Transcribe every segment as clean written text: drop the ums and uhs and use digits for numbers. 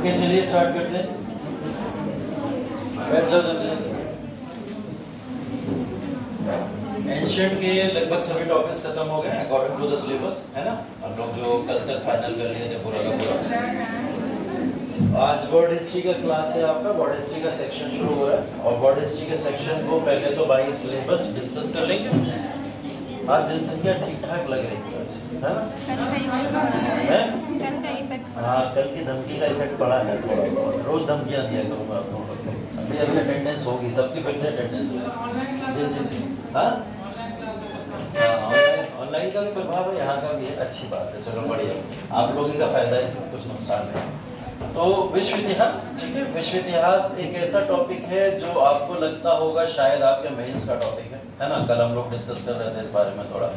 Okay चलिए start करते हैं। बैठ जाओ जल्दी। एंशिएंट के लगभग सभी टॉपिक्स खत्म हो गए अकॉर्डिंग टू द सिलेबस, है ना। हम लोग जो कल तक फाइनल कर लिए थे पूरा का पूरा। आज वर्ल्ड हिस्ट्री का क्लास है आपका। वर्ल्ड हिस्ट्री का सेक्शन शुरू हो रहा है और वर्ल्ड हिस्ट्री के सेक्शन को पहले तो बाई सिलेबस डिस्कस कर लेंगे। आज जनसंख्या ठीक ठाक लग रही है, है ना। हाँ, कल की धमकी का इफेक्ट पड़ा है थोड़ा बहुत। रोज धमकियाँ दिया करूँगा आप लोगों को। अभी अभी अटेंडेंस होगी सबकी, फिर से अटेंडेंस होगी। जी। हाँ, ऑनलाइन का भी प्रभाव है, यहाँ का भी है। अच्छी बात है, चलो बढ़िया। आप लोगों का फायदा है, इसमें कुछ नुकसान नहीं। तो विश्व इतिहास, ठीक है। विश्व इतिहास एक ऐसा टॉपिक है जो आपको लगता होगा शायद आपके मेंस का टॉपिक है ना। कल हम लोग डिस्कस कर रहे थे इस बारे में थोड़ा।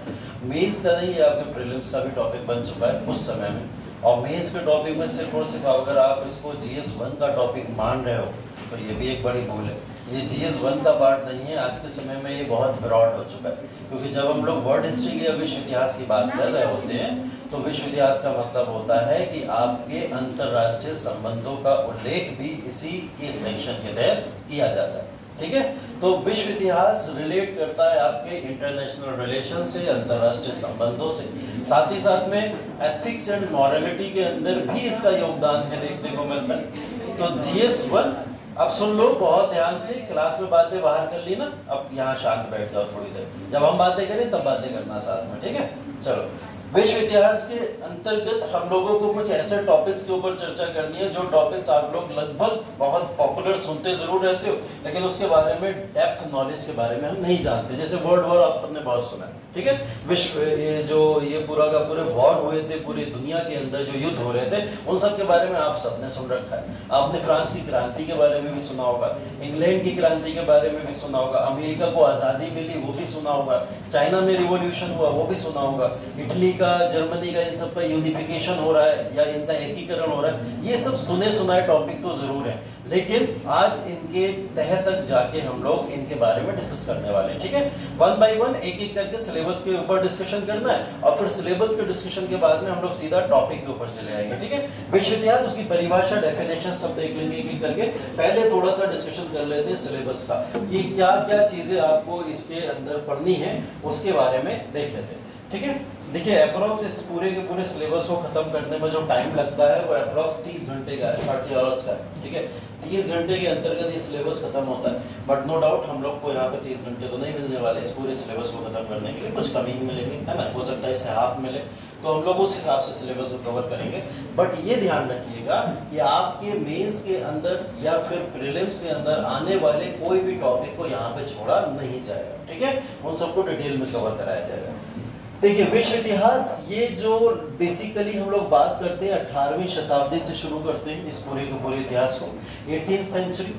मेंस का नहीं, आपके प्रीलिम्स का भी टॉपिक बन चुका है उस समय में। और मेंस के टॉपिक में सिर्फ और सिर्फ अगर आप इसको GS 1 का टॉपिक मान रहे हो तो ये भी एक बड़ी भूल है। ये GS 1 का पार्ट नहीं है। आज के समय में ये बहुत ब्रॉड हो चुका है, क्योंकि जब हम लोग वर्ल्ड हिस्ट्री की या विश्व इतिहास की बात कर रहे होते हैं तो विश्व इतिहास का मतलब होता है कि आपके अंतर्राष्ट्रीय संबंधों का उल्लेख भी इसी के सेक्शन के तहत किया जाता है, ठीक है। तो विश्व इतिहास रिलेट करता है आपके इंटरनेशनल रिलेशन से, अंतर्राष्ट्रीय संबंधों से। साथ ही साथ में एथिक्स एंड मॉरलिटी के अंदर भी इसका योगदान है, देखने को मिलता है। तो GS 1 अब सुन लो बहुत ध्यान से। क्लास में बातें बाहर कर ली ना, अब यहाँ शांत बैठ जाओ थोड़ी देर। जब हम बातें करें तब बातें करना साथ में, ठीक है। चलो, विश्व इतिहास के अंतर्गत हम लोगों को कुछ ऐसे टॉपिक्स के ऊपर चर्चा करनी है जो टॉपिक्स आप लोग लगभग बहुत पॉपुलर सुनते जरूर रहते हो, लेकिन उसके बारे में डेप्थ नॉलेज के बारे में हम नहीं जानते। जैसे वर्ल्ड वॉर आप सबने बहुत सुना है, ठीक है। विश्व ये पूरा का पूरे वॉर हुए थे पूरी दुनिया के अंदर, जो युद्ध हो रहे थे, उन सब के बारे में आप सबने सुन रखा है। आपने फ्रांस की क्रांति के बारे में भी सुना होगा, इंग्लैंड की क्रांति के बारे में भी सुना होगा, अमेरिका को आजादी मिली वो भी सुना होगा, चाइना में रिवॉल्यूशन हुआ वो भी सुना होगा, इटली का, जर्मनी का, इन सब का यूनिफिकेशन हो रहा है या इनका एकीकरण हो रहा है। ये सब सुने सुनाए टॉपिक तो जरूर है, लेकिन आज इनके तह तक जाके हम लोग इनके बारे में डिस्कस करने वाले हैं, ठीक है। 1 बाय 1 एक एक करके सिलेबस के ऊपर डिस्कशन करना है और फिर सिलेबस के डिस्कशन के बाद में हम लोग सीधा टॉपिक के ऊपर चले आएंगे, ठीक है। विश्व इतिहास, उसकी परिभाषा, डेफिनेशन सब देख लेंगे एक एक करके। पहले थोड़ा सा डिस्कशन कर लेते हैं सिलेबस का, कि क्या क्या चीजें आपको इसके अंदर पढ़नी है, उसके बारे में देख लेते हैं, ठीक है। देखिए, अप्रोक्स इस पूरे के पूरे सिलेबस को खत्म करने में जो टाइम लगता है वो अप्रोक्स 30 घंटे का है, 30 आवर्स का है, ठीक है। 30 घंटे के अंतर्गत ये सिलेबस खत्म होता है। बट नो डाउट हम लोग को यहाँ पे 30 घंटे तो नहीं मिलने वाले इस पूरे सिलेबस को खत्म करने के लिए, कुछ कमी ही मिलेगी, है ना। हो सकता है इससे हाफ मिले, तो हम लोग उस हिसाब से सिलेबस को कवर करेंगे। बट ये ध्यान रखिएगा कि आपके मेंस के अंदर या फिर प्रीलिम्स के अंदर आने वाले कोई भी टॉपिक को यहाँ पे छोड़ा नहीं जाएगा, ठीक है। उन सबको डिटेल में कवर कराया जाएगा। देखिए, विश्व इतिहास, ये जो बेसिकली हम लोग बात करते हैं 18वीं शताब्दी से शुरू करते हैं इस पूरे के पूरे इतिहास को। 18th सेंचुरी,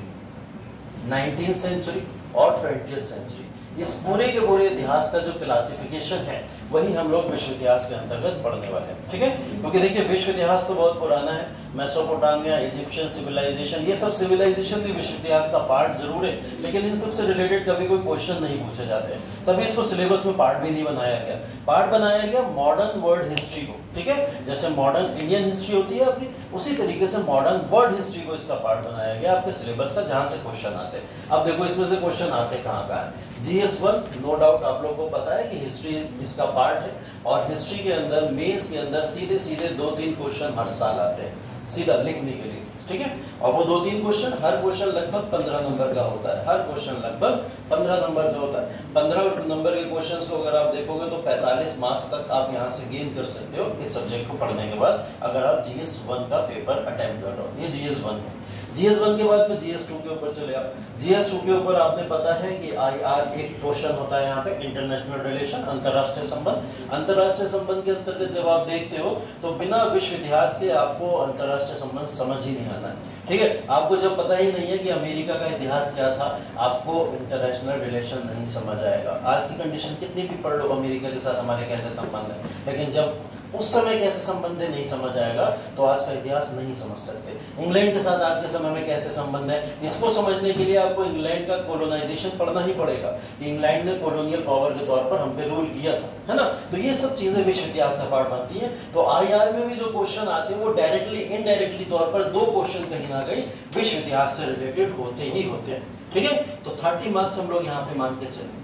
19th सेंचुरी और 20th सेंचुरी, इस पूरे के पूरे इतिहास का जो क्लासिफिकेशन है वही हम लोग विश्व इतिहास के अंतर्गत पढ़ने वाले हैं, ठीक है। क्योंकि देखिए, विश्व इतिहास तो बहुत पुराना है। मेसोपोटामिया, इजिप्शियन सिविलाइजेशन, ये सब सिविलाइजेशन भी विश्व इतिहास का पार्ट जरूर है, लेकिन इन सब से रिलेटेड कभी कोई क्वेश्चन नहीं पूछे जाते, तभी इसको सिलेबस में पार्ट भी नहीं बनाया गया। पार्ट बनाया गया मॉडर्न वर्ल्ड हिस्ट्री को, ठीक है। जैसे मॉडर्न इंडियन हिस्ट्री होती है आपकी, उसी तरीके से मॉडर्न वर्ल्ड हिस्ट्री को इसका पार्ट बनाया गया आपके सिलेबस का, जहां से क्वेश्चन आते हैं। अब देखो इसमें से क्वेश्चन आते कहाँ का है। GS 1 नो डाउट आप लोगों को पता है कि हिस्ट्री इसका पार्ट है, और हिस्ट्री के अंदर मेंस के अंदर सीधे सीधे 2-3 क्वेश्चन हर साल आते हैं सीधा लिखने के लिए, ठीक है। और वो 2-3 क्वेश्चन, हर क्वेश्चन लगभग 15 नंबर का होता है। हर क्वेश्चन लगभग 15 नंबर का होता है। 15 नंबर के क्वेश्चंस को अगर आप देखोगे तो 45 मार्क्स तक आप यहाँ से गेन कर सकते हो इस सब्जेक्ट को पढ़ने के बाद, अगर आप GS 1 का पेपर अटेम्प्ट कर रहे हो। ये GS 1 है। GS 1 के बाद में GS 2 के ऊपर चले आप। GS 2 के ऊपर आपने पता है कि IR एक क्वेश्चन होता है यहाँ पे, इंटरनेशनल रिलेशन, अंतरराष्ट्रीय संबंध। अंतरराष्ट्रीय संबंध के अंतर्गत जब आप देखते हो तो बिना विश्व इतिहास के आपको अंतरराष्ट्रीय संबंध समझ ही नहीं आना है, ठीक है। आपको जब पता ही नहीं है कि अमेरिका का इतिहास क्या था, आपको इंटरनेशनल रिलेशन नहीं समझ आएगा। आज की कंडीशन कितनी भी पढ़ लो, अमेरिका के साथ हमारे कैसे संबंध है, लेकिन जब उस समय कैसे संबंध है नहीं समझ आएगा तो आज का इतिहास नहीं समझ सकते। इंग्लैंड के साथ आज के समय में कैसे संबंध है, इसको समझने के लिए आपको इंग्लैंड का कोलोनाइजेशन पढ़ना ही पड़ेगा कि इंग्लैंड ने कॉलोनियल पावर के तौर पर हम पे रूल किया था, है ना। तो ये सब चीजें विश्व इतिहास का पार्ट बनती है। तो IR में भी जो क्वेश्चन आते हैं वो डायरेक्टली इनडायरेक्टली तौर पर 2 क्वेश्चन कहीं ना कहीं विश्व इतिहास से रिलेटेड होते ही होते हैं, ठीक है। तो 30 मार्क्स हम लोग यहाँ पे मान के चले,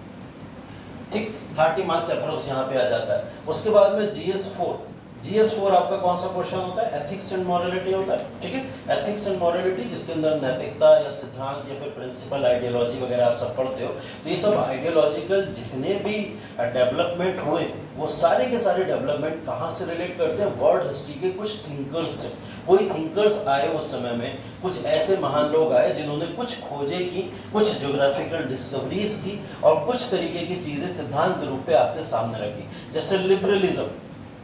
ठीक, 30 मार्क्स अप्रोक्स यहाँ पे आ जाता है। उसके बाद में GS4 आपका कौन सा क्वेश्चन होता है, एथिक्स एंड मॉरलिटी होता है, ठीक है। एथिक्स एंड मॉरलिटी जिसके अंदर नैतिकता या सिद्धांत या फिर प्रिंसिपल आइडियोलॉजी वगैरह आप सब पढ़ते हो। तो ये सब आइडियोलॉजिकल जितने भी डेवलपमेंट हुए वो सारे के सारे डेवलपमेंट कहाँ से रिलेट करते हैं, वर्ल्ड हिस्ट्री के कुछ थिंकर्स से। कोई थिंकर्स आए उस समय में, कुछ ऐसे महान लोग आए जिन्होंने कुछ खोजें की, कुछ ज्योग्राफिकल डिस्कवरीज की और कुछ तरीके की चीजें सिद्धांत के रूप में आपके सामने रखी। जैसे लिबरलिज्म,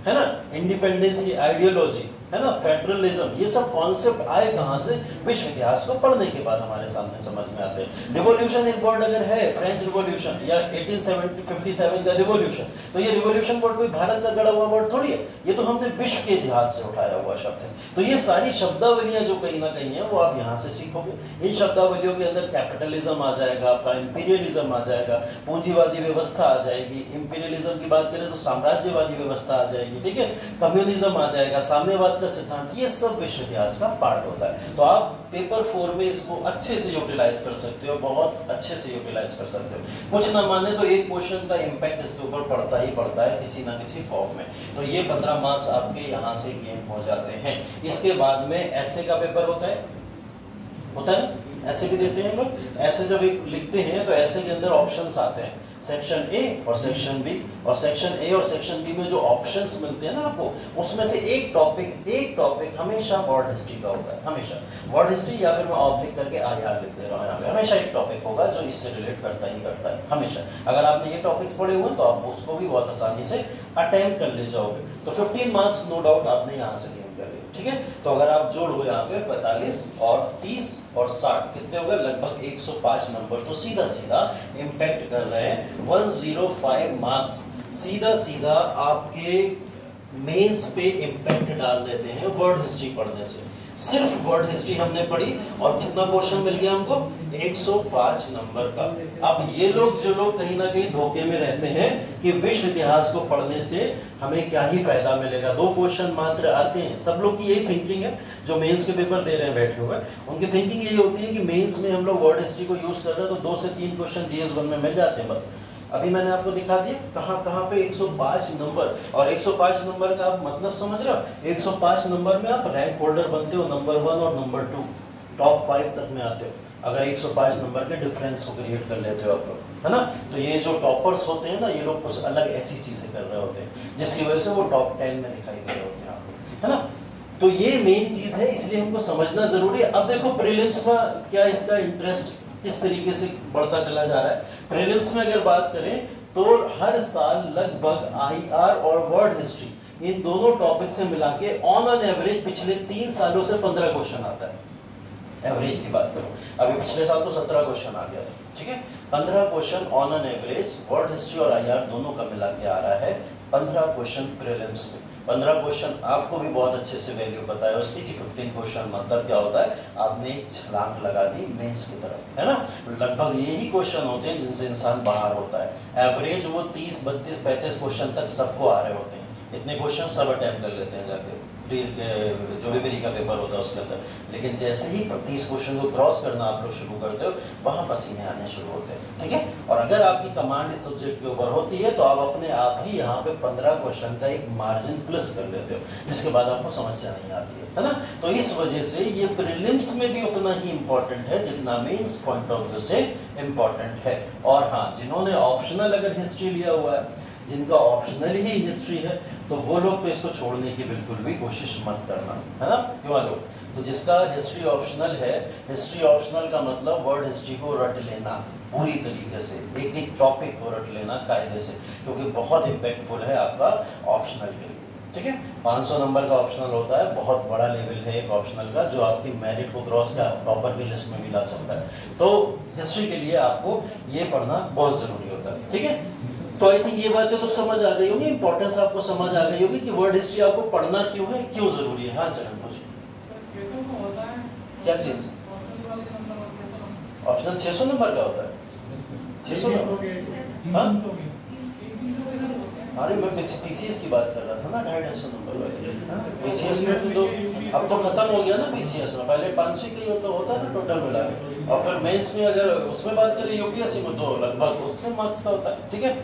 है ना, इंडिपेंडेंस आइडियोलॉजी, है ना, फेडरलिज्म, ये सब कॉन्सेप्ट आए कहां से, विश्व इतिहास को पढ़ने के बाद हमारे सामने समझ में आते हैं। रिवॉल्यूशन एक वर्ड अगर है, फ्रेंच रिवॉल्यूशन या 1857 का रिवॉल्यूशन, तो ये रिवॉल्यूशन वर्ड कोई भारत का गढ़ा हुआ वर्ड थोड़ी है, ये तो हमने विश्व के इतिहास से उठाया हुआ शब्द है। तो ये सारी शब्दावलियां जो कहीं ना कहीं है वो आप यहाँ से सीखोगे। इन शब्दावलियों के अंदर कैपिटलिज्म आ जाएगा, आपका इंपीरियलिज्म आ जाएगा, पूंजीवादी व्यवस्था आ जाएगी, इंपीरियलिज्म की बात करें तो साम्राज्यवादी व्यवस्था आ जाएगी, ठीक है, कम्युनिज्म आ जाएगा, साम्यवाद का सिद्धांत, ये सब विश्व इतिहास का पार्ट होता है। तो आप पेपर 4 में इसको अच्छे से यूटिलाइज कर सकते हो, बहुत अच्छे से यूटिलाइज कर सकते हो। कुछ ना माने तो एक क्वेश्चन का इंपैक्ट इसके ऊपर पड़ता ही पड़ता है किसी ना किसी फॉर्म में। तो ये 15 मार्क्स आपके यहाँ से गेन हो जाते हैं। इसके बाद में ऐसे का पेपर होता है, ऐसे भी देते हैं लोग। ऐसे जब लिखते हैं तो ऐसे के अंदर ऑप्शंस आते हैं, सेक्शन ए और सेक्शन बी, और सेक्शन ए और सेक्शन बी में जो ऑप्शंस मिलते हैं ना आपको, उसमें से एक टॉपिक हमेशा वर्ल्ड हिस्ट्री का होता है, हमेशा वर्ल्ड हिस्ट्री, या फिर मैं ऑब्लिक करके IR लिख दे रहा हूँ यहाँ पे, हमेशा एक टॉपिक होगा जो इससे रिलेट करता ही करता है हमेशा। अगर आपने ये टॉपिक्स पढ़े हुए तो आप उसको भी बहुत आसानी से अटेम्प्ट कर ले जाओगे। तो 15 मार्क्स नो डाउट आपने यहाँ से गेन कर लिए, ठीक है। तो अगर आप जोड़ो यहाँ पे 45 और 30 और 60 कितने हो गए, लगभग 105 नंबर। तो सीधा सीधा इम्पैक्ट कर रहे हैं 105 मार्क्स, सीधा सीधा आपके मेंस पे इम्पैक्ट डाल देते हैं वर्ल्ड हिस्ट्री पढ़ने से। सिर्फ वर्ल्ड हिस्ट्री हमने पढ़ी और कितना क्वेश्चन मिल गया हमको, 105 नंबर का। अब ये लोग जो लोग कहीं ना कहीं धोखे में रहते हैं कि विश्व इतिहास को पढ़ने से हमें क्या ही फायदा मिलेगा, 2 क्वेश्चन मात्र आते हैं। सब लोग की यही थिंकिंग है जो मेंस के पेपर दे रहे हैं बैठे हुए, उनकी थिंकिंग यही होती है कि मेंस में हम लोग वर्ल्ड हिस्ट्री को यूज कर रहे हैं तो 2 से 3 क्वेश्चन GS1 में मिल जाते हैं बस। अभी मैंने आपको दिखा दिया कहाँ पे 105 नंबर, और 105 नंबर का आप मतलब समझ रहे हो, 105 नंबर में आप रैंक होल्डर बनते हो, नंबर 1 और नंबर 2, टॉप 5 तक में आते हो अगर 105 नंबर के डिफरेंस को क्रिएट कर लेते हो आप लोग, है ना। तो ये जो टॉपर्स होते हैं ना, ये लोग कुछ अलग ऐसी चीजें कर रहे होते हैं जिसकी वजह से वो टॉप 10 में दिखाई दे रहे होते हैं आपको, है ना। तो ये मेन चीज है, इसलिए हमको समझना जरूरी है। अब देखो प्रीलिम्स में क्या इसका इंटरेस्ट किस तरीके से बढ़ता चला जा रहा है। प्रीलिम्स में अगर बात करें तो हर साल लगभग IR और वर्ल्ड हिस्ट्री इन दोनों टॉपिक से मिला के ऑन एन एवरेज पिछले 3 सालों से 15 क्वेश्चन आता है। एवरेज की बात करो, अभी पिछले साल तो 17 क्वेश्चन आ गया था, ठीक है। 15 question on an average world history और IR दोनों का मिला के आ रहा है। 15 क्वेश्चन प्रीलिम्स में, 15 क्वेश्चन आपको भी बहुत अच्छे से वैल्यू पता है उसकी कि 15 क्वेश्चन मतलब क्या होता है, आपने एक छलांग लगा दी मेंस की तरफ, है ना। लगभग यही क्वेश्चन होते हैं जिनसे इंसान बाहर होता है। एवरेज वो 30, 32, 35 क्वेश्चन तक सबको आ रहे होते हैं, इतने क्वेश्चन सब अटेम्प्ट कर लेते हैं जाके जो भी मेरी का पेपर होता है उसके अंदर। लेकिन जैसे ही 30 क्वेश्चन को क्रॉस करना आप लोग शुरू करते हो, वहां पसीने आने शुरू होते हैं, ठीक है। और अगर आपकी कमांड इस सब्जेक्ट के ऊपर होती है तो आप अपने आप ही यहाँ पे 15 क्वेश्चन का एक मार्जिन प्लस कर लेते हो, जिसके बाद आपको समस्या नहीं आती है ना। तो इस वजह से ये प्रीलिम्स में भी उतना ही इंपॉर्टेंट है जितना मेंस पॉइंट ऑफ व्यू से इंपॉर्टेंट है। और हाँ, जिन्होंने ऑप्शनल अगर हिस्ट्री लिया हुआ है, जिनका ऑप्शनल ही हिस्ट्री है, तो वो लोग तो इसको छोड़ने की बिल्कुल भी कोशिश मत करना, है ना। क्यों लोग, तो जिसका हिस्ट्री ऑप्शनल है, हिस्ट्री ऑप्शनल का मतलब वर्ल्ड हिस्ट्री को रट लेना पूरी तरीके से, एक एक टॉपिक को रट लेना कायदे से, क्योंकि बहुत इम्पैक्टफुल है आपका ऑप्शनल के लिए, ठीक है। 500 नंबर का ऑप्शनल होता है, बहुत बड़ा लेवल है एक ऑप्शनल का, जो आपकी मेरिट को क्रॉस कर टॉपर की लिस्ट में भी ला सकता है। तो हिस्ट्री के लिए आपको ये पढ़ना बहुत जरूरी होता है, ठीक है। तो आई थिंक ये बातें तो समझ आ गई होगी, इंपॉर्टेंस आपको समझ आ गई होगी कि वर्ल्ड हिस्ट्री आपको पढ़ना क्यों है, क्यों जरूरी है। हाँ चरण पूछिए। क्या चीज? ऑप्शनल 600 नंबर का होता है? 600 नंबर? हाँ अरे मैं पीसीएस की बात कर रहा था ना, 250 नंबर वाली। पीसीएस में तो अब तो खत्म हो गया ना पीसीएस में, पहले 500 का ही होता ना टोटल मिला के, और फिर मेंस में अगर उसमें बात करें यूपीएससी में तो लगभग उतने मार्क्स का होता है। ठीक है,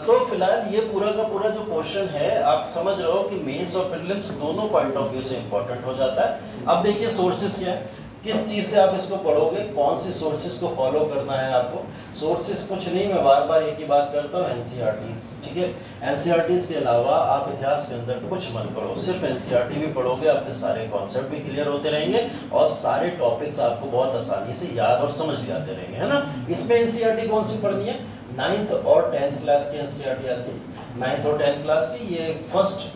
तो फिलहाल ये पूरा का पूरा जो क्वेश्चन है आप समझ रहे हो कि मेंस और प्रीलिम्स दोनों पॉइंट ऑफ व्यू से इंपॉर्टेंट हो जाता है। अब देखिए सोर्सेस क्या है, किस चीज से आप इसको पढ़ोगे, कौन सी सोर्सेस को फॉलो करना है आपको। सोर्सेस कुछ नहीं, मैं बार बार एक ही बात करता हूँ, एनसीईआरटीज। ठीक है, एनसीईआरटीज के अलावा आप इतिहास के अंदर कुछ मत पढ़ो, सिर्फ एनसीईआरटी भी पढ़ोगे, आपके सारे कॉन्सेप्ट भी क्लियर होते रहेंगे और सारे टॉपिक्स आपको बहुत आसानी से याद और समझ भी आते रहेंगे, है ना। इसमें एनसीईआरटी कौन सी पढ़नी है? 9th और 10th क्लास की एनसीईआरटी आती है। 9th और 10th क्लास की, ये फर्स्ट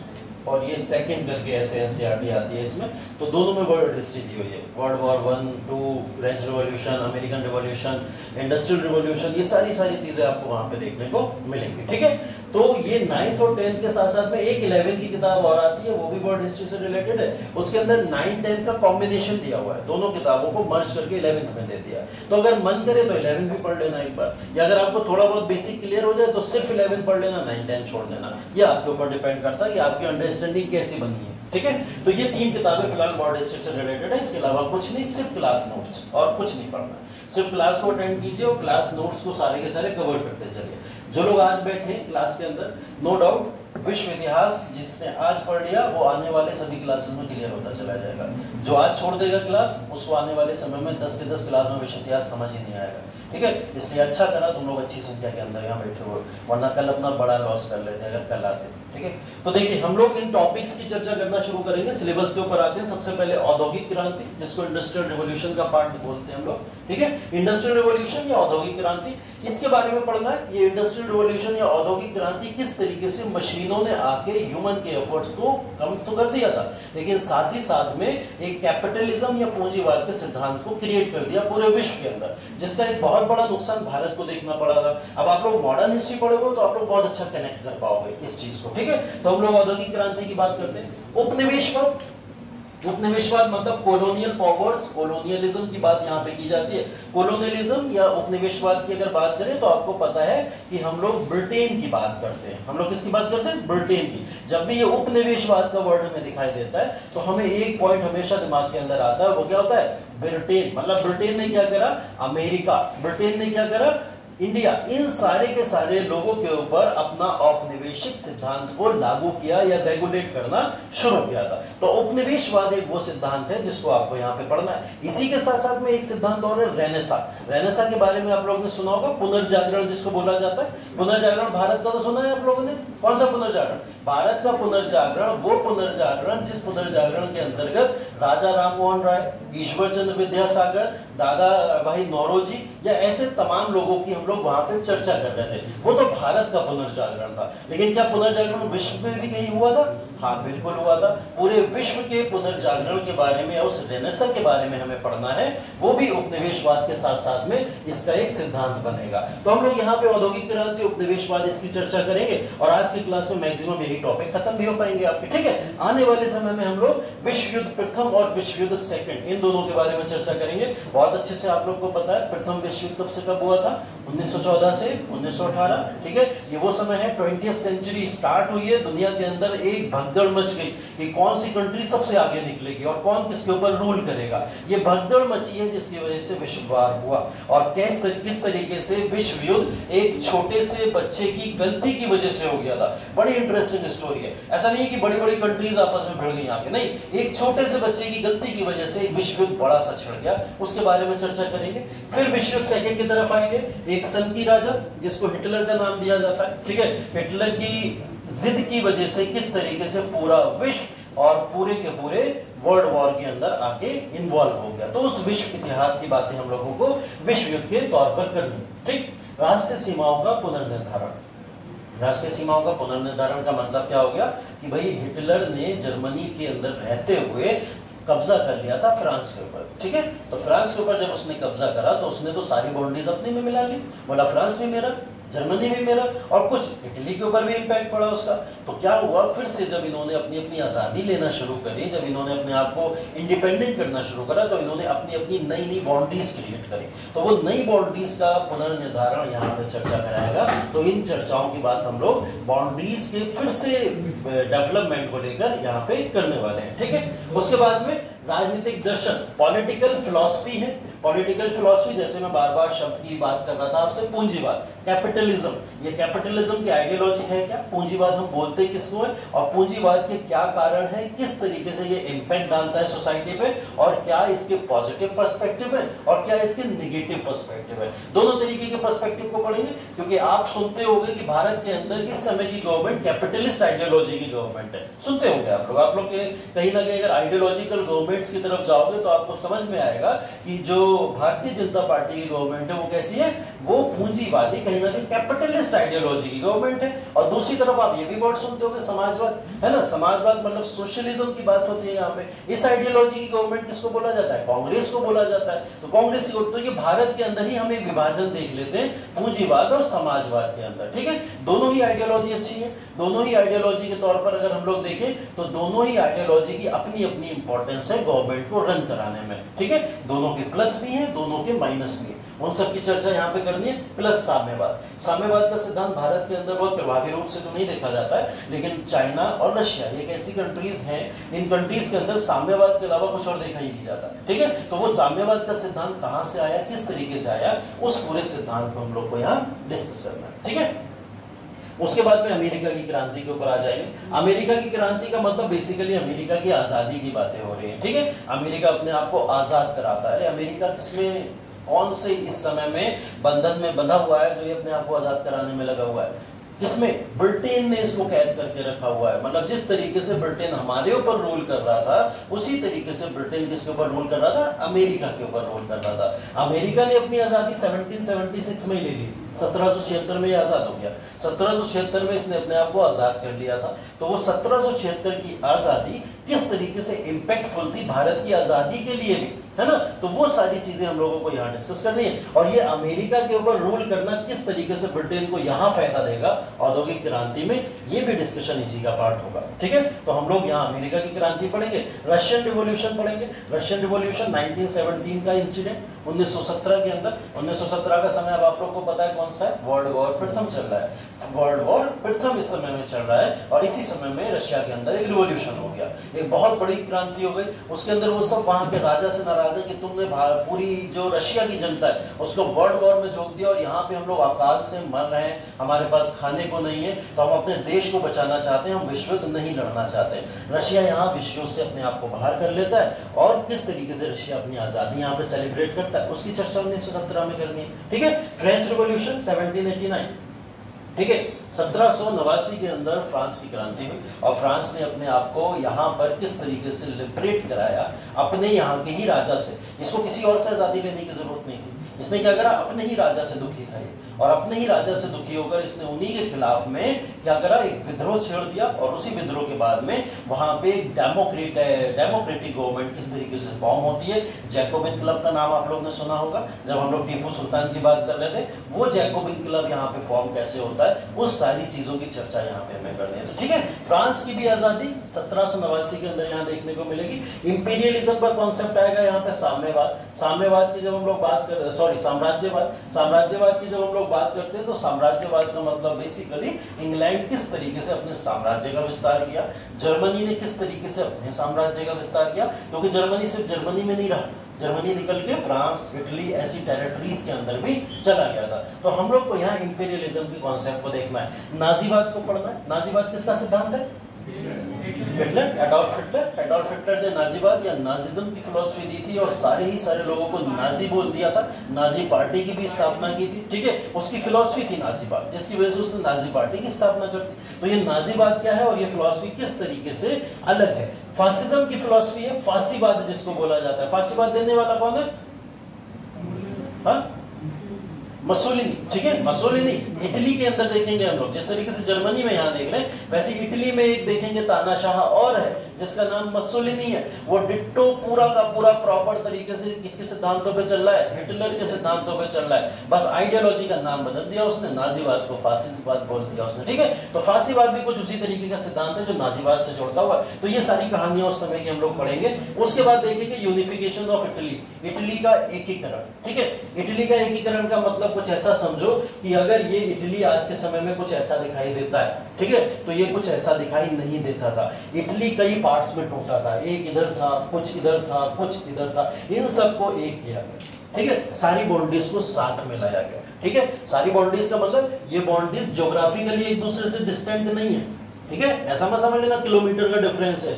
और ये सेकंड करके ऐसे एनसीईआरटी आती है इसमें। तो दोनों में वर्ल्ड हिस्ट्री दी हुई है, world war 1, 2, French revolution, American revolution, industrial revolution, ये सारी चीजें आपको वहां पे देखने को मिलेंगी। ठीक है, तो ये 9th और 10th के साथ साथ में एक 11th की किताब और आती है, वो भी वर्ल्ड हिस्ट्री से रिलेटेड है। उसके अंदर 9, 10 का कॉम्बिनेशन दिया हुआ है, दोनों किताबों को मर्ज करके 11th में दे दिया है। तो अगर मन करे तो 11th भी पढ़ लेना एक बार, या अगर आपको थोड़ा बहुत बेसिक क्लियर हो जाए तो सिर्फ 11th पढ़ लेना, 9, 10 छोड़ देना। ये आपके ऊपर डिपेंड करता है कि आपकी अंडरस्टैंडिंग कैसी बनी है। ठीक है, तो ये 3 किताबें फिलहाल वर्ल्ड हिस्ट्री से रिलेटेड है, इसके अलावा कुछ नहीं, सिर्फ क्लास नोट्स और कुछ नहीं पढ़ना। सिर्फ क्लास को अटेंड कीजिए और क्लास नोट्स को सारे के सारे कवर करते चलिए। जो लोग आज बैठे हैं क्लास के अंदर, नो डाउट विश्व इतिहास जिसने आज पढ़ लिया वो आने वाले सभी क्लासेस में क्लियर होता चला जाएगा। जो आज छोड़ देगा क्लास, उसको आने वाले समय में 10 के 10 क्लास में विश्व इतिहास समझ ही नहीं आएगा। ठीक है, इसलिए अच्छा करा तुम लोग अच्छी संख्या के अंदर यहाँ बैठे हो, वरना कल अपना बड़ा लॉस कर लेते अगर कल आते। ठीक है, तो देखिए हम लोग इन टॉपिक्स की चर्चा करना शुरू करेंगे। सिलेबस के ऊपर आते हैं। सबसे पहले औद्योगिक क्रांति, जिसको इंडस्ट्रियल रिवॉल्यूशन का पार्ट बोलते हैं हम लोग। ठीक है, इंडस्ट्रियल रिवॉल्यूशन या औद्योगिक क्रांति, इसके बारे में पढ़ना है। ये इंडस्ट्रियल रिवॉल्यूशन या औद्योगिक क्रांति किस तरीके से मशीनों ने आके ह्यूमन के एफर्ट्स को कम तो कर दिया था, लेकिन साथ ही साथ में एक कैपिटलिज्म या पूंजीवाद के सिद्धांत को क्रिएट कर दिया पूरे विश्व के अंदर, जिसका एक बहुत बड़ा नुकसान भारत को देखना पड़ा था। अब आप लोग मॉडर्न हिस्ट्री पढ़ोगे तो आप लोग बहुत अच्छा कनेक्ट कर पाओगे इस चीज को। ठीक है, तो हम लोग औद्योगिक क्रांति की बात करते हैं। उपनिवेशवाद, उपनिवेशवाद मतलब कॉलोनियल पावर्स, कॉलोनियलिज्म की बात यहाँ पे की जाती है। कॉलोनियलिज्म या उपनिवेशवाद की अगर बात करें तो आपको पता है कि हम लोग ब्रिटेन की बात करते हैं। हम लोग किसकी बात करते हैं? ब्रिटेन की। जब भी ये उपनिवेशवाद का वर्ड हमें दिखाई देता है तो हमें एक पॉइंट हमेशा दिमाग के अंदर आता है, वो क्या होता है? ब्रिटेन। मतलब ब्रिटेन ने क्या करा? अमेरिका। ब्रिटेन ने क्या करा? इंडिया। इन सारे के सारे लोगों के ऊपर अपना औपनिवेशिक सिद्धांत को लागू किया या रेगुलेट करना शुरू किया था। तो उपनिवेशवाद एक वो सिद्धांत है जिसको आपको यहाँ पे पढ़ना है। इसी के साथ साथ में एक सिद्धांत और है, रेनेसा। रेनेसा के बारे में आप लोगों ने सुना होगा, पुनर्जागरण जिसको बोला जाता है। पुनर्जागरण भारत का तो सुना है आप लोगों ने। कौन सा पुनर्जागरण? भारत का पुनर्जागरण, वो पुनर्जागरण जिस पुनर्जागरण के अंतर्गत राजा राममोहन राय, ईश्वर चंद्र विद्यासागर, दादा भाई नौरोजी या ऐसे तमाम लोगों की हम लोग वहां पे चर्चा कर रहे थे। वो तो भारत का पुनर्जागरण था, लेकिन क्या पुनर्जागरण विश्व में भी कहीं हुआ था? हाँ बिल्कुल हुआ था। पूरे विश्व के पुनर्जागरण के बारे में, उस रेनेसा के बारे में हमें पढ़ना है। वो भी उपनिवेशवाद के साथ साथ में इसका एक सिद्धांत बनेगा। तो हम लोग यहाँ पे औद्योगिक क्रांति, उपनिवेशवाद, इसकी चर्चा करेंगे और आज की क्लास में मैक्सिमम यही टॉपिक खत्म भी हो पाएंगे आपके। ठीक है, आने वाले समय में हम लोग विश्व युद्ध प्रथम और विश्व युद्ध सेकंड, इन दोनों के बारे में चर्चा करेंगे। बहुत अच्छे से आप लोग को पता है प्रथम विश्व युद्ध कब से कब हुआ था? 1914 से 1918। ठीक है, ये वो समय है, 20वीं सेंचुरी स्टार्ट हुई है। दुनिया के अंदर एक भगदड़ मच गई कि कौन सी कंट्री सबसे आगे निकलेगी और कौन किसके ऊपर रूल करेगा। ये भगदड़ मची है जिसकी वजह से विश्व वार हुआ। और किस तरीके से विश्व युद्ध एक छोटे से बच्चे की गलती की वजह से हो गया था। बड़ी इंटरेस्टिंग स्टोरी है। ऐसा नहीं है कि बड़ी बड़ी कंट्रीज आपस में भिड़ गई आगे, नहीं, एक छोटे से बच्चे की गलती की वजह से विश्व युद्ध बड़ा सा छिड़ गया। उसके बारे में चर्चा करेंगे। फिर विश्व युद्ध सेकंड की तरफ आएंगे। एक संघी राजा जिसको हिटलर का नाम दिया जाता है। ठीक है, हिटलर की जिद की वजह से किस तरीके से पूरा विश्व और पूरे के पूरे वर्ल्ड वॉर के अंदर आके इन्वॉल्व हो गया। तो उस विश्व इतिहास की बातें हम लोगों को विश्व युद्ध के तौर पर करनी। ठीक, राष्ट्रीय सीमाओं का पुनर्निर्धारण। राष्ट्रीय सीमाओं का पुनर्निर्धारण का मतलब क्या हो गया कि भाई हिटलर ने जर्मनी के अंदर रहते हुए कब्जा कर लिया था फ्रांस के ऊपर। ठीक है, तो फ्रांस के ऊपर जब उसने कब्जा करा तो उसने तो सारी बाउंड्रीज अपने में मिला ली। बोला फ्रांस भी मेरा, जर्मनी भी मिला, और कुछ इटली के ऊपर भी इम्पैक्ट पड़ा उसका। तो क्या हुआ, फिर से जब इन्होंने अपनी अपनी आज़ादी लेना शुरू करी, जब इन्होंने अपने आप को इंडिपेंडेंट करना शुरू करा, तो इन्होंने अपनी अपनी नई नई बाउंड्रीज क्रिएट करी। तो वो नई बाउंड्रीज का पुनर्निर्धारण यहाँ पे चर्चा कराएगा। तो इन चर्चाओं की बात हम लोग बाउंड्रीज के फिर से डेवलपमेंट को लेकर यहाँ पे करने वाले हैं, ठीक है। उसके बाद में राजनीतिक दर्शन, पॉलिटिकल फिलॉसफी है। पॉलिटिकल फिलॉसफी, जैसे मैं बार बार शब्द की बात कर रहा था आपसे, पूंजीवाद, कैपिटलिज्म। ये कैपिटलिज्म की आइडियोलॉजी है क्या? पूंजीवाद हम बोलते किसको है, और पूंजीवाद के क्या कारण है, किस तरीके से ये इम्पैक्ट डालता है सोसाइटी पे, और क्या इसके पॉजिटिव पर्सपेक्टिव है और क्या इसके नेगेटिव पर्सपेक्टिव है। दोनों तरीके के पर्सपेक्टिव को पढ़ेंगे, क्योंकि आप सुनते होंगे कि भारत के अंदर इस समय की गवर्नमेंट कैपिटलिस्ट आइडियोलॉजी की गवर्नमेंट है। सुनते होंगे आप लोग के कहीं ना कहीं अगर आइडियोलॉजिकल गवर्नमेंट्स की तरफ जाओगे तो आपको समझ में आएगा कि जो भारतीय जनता पार्टी की गवर्नमेंट है वो कैसी है, वो पूंजीवादी, कहीं ना कहीं कैपिटलिस्ट आइडियोलॉजी की गवर्नमेंट है। और दूसरी तरफ आप ये भी वर्ड सुनते होंगे, समाजवाद, है ना। समाजवाद मतलब सोशलिज्म की बात होती है यहाँ पे। इस आइडियोलॉजी की गवर्नमेंट किसको बोला जाता है? कांग्रेस को बोला जाता है। तो कांग्रेस की, तो ये भारत के अंदर ही हम एक विभाजन देख लेते हैं पूंजीवाद और समाजवाद के अंदर, ठीक है। दोनों ही आइडियोलॉजी अच्छी है। दोनों ही आइडियोलॉजी के तौर पर अगर हम लोग देखें तो दोनों ही आइडियोलॉजी की अपनी अपनी इंपॉर्टेंस है गवर्नमेंट को रन कराने में, ठीक है। दोनों के प्लस भी हैं, दोनों के माइनस भी हैं, उन सब की चर्चा यहाँ पे करनी है। प्लस साम्यवाद, साम्यवाद का सिद्धांत भारत के अंदर बहुत प्रभावी रूप से तो नहीं देखा जाता है, लेकिन चाइना और रशिया एक ऐसी कंट्रीज हैं, इन कंट्रीज के अंदर साम्यवाद के अलावा कुछ और देखा ही नहीं जाता, ठीक है। तो वो साम्यवाद का सिद्धांत कहाँ से आया, किस तरीके से आया, उस पूरे सिद्धांत को हम लोग को यहाँ डिस्कस करना है, ठीक है। उसके बाद में अमेरिका की क्रांति के ऊपर आ जाएंगे। अमेरिका की क्रांति का मतलब बेसिकली अमेरिका की आजादी की बातें हो रही है, ठीक है। अमेरिका अपने आप को आजाद कराता है। अमेरिका किसमें, कौन से इस समय में बंधन में बंधा हुआ है जो ये अपने आप को आजाद कराने में लगा हुआ है? किसमें? ब्रिटेन ने इसको कैद करके रखा हुआ है। मतलब जिस तरीके से ब्रिटेन हमारे ऊपर रूल कर रहा था, उसी तरीके से ब्रिटेन किसके ऊपर रूल कर रहा था? अमेरिका के ऊपर रूल कर रहा था। अमेरिका ने अपनी आजादी 1776 में ले ली, 1776 में आजाद हो गया। 1776 में इसने अपने आप को आजाद कर लिया था। तो वो 1776 की आजादी किस तरीके से इंपैक्टफुल थी भारत की आजादी के लिए भी, है ना। तो वो सारी चीजें हम लोगों को यहाँ डिस्कस करनी है। और ये अमेरिका के ऊपर रूल करना किस तरीके से ब्रिटेन को यहाँ फायदा देगा औद्योगिक क्रांति में, ये भी डिस्कशन इसी का पार्ट होगा, ठीक है। तो हम लोग यहाँ अमेरिका की क्रांति पढ़ेंगे, रशियन रिवॉल्यूशन पढ़ेंगे। रशियन रिवॉल्यूशन 1917 का इंसिडेंट, 1917 के अंदर। 1917 का समय अब आप लोग को पता है कौन सा है? वर्ल्ड वॉर प्रथम चल रहा है। वर्ल्ड वॉर प्रथम इस समय में चल रहा है, और इसी समय में रशिया के अंदर एक रिवॉल्यूशन हो गया, एक बहुत बड़ी क्रांति हो गई। उसके अंदर वो सब वहां के राजा से नाराज है कि तुमने पूरी जो रशिया की जनता है उसको वर्ल्ड वॉर में झोंक दिया, और यहाँ पे हम लोग अकाल से मर रहे हैं, हमारे पास खाने को नहीं है, तो हम अपने देश को बचाना चाहते हैं, हम विश्व युद्ध नहीं लड़ना चाहते। रशिया यहाँ विश्व युद्ध से अपने आप को बाहर कर लेता है, और किस तरीके से रशिया अपनी आजादी यहाँ पे सेलिब्रेट करता है, उसकी चर्चा 1917 में करनी है, ठीक है। फ्रेंच रिवॉल्यूशन 1789, ठीक है। 1789 के अंदर फ्रांस की क्रांति हुई, और फ्रांस ने अपने आप को यहाँ पर किस तरीके से लिबरेट कराया अपने यहाँ के ही राजा से। इसको किसी और से आजादी लेने की जरूरत नहीं थी। इसने क्या करा, अपने ही राजा से दुखी था, और अपने ही राजा से दुखी होकर इसने उन्हीं के खिलाफ में क्या करा, एक विद्रोह छेड़ दिया। और उसी विद्रोह के बाद में वहां पे डेमोक्रेटिक गवर्नमेंट किस तरीके से फॉर्म होती है। जैकोबिन क्लब का नाम आप लोग ने सुना होगा, जब हम लोग टीपू सुल्तान की बात कर रहे थे, वो जैकोबिन क्लब यहाँ पे फॉर्म कैसे होता है, उस सारी चीजों की चर्चा यहाँ पे हमें करनी है, तो ठीक है। फ्रांस की भी आजादी 1789 के अंदर यहाँ देखने को मिलेगी। इंपीरियलिज्म पर कॉन्सेप्ट आएगा यहाँ पे साम्यवाद। साम्यवाद की जब हम लोग बात कर, साम्राज्यवाद की जब हम लोग बात करते हैं, तो साम्राज्यवाद का मतलब बेसिकली इंग्लैंड किस तरीके से अपने साम्राज्य का विस्तार किया, जर्मनी ने किस तरीके से अपने साम्राज्य का विस्तार किया, क्योंकि जर्मनी सिर्फ जर्मनी में नहीं रहा, जर्मनी निकल के फ्रांस, इटली, ऐसी टेरिटरीज के अंदर भी चला गया था। तो हम लोग को यहाँ इंपीरियलिज्म की कॉन्सेप्ट को देखना है। नाजीवाद को पढ़ना है। नाजीवाद किसका सिद्धांत है? हिटलर, एडॉल्फ हिटलर ने नाजीवाद या नाजिज्म की फिलॉसफी दी थी, और सारे ही सारे लोगों को नाजी बोल दिया था। नाजी पार्टी की भी स्थापना की थी, ठीक है। उसकी फिलॉसफी थी नाजीवाद, जिसकी वजह से उसने नाजी पार्टी की स्थापना कर दी। तो ये नाजीवाद क्या है, और ये फिलॉसफी किस तरीके से अलग है? फासिज्म की फिलॉसफी है, फांसीवाद जिसको बोला जाता है। फांसीवाद देने वाला कौन है? हाँ? मसोलिनी, ठीक है, मसोलिनी इटली के अंदर देखेंगे हम लोग, जिस तरीके से जर्मनी में यहाँ देख रहे हैं वैसे इटली में एक देखेंगे तानाशाह और है जिसका नाम मसोलिनी है। वो डिट्टो पूरा का पूरा प्रॉपर तरीके से किसके सिद्धांतों पे चल रहा है, हिटलर के सिद्धांतों पे चल रहा है, बस आइडियोलॉजी का नाम बदल दिया उसने, नाजीवाद को फासिस्टवाद बोल दिया उसने, ठीक है। तो फासीवाद भी कुछ उसी तरीके का सिद्धांत है जो नाजीवाद से जोड़ता हुआ। तो ये सारी कहानियां उस समय की हम लोग पढ़ेंगे। उसके बाद देखेंगे यूनिफिकेशन ऑफ इटली, इटली का एकीकरण, ठीक है। इटली का एकीकरण का मतलब कुछ ऐसा समझो कि अगर ये इटली आज के समय में कुछ ऐसा दिखाई देता है, ठीक है, तो ये कुछ ऐसा दिखाई नहीं देता था। इटली कई पार्ट्स में टूटा था, एक इधर था, कुछ इधर था, कुछ इधर था, इन सबको एक किया गया, ठीक है। सारी बाउंड्रीज को साथ में लाया गया, ठीक है। सारी बाउंड्रीज का मतलब ये बाउंड्रीज ज्योग्राफिकली एक दूसरे से डिस्टेंट नहीं है, ठीक है। ऐसा मत समझ लेना किलोमीटर का डिफरेंस है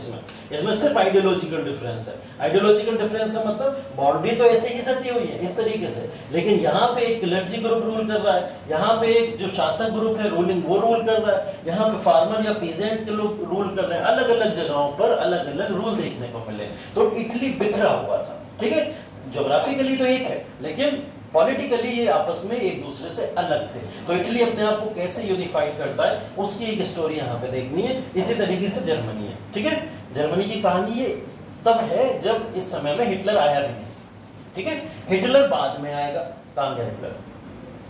इसमें सिर्फ आइडियोलॉजिकल डिफरेंस है। आइडियोलॉजिकल डिफरेंस का मतलब बाउंड्री तो ऐसे ही सटी हुई है इस तरीके से, लेकिन यहाँ पे एक क्लर्जी ग्रुप रूल कर रहा है, यहाँ पे एक जो शासक ग्रुप है रूलिंग वो रूल कर रहा है, यहाँ पे फार्मर या पीजेंट के लोग रूल कर रहे हैं। अलग अलग जगहों पर अलग अलग रूल देखने को मिले। तो इटली बिखरा हुआ था, ठीक है। ज्योग्राफिकली तो एक है लेकिन पॉलिटिकली ये आपस में एक दूसरे से अलग थे। तो इटली अपने आप को कैसे यूनिफाइड करता है उसकी एक स्टोरी यहाँ पे देखनी है। इसी तरीके से जर्मनी है, ठीक है। जर्मनी की कहानी ये तब है जब इस समय में हिटलर आया भी नहीं, ठीक है। हिटलर बाद में आएगा, कहाँ गया हिटलर,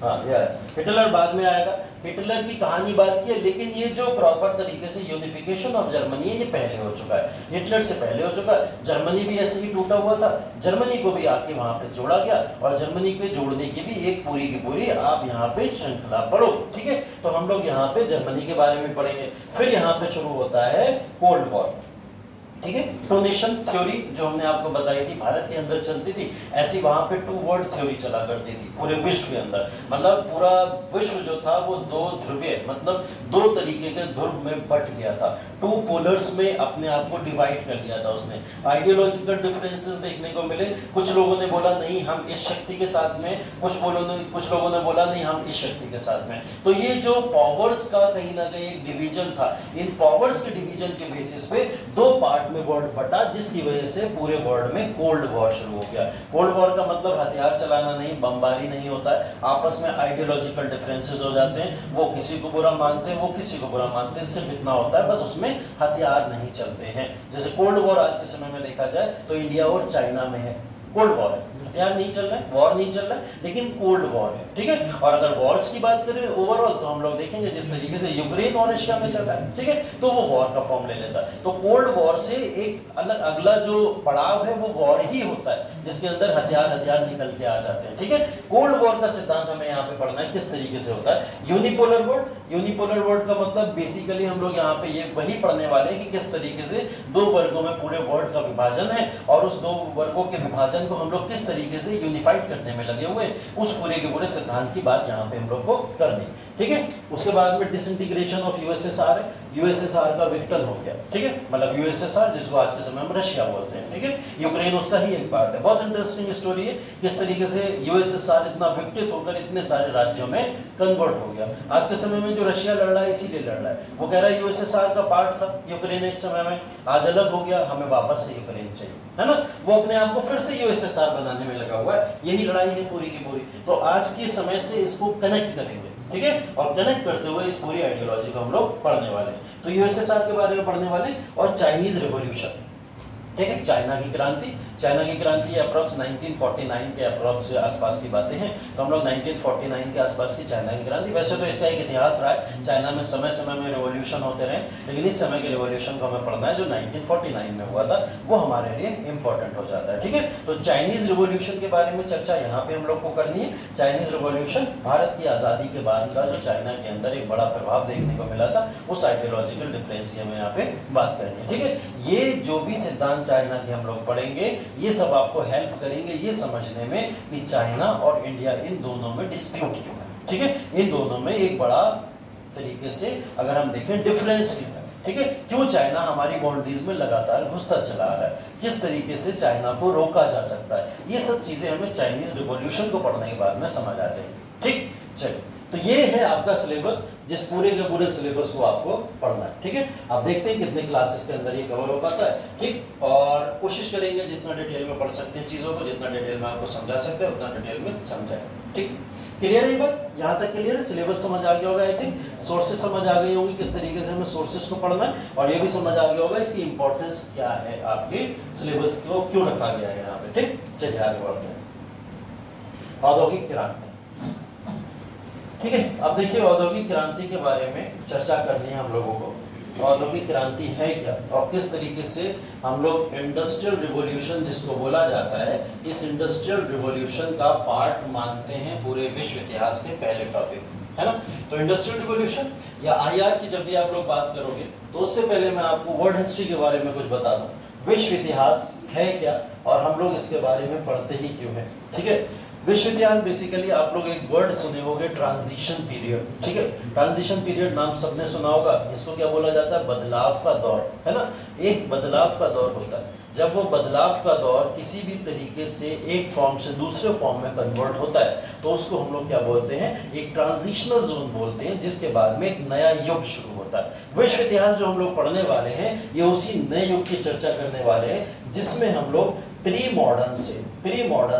हाँ यार हिटलर बाद में आएगा। हिटलर की कहानी बात की है, लेकिन ये जो प्रॉपर तरीके से यूनिफिकेशन ऑफ जर्मनी है ये पहले हो चुका है, हिटलर से पहले हो चुका है। जर्मनी भी ऐसे ही टूटा हुआ था, जर्मनी को भी आके वहां पे जोड़ा गया और जर्मनी को जोड़ने की भी एक पूरी की पूरी आप यहाँ पे श्रृंखला पढ़ो, ठीक है। तो हम लोग यहाँ पे जर्मनी के बारे में पढ़ेंगे। फिर यहाँ पे शुरू होता है कोल्ड वॉर, ठीक है। टू नेशन थ्योरी जो हमने आपको बताई थी भारत के अंदर चलती थी, ऐसी वहां पे टू वर्ल्ड थ्योरी चला करती थी पूरे विश्व के अंदर। मतलब पूरा विश्व जो था वो दो ध्रुवीय मतलब दो तरीके के ध्रुव में बट गया था, टू पोलर्स में अपने आप को डिवाइड कर दिया था उसने। आइडियोलॉजिकल डिफरेंसेस देखने को मिले, कुछ लोगों ने बोला नहीं हम इस शक्ति के साथ में, कुछ लोगों ने बोला नहीं हम इस शक्ति के साथ में। तो ये जो पावर्स का कहीं ना कहीं एक डिवीजन था, इन पावर्स के डिवीजन के बेसिस पे दो पार्ट में वर्ल्ड बटा, जिसकी वजह से पूरे वर्ल्ड में कोल्ड वॉर शुरू हो गया। कोल्ड वॉर का मतलब हथियार चलाना नहीं, बमबारी नहीं होता है, आपस में आइडियोलॉजिकल डिफरेंसेस हो जाते हैं। वो किसी को बुरा मानते हैं, वो किसी को बुरा मानते हैं, सिर्फ इतना होता है, बस उसमें हथियार नहीं चलते हैं। जैसे कोल्ड वॉर आज के समय में देखा जाए तो इंडिया और चाइना में है, कोल्ड वॉर है, हथियार नहीं चल रहा है, वॉर नहीं चल रहा है, लेकिन कोल्ड वॉर है, ठीक है। और अगर वॉर्स की बात करें ओवरऑल तो हम लोग देखेंगे जिस तरीके से यूक्रेन और रशिया में चल रहा है, ठीक है, तो वो वॉर का फॉर्म ले लेता है। तो कोल्ड वॉर से एक अलग अगला जो पड़ाव है वो वॉर ही होता है, जिसके अंदर हथियार निकल के आ जाते हैं, ठीक है। कोल्ड वॉर का सिद्धांत हमें यहाँ पे पढ़ना है किस तरीके से होता है। यूनिपोलर वर्ल्ड, यूनिपोलर वर्ल्ड का मतलब बेसिकली हम लोग यहाँ पे ये वही पढ़ने वाले हैं कि किस तरीके से दो वर्गों में पूरे वर्ल्ड का विभाजन है और उस दो वर्गों के विभाजन को हम लोग किस तरीके से यूनिफाइड करने में लगे हुए, उस पूरे के पूरे सिद्धांत की बात यहाँ पे हम लोग को करनी, ठीक है। उसके बाद में डिसइंटीग्रेशन ऑफ यूएसएसआर है, यूएसएसआर का विघटन हो गया, ठीक है, मतलब यूएसएसआर जिसको आज के समय में रशिया बोलते हैं, ठीक है। यूक्रेन उसका ही एक पार्ट है। बहुत इंटरेस्टिंग स्टोरी है किस तरीके से यूएसएसआर इतना विघटित होकर इतने सारे राज्यों में कन्वर्ट हो गया। आज के समय में जो रशिया लड़ रहा है इसीलिए लड़ रहा है, वो कह रहा है यूएसएसआर का पार्ट था यूक्रेन एक समय में, आज अलग हो गया, हमें वापस से यूक्रेन चाहिए, है ना। वो अपने आप को फिर से यूएसएसआर बनाने में लगा हुआ है, यही लड़ाई है पूरी की पूरी। तो आज के समय से इसको कनेक्ट करेंगे, ठीक है, और कनेक्ट करते हुए इस पूरी आइडियोलॉजी को हम लोग पढ़ने वाले हैं। तो यूएसएसआर के बारे में पढ़ने वाले और चाइनीज रिवॉल्यूशन, ठीक है, चाइना की क्रांति। चाइना की क्रांति अप्रॉक्स 1949 के अप्रॉक्स आसपास की बातें हैं, तो हम लोग 1949 के आसपास की चाइना की क्रांति। वैसे तो इसका एक इतिहास रहा है, चाइना में समय समय में रिवॉल्यूशन होते रहे, लेकिन इस समय के रिवॉल्यूशन को हमें पढ़ना है जो 1949 में हुआ था, वो हमारे लिए इंपॉर्टेंट हो जाता है, ठीक है। तो चाइनीज रिवॉल्यूशन के बारे में चर्चा यहाँ पे हम लोग को करनी है। चाइनीज रिवॉल्यूशन भारत की आज़ादी के बाद का जो चाइना के अंदर एक बड़ा प्रभाव देखने को मिला था, उस आइडियोलॉजिकल डिफरेंस की हमें यहाँ पे बात करनी है, ठीक है। ये जो भी सिद्धांत चाइना के हम लोग पढ़ेंगे ये सब आपको हेल्प करेंगे ये समझने में कि चाइना और इंडिया इन दोनों में डिस्प्यूट क्यों है, ठीक है। इन दोनों में एक बड़ा तरीके से अगर हम देखें डिफरेंस क्यों है, ठीक है, क्यों चाइना हमारी बाउंड्रीज में लगातार घुसता चला आ रहा है, किस तरीके से चाइना को रोका जा सकता है, ये सब चीजें हमें चाइनीज रिवॉल्यूशन को पढ़ने के बाद में समझ आ जाएगी, ठीक। चलिए, तो ये है आपका सिलेबस, जिस पूरे के पूरे सिलेबस को आपको पढ़ना है, ठीक है। आप देखते हैं कितने क्लासेस के अंदर ये कवर हो पाता है, ठीक। और कोशिश करेंगे जितना डिटेल में पढ़ सकते हैं चीजों को, जितना डिटेल में आपको समझा सकते हैं उतना डिटेल में समझाएं, ठीक। क्लियर है ये बात? यहाँ तक क्लियर है? सिलेबस समझ आ गया होगा आई थिंक, सोर्सेज समझ आ गई होंगी किस तरीके से हमें सोर्सेज को पढ़ना है, और ये भी समझ आ गया होगा इसकी इंपॉर्टेंस क्या है, आपके सिलेबस को क्यों रखा गया है यहाँ पे। ठीक, चलिए आगे बढ़ते हैं। औद्योगिक क्रांति, ठीक है। अब देखिए औद्योगिक क्रांति के बारे में चर्चा करनी है हम लोगों को। औद्योगिक क्रांति है क्या और किस तरीके से हम लोग इंडस्ट्रियल रिवॉल्यूशन जिसको बोला जाता है, इस इंडस्ट्रियल रिवॉल्यूशन का पार्ट मानते हैं पूरे विश्व इतिहास के पहले टॉपिक, है ना। तो इंडस्ट्रियल रिवॉल्यूशन या आईआर की जब भी आप लोग बात करोगे तो उससे पहले मैं आपको वर्ल्ड हिस्ट्री के बारे में कुछ बता दूं। विश्व इतिहास है क्या और हम लोग इसके बारे में पढ़ते ही क्यों है, ठीक है। विश्व इतिहास बेसिकली आप लोग एक वर्ड सुने होंगे ट्रांजिशन पीरियड, ठीक है। ट्रांजिशन पीरियड नाम सबने सुना होगा, इसको क्या बोला जाता है, बदलाव का दौर, है ना। एक बदलाव का दौर होता है, जब वो बदलाव का दौर किसी भी तरीके से एक फॉर्म से दूसरे फॉर्म में कन्वर्ट होता है तो उसको हम लोग क्या बोलते हैं, एक ट्रांजिशनल जोन बोलते हैं, जिसके बाद में एक नया युग शुरू होता है। विश्व इतिहास जो हम लोग पढ़ने वाले हैं ये उसी नए युग की चर्चा करने वाले हैं, जिसमें हम लोग प्री मॉडर्न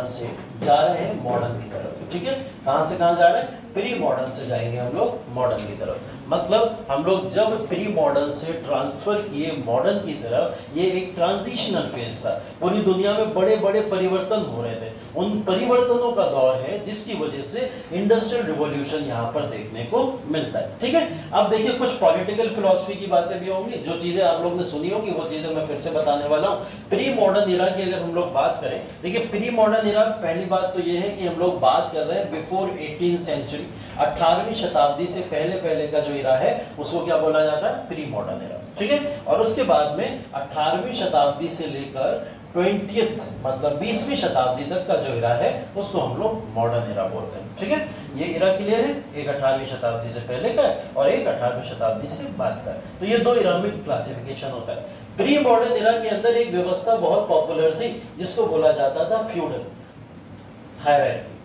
से जा रहे हैं मॉडर्न की तरफ, ठीक है। कहां से कहां जा रहे हैं, प्री मॉडर्न से जाएंगे हम लोग मॉडर्न की तरफ। मतलब हम लोग जब प्री मॉडर्न से ट्रांसफर किए मॉडर्न की तरफ, ये एक ट्रांजिशनल फेज था। पूरी दुनिया में बड़े बड़े परिवर्तन हो रहे थे, उन परिवर्तनों का दौर है जिसकी वजह से इंडस्ट्रियल रिवॉल्यूशन यहाँ पर देखने को मिलता है, ठीक है। अब देखिए कुछ पॉलिटिकल फिलॉसफी की बातें भी होंगी, जो चीजें आप लोग ने सुनी होगी वो चीजें मैं फिर से बताने वाला हूँ। प्री मॉडर्न इरा की अगर हम लोग बात करें, देखिए प्री मॉडर्न इरा, पहली बात तो ये है कि हम लोग बात कर रहे हैं बिफोर 18th सेंचुरी, 18वीं शताब्दी से पहले का जो इरा है उसको क्या बोला जाता है, प्री मॉडर्न इरा, ठीक है। और उसके बाद में 18वीं शताब्दी से लेकर 20th मतलब 20वीं शताब्दी तक का जो इरा है उसको हम लोग मॉडर्न इरा बोलते हैं, ठीक है। ये इरा क्लियर है, एक 18वीं शताब्दी से पहले का है और एक 18वीं शताब्दी से बाद का है। तो ये दो इरा में क्लासिफिकेशन होता है। प्री मॉडर्न इरा के अंदर एक व्यवस्था बहुत पॉपुलर थी जिसको बोला जाता था फ्यूडल हायरार्की,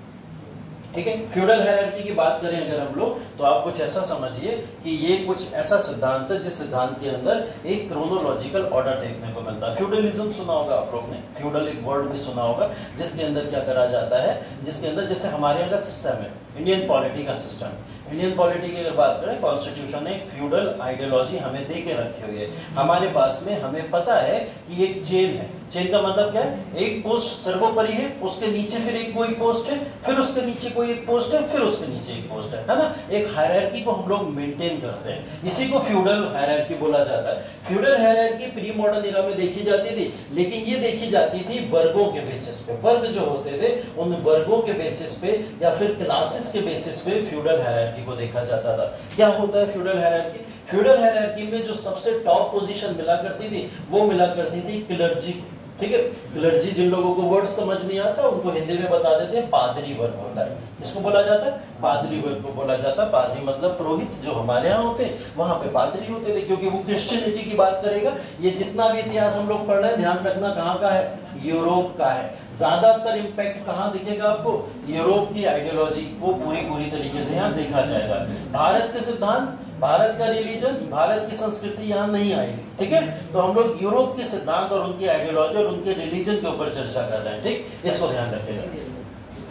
ठीक है। फ्यूडल हायरार्की की बात करें अगर हम लोग तो आप कुछ ऐसा समझिए कि ये कुछ ऐसा सिद्धांत है जिस सिद्धांत के अंदर एक क्रोनोलॉजिकल ऑर्डर देखने को मिलता है। फ्यूडलिज्म सुना होगा आप लोग ने, फ्यूडल एक वर्ड भी सुना होगा, जिसके अंदर क्या करा जाता है, जिसके अंदर जैसे हमारे यहाँ का सिस्टम है, इंडियन पॉलिटी का सिस्टम, इंडियन पॉलिटी की अगर बात करें, कॉन्स्टिट्यूशन ने एक फ्यूडल आइडियोलॉजी हमें दे के रखी हुई है। हमारे पास में हमें पता है कि एक चेन है, चेन का मतलब क्या है, एक पोस्ट सर्वोपरि है, उसके नीचे फिर एक कोई पोस्ट है, फिर उसके नीचे कोई एक पोस्ट है, फिर उसके नीचे एक पोस्ट है ना। एक हायरार्की को हम लोग मेंटेन करते हैं, इसी को फ्यूडल हायरार्की बोला जाता है। Feudal hierarchy pre modern era में देखी जाती थी, लेकिन ये देखी जाती थी वर्गों के बेसिस पे। वर्ग जो होते थे उन वर्गों के बेसिस पे या फिर क्लासेस के बेसिस पे फ्यूडल हायरार्की को देखा जाता था। क्या होता है फ्यूडल हायरार्की? फ्यूडल हायरार्की में जो सबसे टॉप पोजीशन मिला करती थी वो मिला करती थी क्लर्जी, ठीक है। क्लर्जी, जिन लोगों को वर्ड समझ नहीं आता उनको हिंदी में बता देते हैं पादरी वर्ग होता है। इसको बोला जाता है पादरी वर्ग को बोला जाता है। पादरी मतलब पुरोहित, जो हमारे यहाँ होते हैं वहां पे पादरी होते थे, क्योंकि वो क्रिश्चियनिटी की बात करेगा। ये जितना भी इतिहास हम लोग पढ़ रहे हैं ध्यान रखना कहाँ का है, यूरोप का है। ज्यादातर इंपैक्ट कहाँ दिखेगा आपको, यूरोप की आइडियोलॉजी को पूरी तरीके से यहाँ देखा जाएगा। भारत के सिद्धांत, भारत का रिलीजन, भारत की संस्कृति यहाँ नहीं आएगी, ठीक है। तो हम लोग यूरोप के सिद्धांत और उनकी आइडियोलॉजी और उनके रिलीजन के ऊपर चर्चा कर रहे हैं, ठीक, इसको ध्यान रखिएगा।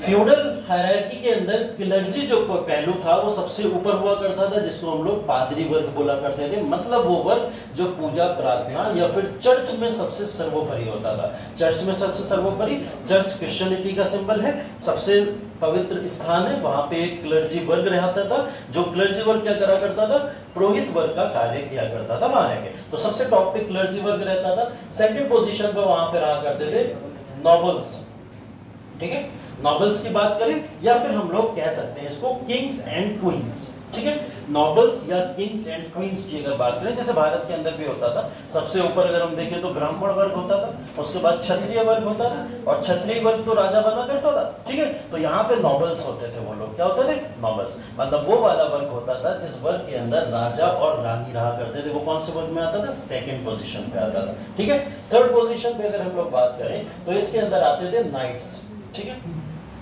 फ्यूडल हायरार्की के अंदर क्लर्जी जो पहलू था वो सबसे ऊपर हुआ करता था, जिसको हम लोग पादरी वर्ग बोला करते थे। मतलब वो वर्ग जो पूजा प्रार्थना या फिर चर्च में सबसे सर्वोपरि होता था। चर्च में सबसे सर्वोपरि, चर्च क्रिश्चियनिटी का सिंबल है, सबसे पवित्र स्थान है, वहां पे एक क्लर्जी वर्ग रहता था। जो क्लर्जी वर्ग क्या करा करता था, पुरोहित वर्ग का कार्य किया करता था वहां के। तो सबसे टॉप पे क्लर्जी वर्ग रहता था। सेकंड पोजीशन पे वहां पे रहा करते थे नॉबल्स, ठीक है। नॉबल्स की बात करें या फिर हम लोग कह सकते हैं इसको किंग्स एंड क्वींस, ठीक है। नॉबल्स या किंग्स एंड क्वींस की अगर बात करें, जैसे भारत के अंदर भी होता था, सबसे ऊपर अगर हम देखें तो ब्राह्मण वर्ग होता था, उसके बाद क्षत्रिय वर्ग होता था, और क्षत्रिय वर्ग तो राजा बना करता था, ठीक है। तो यहाँ पे नॉबल्स होते थे, वो लोग क्या होते थे, नॉबल्स। मतलब वो वाला वर्ग होता था जिस वर्ग के अंदर राजा और रानी रहा करते थे। वो कौन से वर्ग में आता था, सेकंड पोजीशन पे आता था, ठीक है। थर्ड पोजीशन पे अगर हम लोग बात करें तो इसके अंदर आते थे नाइट्स, ठीक है।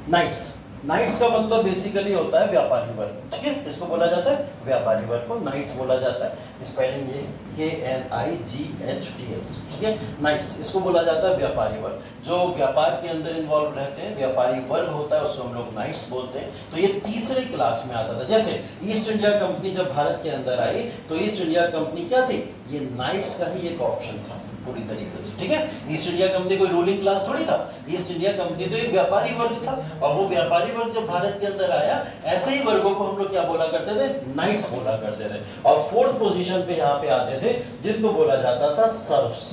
नाइट्स का मतलब बेसिकली होता है व्यापारी वर्ग, ठीक है। इसको बोला जाता है व्यापारी वर्ग को नाइट्स बोला जाता है। स्पेलिंग ये KNIGHTS, ठीक है। नाइट्स इसको बोला जाता है व्यापारी वर्ग, जो व्यापार के अंदर इन्वॉल्व रहते हैं, व्यापारी वर्ग होता है, उसको हम लोग नाइट्स बोलते हैं। तो ये तीसरे क्लास में आता था। जैसे ईस्ट इंडिया कंपनी जब भारत के अंदर आई तो ईस्ट इंडिया कंपनी क्या थी, ये नाइट्स का ही एक ऑप्शन था पूरी तरीके से, ठीक है। ईस्ट इंडिया कंपनी कोई रूलिंग क्लास थोड़ी था, ईस्ट इंडिया कंपनी तो एक व्यापारी वर्ग था, और वो व्यापारी वर्ग जब भारत के अंदर आया, ऐसे ही वर्गों को हम लोग क्या बोला करते थे, नाइट्स बोला करते थे। और फोर्थ पोजीशन पे यहाँ पे आते थे जिनको बोला जाता था सर्फ्स,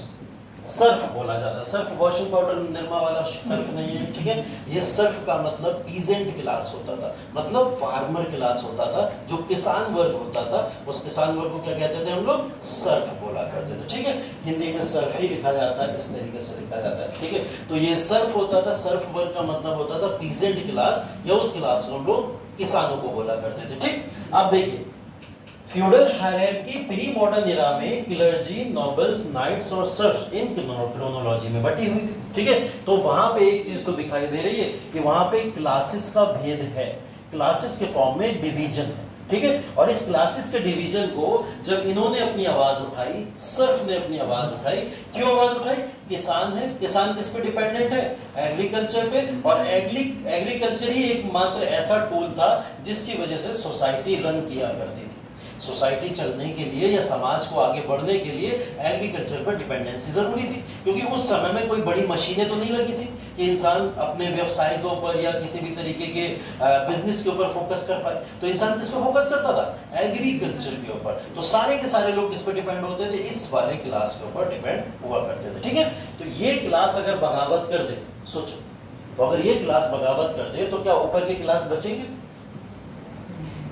सर्फ बोला जाता है। सर्फ वॉशिंग पाउडर निरमा वाला सर्फ नहीं है, ठीक है। ये सर्फ का मतलब पीजेंट क्लास होता था, मतलब फार्मर क्लास होता था, जो किसान वर्ग होता था, उस किसान वर्ग को क्या कहते थे हम लोग, सर्फ बोला करते थे, ठीक है। हिंदी में सर्फ ही लिखा जाता है, इस तरीके से लिखा जाता है, ठीक है। तो ये सर्फ होता था, सर्फ वर्ग का मतलब होता था पीजेंट क्लास, या उस क्लास को हम लोग किसानों को बोला करते थे, ठीक। अब देखिए feudal hierarchy pre modern era में क्लर्जी, नोबल्स, नाइट्स और सर्फ इन क्रोनोलॉजी में बटी हुई थी, ठीक है। तो वहां पे एक चीज तो दिखाई दे रही है कि वहां पे क्लासेस का भेद है, क्लासेस के फॉर्म में डिवीजन है, ठीक है। और इस क्लासेस के डिवीजन को जब इन्होंने अपनी आवाज उठाई, सर्फ ने अपनी आवाज उठाई, क्यों आवाज उठाई, किसान है, किसान किस पे डिपेंडेंट है, एग्रीकल्चर पे, और एग्रीकल्चर ही एकमात्र ऐसा टूल था जिसकी वजह से सोसाइटी रन किया करती थी। सोसाइटी चलने के लिए या समाज को आगे बढ़ने के लिए एग्रीकल्चर पर डिपेंडेंसी जरूरी थी, क्योंकि उस समय में कोई बड़ी मशीनें तो नहीं लगी थी कि इंसान अपने व्यवसाय के ऊपर या किसी भी तरीके के बिजनेस के ऊपर फोकस कर पाए। तो इंसान किस पे फोकस करता था, एग्रीकल्चर के ऊपर। तो सारे के सारे लोग किस पे डिपेंड होते थे, इस वाले क्लास के ऊपर डिपेंड हुआ करते थे, ठीक है। तो ये क्लास अगर बगावत कर दे, सोचो, तो अगर ये क्लास बगावत कर दे तो क्या ऊपर के क्लास बचेंगे?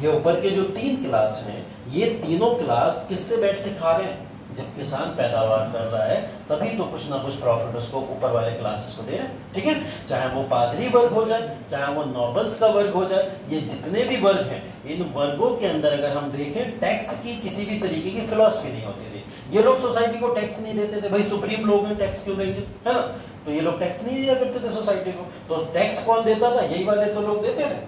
ये ऊपर के जो तीन क्लास हैं, ये तीनों क्लास किससे बैठ के खा रहे हैं, जब किसान पैदावार कर रहा है तभी तो कुछ ना कुछ प्रॉफिट उसको ऊपर वाले क्लासेस को दे रहे हैं, ठीक है। चाहे वो पादरी वर्ग हो जाए, चाहे वो नोबल्स का वर्ग हो जाए, ये जितने भी वर्ग हैं, इन वर्गों के अंदर अगर हम देखें टैक्स की किसी भी तरीके की फिलॉसफी नहीं होती थी। ये लोग सोसाइटी को टैक्स नहीं देते थे, भाई सुप्रीम लोग हैं, टैक्स क्यों देंगे, है ना। तो ये लोग टैक्स नहीं दिया करते थे सोसाइटी को, तो टैक्स कौन देता था, यही वाले तो लोग देते थे,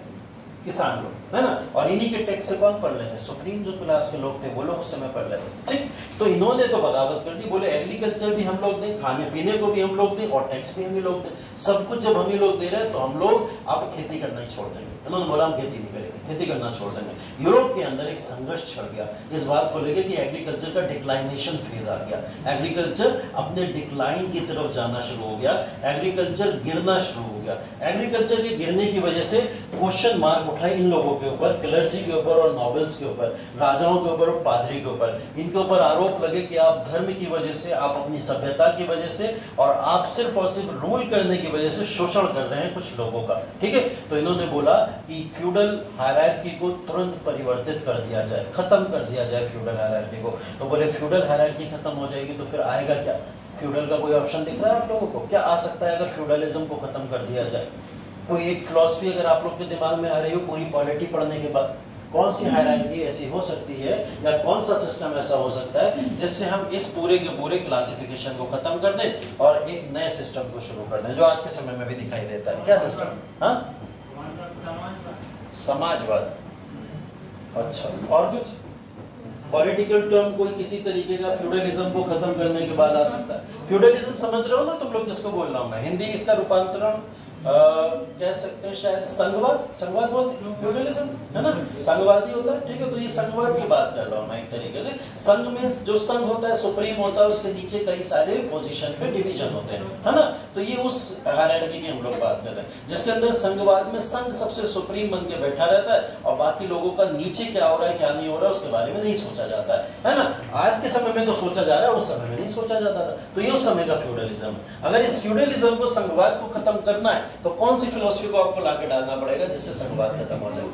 किसान लोग, है ना। और इन्हीं के टैक्स से कौन पढ़ लेते, सुप्रीम जो क्लास के लोग थे वो लोग उस समय पढ़ लेते, ठीक। तो इन्होंने तो बगावत कर दी, बोले एग्रीकल्चर भी हम लोग दें, खाने पीने को भी हम लोग दें, और टैक्स भी हम ही लोग दें, सब कुछ जब हम ही लोग दे रहे हैं तो हम लोग अब खेती करना ही छोड़ देंगे। इन्होंने बोला हम खेती नहीं करेंगे, खेती करना छोड़ देंगे। यूरोप के अंदर एक संघर्ष छिड़ गया इस बात को लेकर कि एग्रीकल्चर का डिक्लाइनेशन फेज आ गया, एग्रीकल्चर अपने डिक्लाइन की तरफ जाना शुरू हो गया, एग्रीकल्चर गिरना शुरू हो गया। एग्रीकल्चर के गिरने की वजह से क्वेश्चन मार्क उठाए इन लोगों के ऊपर, क्लर्जी के ऊपर और नोबल्स के ऊपर, राजाओं के ऊपर और पादरी के ऊपर। इनके ऊपर आरोप लगे कि आप धर्म की वजह से, आप अपनी सभ्यता की वजह से, और आप सिर्फ और सिर्फ रूल करने की वजह से शोषण कर रहे हैं कुछ लोगों का, ठीक है। तो इन्होंने बोला कि फ्यूडल हायरार्की को तुरंत परिवर्तित कर दिया जाए, खत्म कर दिया जाए फ्यूडल हायरार्की को। तो बोले फ्यूडल हायरार्की खत्म हो जाएगी तो फिर आएगा क्या, फ्यूडल का कोई ऑप्शन दिख रहा है आप लोगों को, क्या आ सकता है अगर फ्यूडलिज्म को खत्म कर दिया जाए? कोई एक फिलॉसफी अगर आप लोग के दिमाग में आ रही हो पूरी पॉलिटी पढ़ने के बाद, कौन सी हायरार्की ऐसी हो सकती है, या कौन सा सिस्टम ऐसा हो सकता है जिससे हम इस पूरे के पूरे क्लासिफिकेशन को खत्म कर दें और एक नए सिस्टम को शुरू कर दें, जो आज के समय में भी दिखाई देता है। क्या सिस्टम? हाँ, समाजवाद। अच्छा, और कुछ पॉलिटिकल टर्म कोई किसी तरीके का फ्यूडलिज्म को खत्म करने के बाद आ सकता है। फ्यूडलिज्म समझ रहे हो ना तुम लोग किसको बोल रहा हूं मैं, हिंदी इसका रूपांतरण कह सकते हैं शायद संघवाद, संघवाद बोलते हैं फ्यूडलिज्म, है ना, संघवादी होता है, ठीक है। तो ये संघवाद की बात कर रहा हूं मैं एक तरीके से। संघ में जो संघ होता है, सुप्रीम होता है, उसके नीचे कई सारे पोजीशन पे डिवीजन होते हैं, है ना। तो ये उस हायरार्की की हम लोग बात कर रहे हैं जिसके अंदर संघवाद में संघ सबसे सुप्रीम बन के बैठा रहता है और बाकी लोगों का नीचे क्या हो रहा है क्या नहीं हो रहा है उसके बारे में नहीं सोचा जाता है ना। आज के समय में तो सोचा जा रहा है, उस समय में नहीं सोचा जाता था। तो ये उस समय का फ्यूडलिज्म। अगर इस फ्यूडलिज्म को, संघवाद को खत्म करना है तो कौन सी फिलॉसफी को आपको लाके डालना पड़ेगा जिससे संघवाद खत्म हो जाए?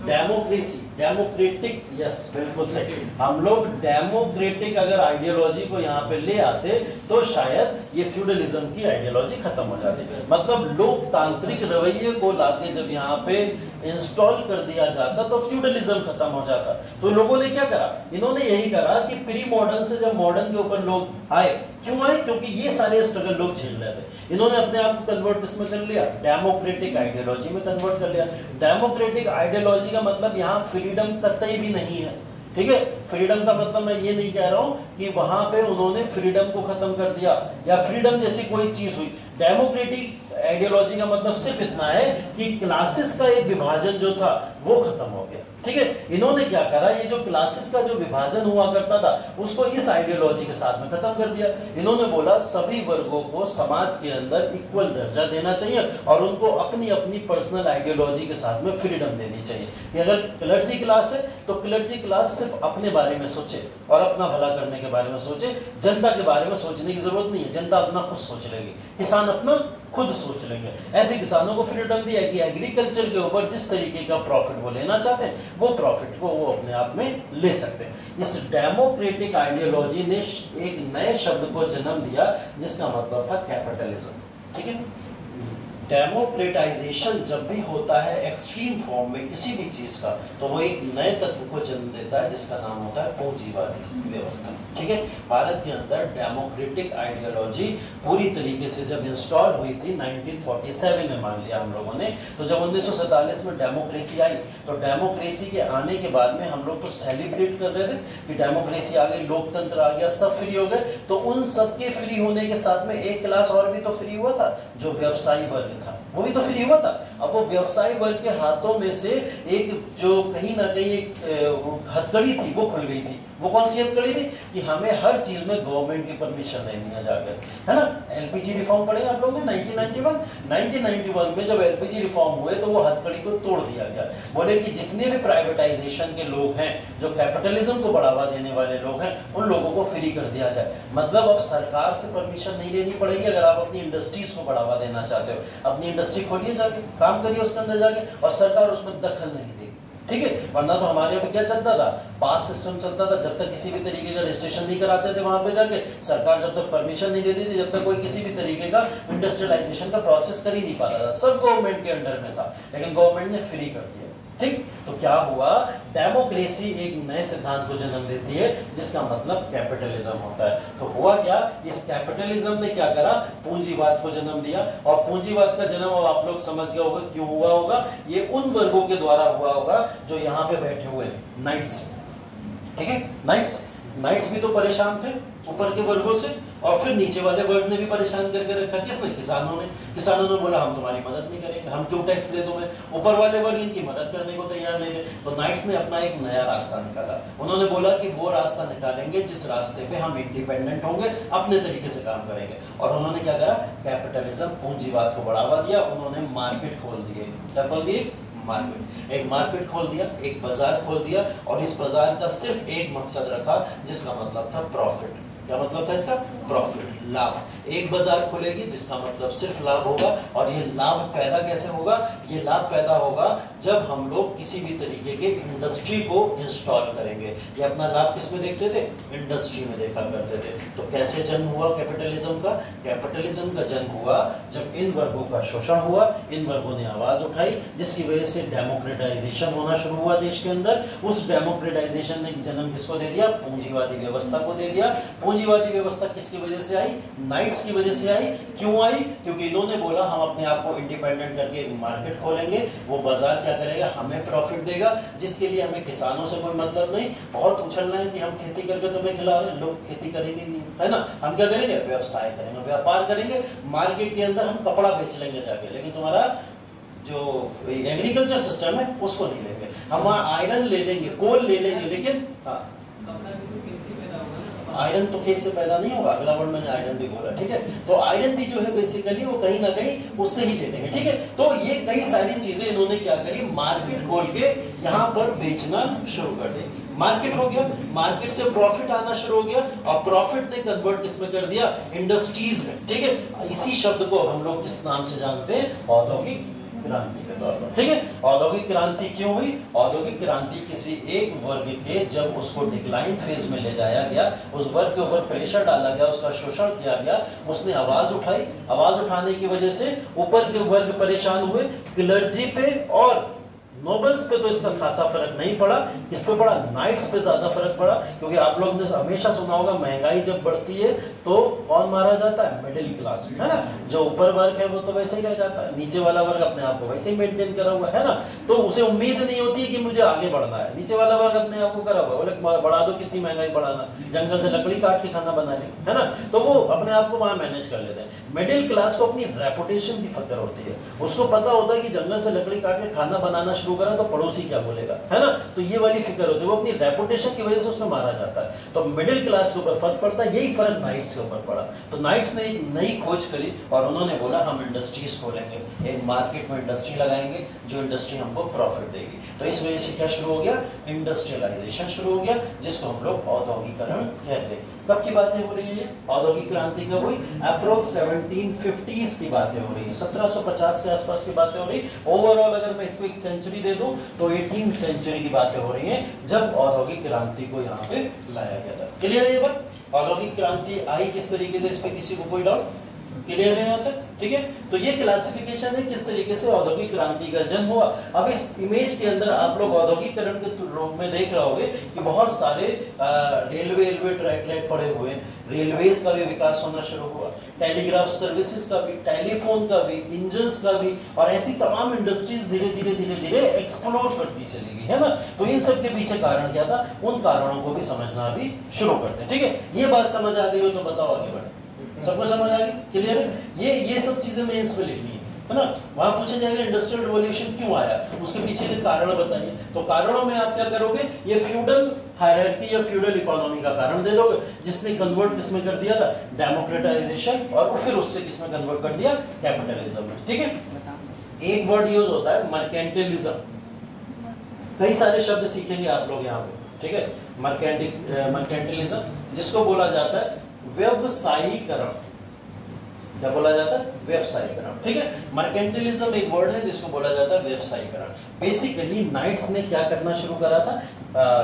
डेमोक्रेसी, डेमोक्रेटिक, यस बिल्कुल सही। हम लोग डेमोक्रेटिक अगर आइडियोलॉजी को यहाँ पे ले आते तो शायद ये फ्यूडलिज्म की आइडियोलॉजी खत्म हो जाती। मतलब लोकतांत्रिक रवैये को लाके जब यहाँ पे इंस्टॉल कर दिया जाता तो फ्यूडलिज्म खत्म हो जाता। तो लोगों ने क्या करा, इन्होंने यही करा कि प्री मॉडर्न से जब मॉडर्न के ऊपर लोग आए, क्यों आए? क्योंकि ये सारे स्ट्रगल लोग झेल रहे थे। इन्होंने अपने आप को कन्वर्ट किसमें कर लिया? डेमोक्रेटिक आइडियोलॉजी में कन्वर्ट कर लिया। डेमोक्रेटिक आइडियोलॉजी का मतलब यहाँ फ्रीडम कतई भी नहीं है। ठीक है, फ्रीडम का मतलब मैं ये नहीं कह रहा हूं कि वहां पे उन्होंने फ्रीडम को खत्म कर दिया या फ्रीडम जैसी कोई चीज हुई। डेमोक्रेटिक आइडियोलॉजी का मतलब सिर्फ इतना है कि क्लासेस का एक विभाजन जो था वो खत्म हो गया। ठीक है, इन्होंने क्या करा, ये जो क्लासेस का जो विभाजन हुआ करता था उसको इस आइडियोलॉजी के साथ में खत्म कर दिया। इन्होंने बोला सभी वर्गों को समाज के अंदर इक्वल दर्जा देना चाहिए और उनको अपनी अपनी पर्सनल आइडियोलॉजी के साथ में फ्रीडम देनी चाहिए कि अगर क्लर्जी क्लास है तो क्लर्जी क्लास सिर्फ अपने बारे में सोचे और अपना भला करने के बारे में सोचे, जनता के बारे में सोचने की जरूरत नहीं है, जनता अपना खुद सोच लेगी, किसान अपना खुद सोच लेंगे। ऐसे किसानों को फ्रीडम दिया कि एग्रीकल्चर के ऊपर जिस तरीके का प्रॉफिट वो लेना चाहते हैं वो प्रॉफिट को वो अपने आप में ले सकते हैं। इस डेमोक्रेटिक आइडियोलॉजी ने एक नए शब्द को जन्म दिया जिसका मतलब था कैपिटलिज्म। ठीक है, डेमोक्रेटाइजेशन जब भी होता है एक्सट्रीम फॉर्म में किसी भी चीज का तो वो एक नए तत्व को जन्म देता है जिसका नाम होता है पूंजीवादी व्यवस्था। ठीक है, भारत के अंदर डेमोक्रेटिक आइडियोलॉजी पूरी तरीके से जब इंस्टॉल हुई थी 1947 में, मान लिया हम लोगों ने, तो जब 1947 में डेमोक्रेसी आई तो डेमोक्रेसी के आने के बाद में हम लोग तो सेलिब्रेट कर रहे थे कि डेमोक्रेसी आ गई, लोकतंत्र आ गया, सब फ्री हो गए। तो उन सब के फ्री होने के साथ में एक क्लास और भी तो फ्री हुआ था, जो व्यवसायी वर्ग था वो भी तो फ्री हुआ था। अब वो व्यवसायी वर्ग के हाथों में से एक जो कहीं ना कहीं एक हथकड़ी थी वो खुल गई थी। वो कौन सी हथकड़ी थी कि हमें हर चीज में गवर्नमेंट की परमिशन लेनी है जाकर, है ना। एलपीजी रिफॉर्म पढ़े आप लोगों ने 1991 में जब एलपीजी रिफॉर्म हुए तो वो हथकड़ी को तोड़ दिया गया। बोले कि जितने भी प्राइवेटाइजेशन के लोग हैं, जो कैपिटलिज्म को बढ़ावा देने वाले लोग हैं, उन लोगों को फ्री कर दिया जाए। मतलब अब सरकार से परमिशन नहीं लेनी पड़ेगी अगर आप अपनी इंडस्ट्रीज को बढ़ावा देना चाहते हो। अपनी इंडस्ट्री खोलिए, जाके काम करिए उसके अंदर जाके, और सरकार उसमें दखल नहीं देगी। ठीक है, वरना तो हमारे यहाँ पे क्या चलता था, पास सिस्टम चलता था। जब तक किसी भी तरीके का रजिस्ट्रेशन नहीं कराते थे वहां पे जाके, सरकार जब तक परमिशन नहीं देती थी, जब तक कोई किसी भी तरीके का इंडस्ट्रियलाइजेशन का प्रोसेस कर ही नहीं पाता था, सब गवर्नमेंट के अंडर में था। लेकिन गवर्नमेंट ने फ्री कर दिया। ठीक, तो क्या हुआ, डेमोक्रेसी एक नए सिद्धांत को जन्म देती है जिसका मतलब कैपिटलिज्म होता है। तो हुआ क्या, इस कैपिटलिज्म ने क्या करा, पूंजीवाद को जन्म दिया। और पूंजीवाद का जन्म अब आप लोग समझ गए होगा क्यों हुआ होगा। ये उन वर्गों के द्वारा हुआ होगा जो यहाँ पे बैठे हुए हैं, नाइट्स। ठीक है, नाइट्स भी तो परेशान थे ऊपर के वर्गों से, और फिर नीचे वाले वर्ग ने भी परेशान करके रखा। किसने, किसानों ने बोला हम तुम्हारी मदद नहीं करेंगे, हम क्यों टैक्स दे तुम्हें। ऊपर वाले वर्ग इनकी मदद करने को तैयार नहीं थे। तो नाइट्स ने अपना एक नया रास्ता निकाला। उन्होंने बोला कि वो रास्ता निकालेंगे जिस रास्ते पे हम इंडिपेंडेंट होंगे, अपने तरीके से काम करेंगे। और उन्होंने क्या करा, कैपिटलिज्म, पूंजीवाद को बढ़ावा दिया। उन्होंने मार्केट खोल दिए। क्या खोल दिए, मार्केट। एक मार्केट खोल दिया, एक बाजार खोल दिया, और इस बाजार का सिर्फ एक मकसद रखा जिसका मतलब था प्रॉफिट। क्या मतलब था इसका, प्रॉफिट, लाभ। एक बाजार खुलेगी जिसका मतलब सिर्फ लाभ होगा। और ये लाभ पैदा कैसे होगा, ये लाभ पैदा होगा जब हम लोग किसी भी तरीके के इंडस्ट्री को इंस्टॉल करेंगे। ये अपना लाभ किस में देखते थे, इंडस्ट्री में देखा करते थे। तो कैसे जन्म हुआ कैपिटलिज्म का, कैपिटलिज्म का जन्म हुआ जब इन वर्गों का शोषण हुआ, इन वर्गों ने आवाज उठाई, जिसकी वजह से डेमोक्रेटाइजेशन होना शुरू हुआ देश के अंदर। उस डेमोक्रेटाइजेशन ने जन्म किसको दे दिया, पूंजीवादी व्यवस्था को दे दिया। पूंजीवादी व्यवस्था किसकी वजह से आई, नाइट्स की वजह से आई। क्यों आई, क्योंकि इन्होंने बोला हम अपने आप को इंडिपेंडेंट करके मार्केट खोलेंगे, वो बाजार क्या करेगा, हमें प्रॉफिट देगा, जिसके लिए हमें किसानों से कोई मतलब नहीं। बहुत उछलना है कि हम खेती करके तुम्हें खिला रहे हैं, लोग खेती करेंगे नहीं, है ना। हम क्या करेंगे, व्यवसाय करेंगे, व्यापार करेंगे, मार्केट के अंदर हम कपड़ा बेच लेंगे जाके, लेकिन तुम्हारा जो एग्रीकल्चर सिस्टम है उसको नहीं लेंगे। हम आयरन ले लेंगे, कोल ले लेंगे, लेकिन आयरन तो खेत से पैदा नहीं होगा। अगला वर्ड मैंने आयरन भी बोला, ठीक है। तो आयरन भी जो है बेसिकली वो कहीं ना कहीं उससे ही ले लेंगे, ठीक है। तो ये कई सारी चीजें इन्होंने क्या करी, मार्केट खोल के यहाँ पर बेचना शुरू कर दी। मार्केट हो गया, मार्केट से प्रॉफिट आना शुरू हो गया, और प्रॉफिट ने कन्वर्ट किसमें कर दिया, इंडस्ट्रीज में, ठीक है। इसी शब्द को हम लोग किस नाम से जानते हैं, औद्योगिक क्रांति के तौर पर, ठीक है। औद्योगिक क्रांति क्यों हुई, औद्योगिक क्रांति किसी एक वर्ग के जब उसको डिक्लाइन फेज में ले जाया गया, उस वर्ग के ऊपर प्रेशर डाला गया, उसका शोषण किया गया, उसने आवाज उठाई। आवाज उठाने की वजह से ऊपर के वर्ग परेशान हुए, क्लर्जी पे और नोबल्स पे तो इसका खासा फर्क नहीं पड़ा, किस पे पड़ा, नाइट्स पे ज्यादा फर्क पड़ा, क्योंकि आप लोग ने हमेशा सुना होगा महंगाई जब बढ़ती है तो कौन मारा जाता है, मिडिल क्लास, है ना। जो ऊपर वर्ग है वो तो वैसे ही रह जाता है, नीचे वाला वर्ग अपने आप को वैसे ही मेंटेन करा हुआ है ना, तो उसे उम्मीद नहीं होती है कि मुझे आगे बढ़ना है। नीचे वाला वर्ग अपने आप को करा हुआ है, बोले बढ़ा दो, कितनी महंगाई बढ़ाना, जंगल से लकड़ी काट के खाना बना ले, है ना, तो वो अपने आप को वहां मैनेज कर लेते हैं। मिडिल क्लास को अपनी रेपुटेशन की फिक्र होती है, उसको पता होता है कि जंगल से लकड़ी काट के खाना बनाना शुरू करा तो पड़ोसी क्या बोलेगा, है ना, तो ये वाली फिक्र होती है, वो अपनी रेपुटेशन की वजह से उसमें मारा जाता है। तो मिडिल क्लास के ऊपर फर्क पड़ता है, यही फर्क नाइट्स के ऊपर पड़ा। तो नाइट्स ने एक नई खोज करी और उन्होंने बोला हम इंडस्ट्रीज खोलेंगे, एक मार्केट में इंडस्ट्री लगाएंगे जो इंडस्ट्री हमको प्रॉफिट देगी। तो इस वजह से क्या शुरू हो गया, इंडस्ट्रियलाइजेशन शुरू हो गया, जिसको हम लोग औद्योगिकरण कहते हैं। कब की बातें हो रही है, औद्योगिक क्रांति कब हुई, अप्रोक्स 1750s की बातें हो रही है, 1750 के आसपास की बातें हो रही। ओवरऑल अगर मैं इसको एक सेंचुरी दे दूं तो 18th सेंचुरी की बातें हो रही हैं, जब औद्योगिक क्रांति को यहाँ पे लाया गया था। क्लियर है ये बात, औद्योगिक क्रांति आई किस तरीके से, इस पे किसी को कोई डाउट, क्लियर है यहाँ तक, ठीक है। तो ये क्लासिफिकेशन है किस तरीके से औद्योगिक क्रांति का जन्म हुआ। अब इस इमेज के अंदर आप लोग औद्योगिकरण के रूप में देख रहे होंगे कि बहुत सारे रेलवे ट्रैक पड़े हुए हैं, रेलवेज का भी विकास होना शुरू हुआ, टेलीग्राफ सर्विसेज का भी, टेलीफोन का भी, इंजन्स का भी, और ऐसी तमाम इंडस्ट्रीज धीरे धीरे एक्सप्लोर करती चली गई, है ना। तो इन सब के पीछे कारण क्या था, उन कारणों को भी समझना भी शुरू करते हैं, ठीक है। ये बात समझ आ गई हो तो बताओ आगे बढ़े, सबको समझ आ गई, क्लियर है। ये सब चीजें मैं इसमें लिखनी है ना। वहां पूछा जाएगा इंडस्ट्रियल रिवॉल्यूशन क्यों आया, उसके पीछे के कारण बताइए। तो कारणों में आप क्या करोगे, ये फ्यूडल हायरार्की या फ्यूडल इकोनॉमी का कारण दे दोगे, जिसने कन्वर्ट किसमें कर दिया था, डेमोक्रेटाइजेशन, और फिर उससे किसमें कन्वर्ट कर दिया, कैपिटलिज्म में, ठीक है। एक वर्ड यूज होता है मर्केंटिलिज्म, कई सारे शब्द सीखेंगे आप लोग यहाँ पे, ठीक है। मर्केंटिलिज्म जिसको बोला जाता है व्यवसायीकरण, क्या बोला जाता है, व्यवसायीकरण, ठीक है। मर्केंटिलिज्म एक वर्ड है जिसको बोला जाता है व्यवसायीकरण। बेसिकली नाइट्स ने क्या करना शुरू करा था,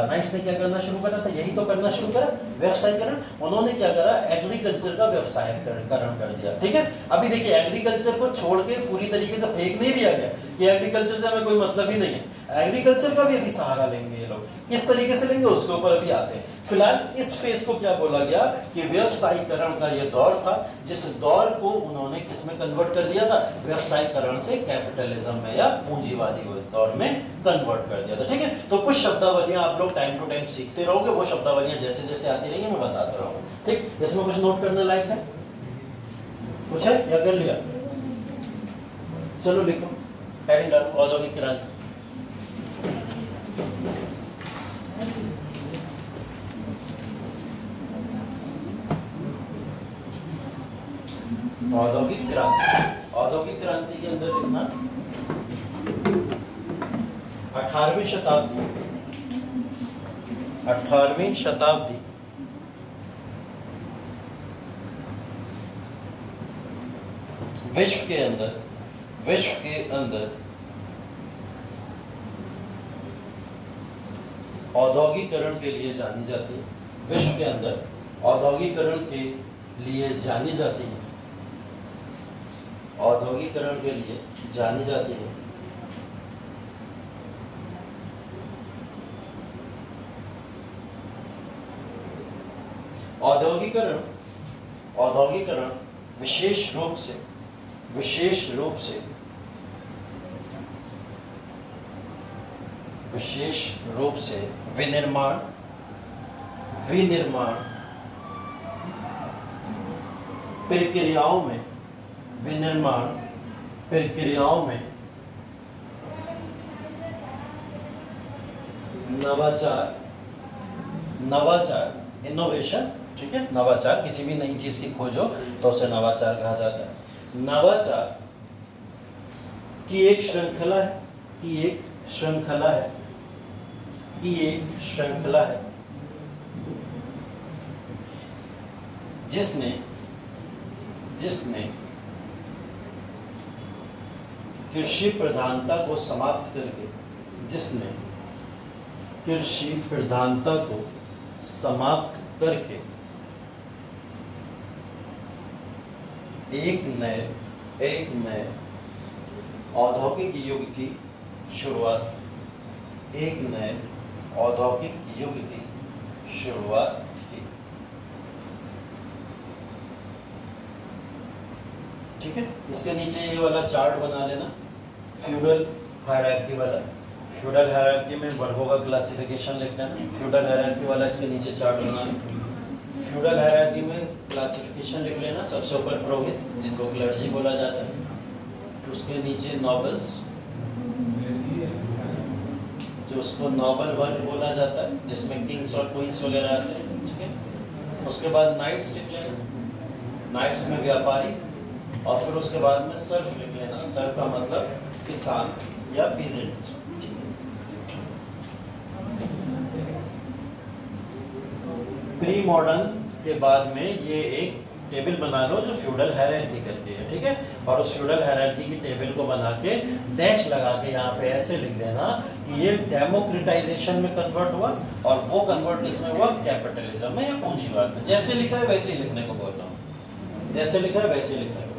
नाइट्स ने क्या करना शुरू करा था, यही तो करना शुरू करा, व्यवसायीकरण। उन्होंने क्या करा, एग्रीकल्चर का व्यवसायीकरण कर दिया, ठीक है। अभी देखिए एग्रीकल्चर को छोड़ के पूरी तरीके से फेंक नहीं दिया गया कि एग्रीकल्चर से हमें कोई मतलब ही नहीं है, एग्रीकल्चर का भी अभी सहारा लेंगे ये लोग, किस तरीके से लेंगे उसके ऊपर अभी आते हैं। फिलहाल इस फेज को क्या बोला गया कि व्यवसायीकरण का ये दौर था, जिस दौर को उन्होंने किसमें कन्वर्ट कर दिया था, व्यवसायीकरण से कैपिटलिज्म में या पूंजीवादी दौर में कन्वर्ट कर दिया था, ठीक है। तो कुछ शब्दावलियां आप लोग टाइम टू टाइम सीखते रहोगे, वो शब्दावलियां जैसे जैसे आती रहेंगी मैं बताता रहूंगा, ठीक। इसमें कुछ नोट करने लायक है, कुछ है या कर लिया, चलो लिखो, हेडिंग डालो, औद्योगिक क्रांति। औद्योगिक क्रांति, औद्योगिक क्रांति के अंदर लिखना 18वीं शताब्दी, 18वीं शताब्दी विश्व के अंदर औद्योगिकरण के लिए जानी जाती है, विश्व के अंदर औद्योगिकरण के लिए जानी जाती है, औद्योगिकरण के लिए जानी जाती है। औद्योगिकरण विशेष रूप से विनिर्माण प्रक्रियाओं में नवाचार इनोवेशन, ठीक है। नवाचार, किसी भी नई चीज की खोज हो तो उसे नवाचार कहा जाता है। नवाचार की एक श्रृंखला है जिसने कृषि प्रधानता को समाप्त करके एक नए औद्योगिक युग की शुरुआत एक नए औद्योगिक युग की शुरुआत की। ठीक है, इसके नीचे ये वाला चार्ट बना लेना, फ्यूडल हायरार्की वाला। फ्यूडल हायरार्की में वर्गों का क्लासिफिकेशन लिख लेना, फ्यूडल हायरार्की वाला इसके नीचे चार्ट बनाना। फ्यूडल हायरार्की में क्लासिफिकेशन लिख लेना, सबसे ऊपर पुरोहित जिनको क्लर्जी बोला जाता है, उसके नीचे नॉबल्स जो उसको नॉबल वर्ग बोला जाता है, जिसमें किंग्स और क्वींस वगैरह आते हैं। ठीक है, उसके बाद नाइट्स लिख लेना, नाइट्स में व्यापारी, और फिर उसके बाद में सर्फ लिख लेना, सर्फ का मतलब किसान या पीजेंट्स। प्री मॉडर्न के बाद में ये एक टेबल बना लो जो फ्यूडल हायरार्की करती है। ठीक है, और उस फ्यूडल हायरार्की की टेबल को बना के डैश लगा के यहाँ पे ऐसे लिख देना कि ये डेमोक्रेटाइजेशन में कन्वर्ट हुआ, और वो कन्वर्ट किसमें हुआ, कैपिटलिज्म में या पूंजीवाद में। जैसे लिखा है वैसे ही लिखने को बोलता हूँ, जैसे लिखा है वैसे ही लिखने को।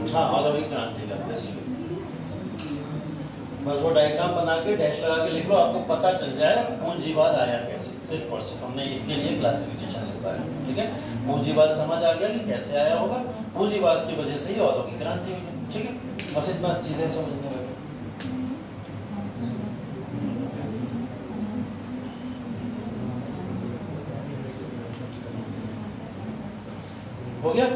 हाँ, औद्योगिक क्रांति का बस वो डायग्राम बना के डैश लगा के लिख लो, आपको पता चल जाए पूंजीवाद आया कैसे। सिर्फ और सिर्फ हमने इसके लिए क्लासिफिकेशन लिखा है। ठीक है, पूंजीवाद समझ आ गया कि कैसे आया होगा, पूंजीवाद की वजह से ही औद्योगिक क्रांति हुई। ठीक है, बस इतना चीजें समझने लगे। हो गया।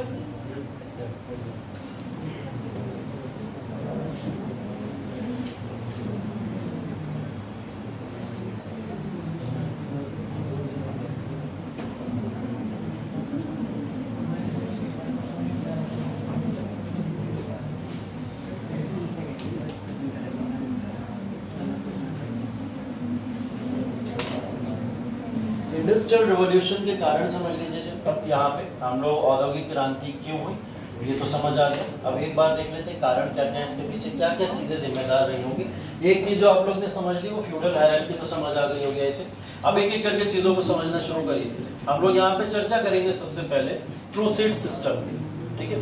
इंडस्ट्रियल रिवॉल्यूशन के कारण समझ लीजिए, अब यहाँ पे हम लोग औद्योगिक क्रांति क्यों हुई ये तो समझ आ गया। अब एक बार देख लेते हैं कारण क्या क्या है, इसके पीछे क्या क्या चीजें जिम्मेदार रही होंगी। एक चीज जो आप लोग ने समझ ली वो फ्यूडल हायरार्की तो समझ आ गई होगी। थे अब एक एक करके चीजों को समझना शुरू करिए। हम लोग यहाँ पे चर्चा करेंगे सबसे पहले क्रूसेड सिस्टम की। ठीक है,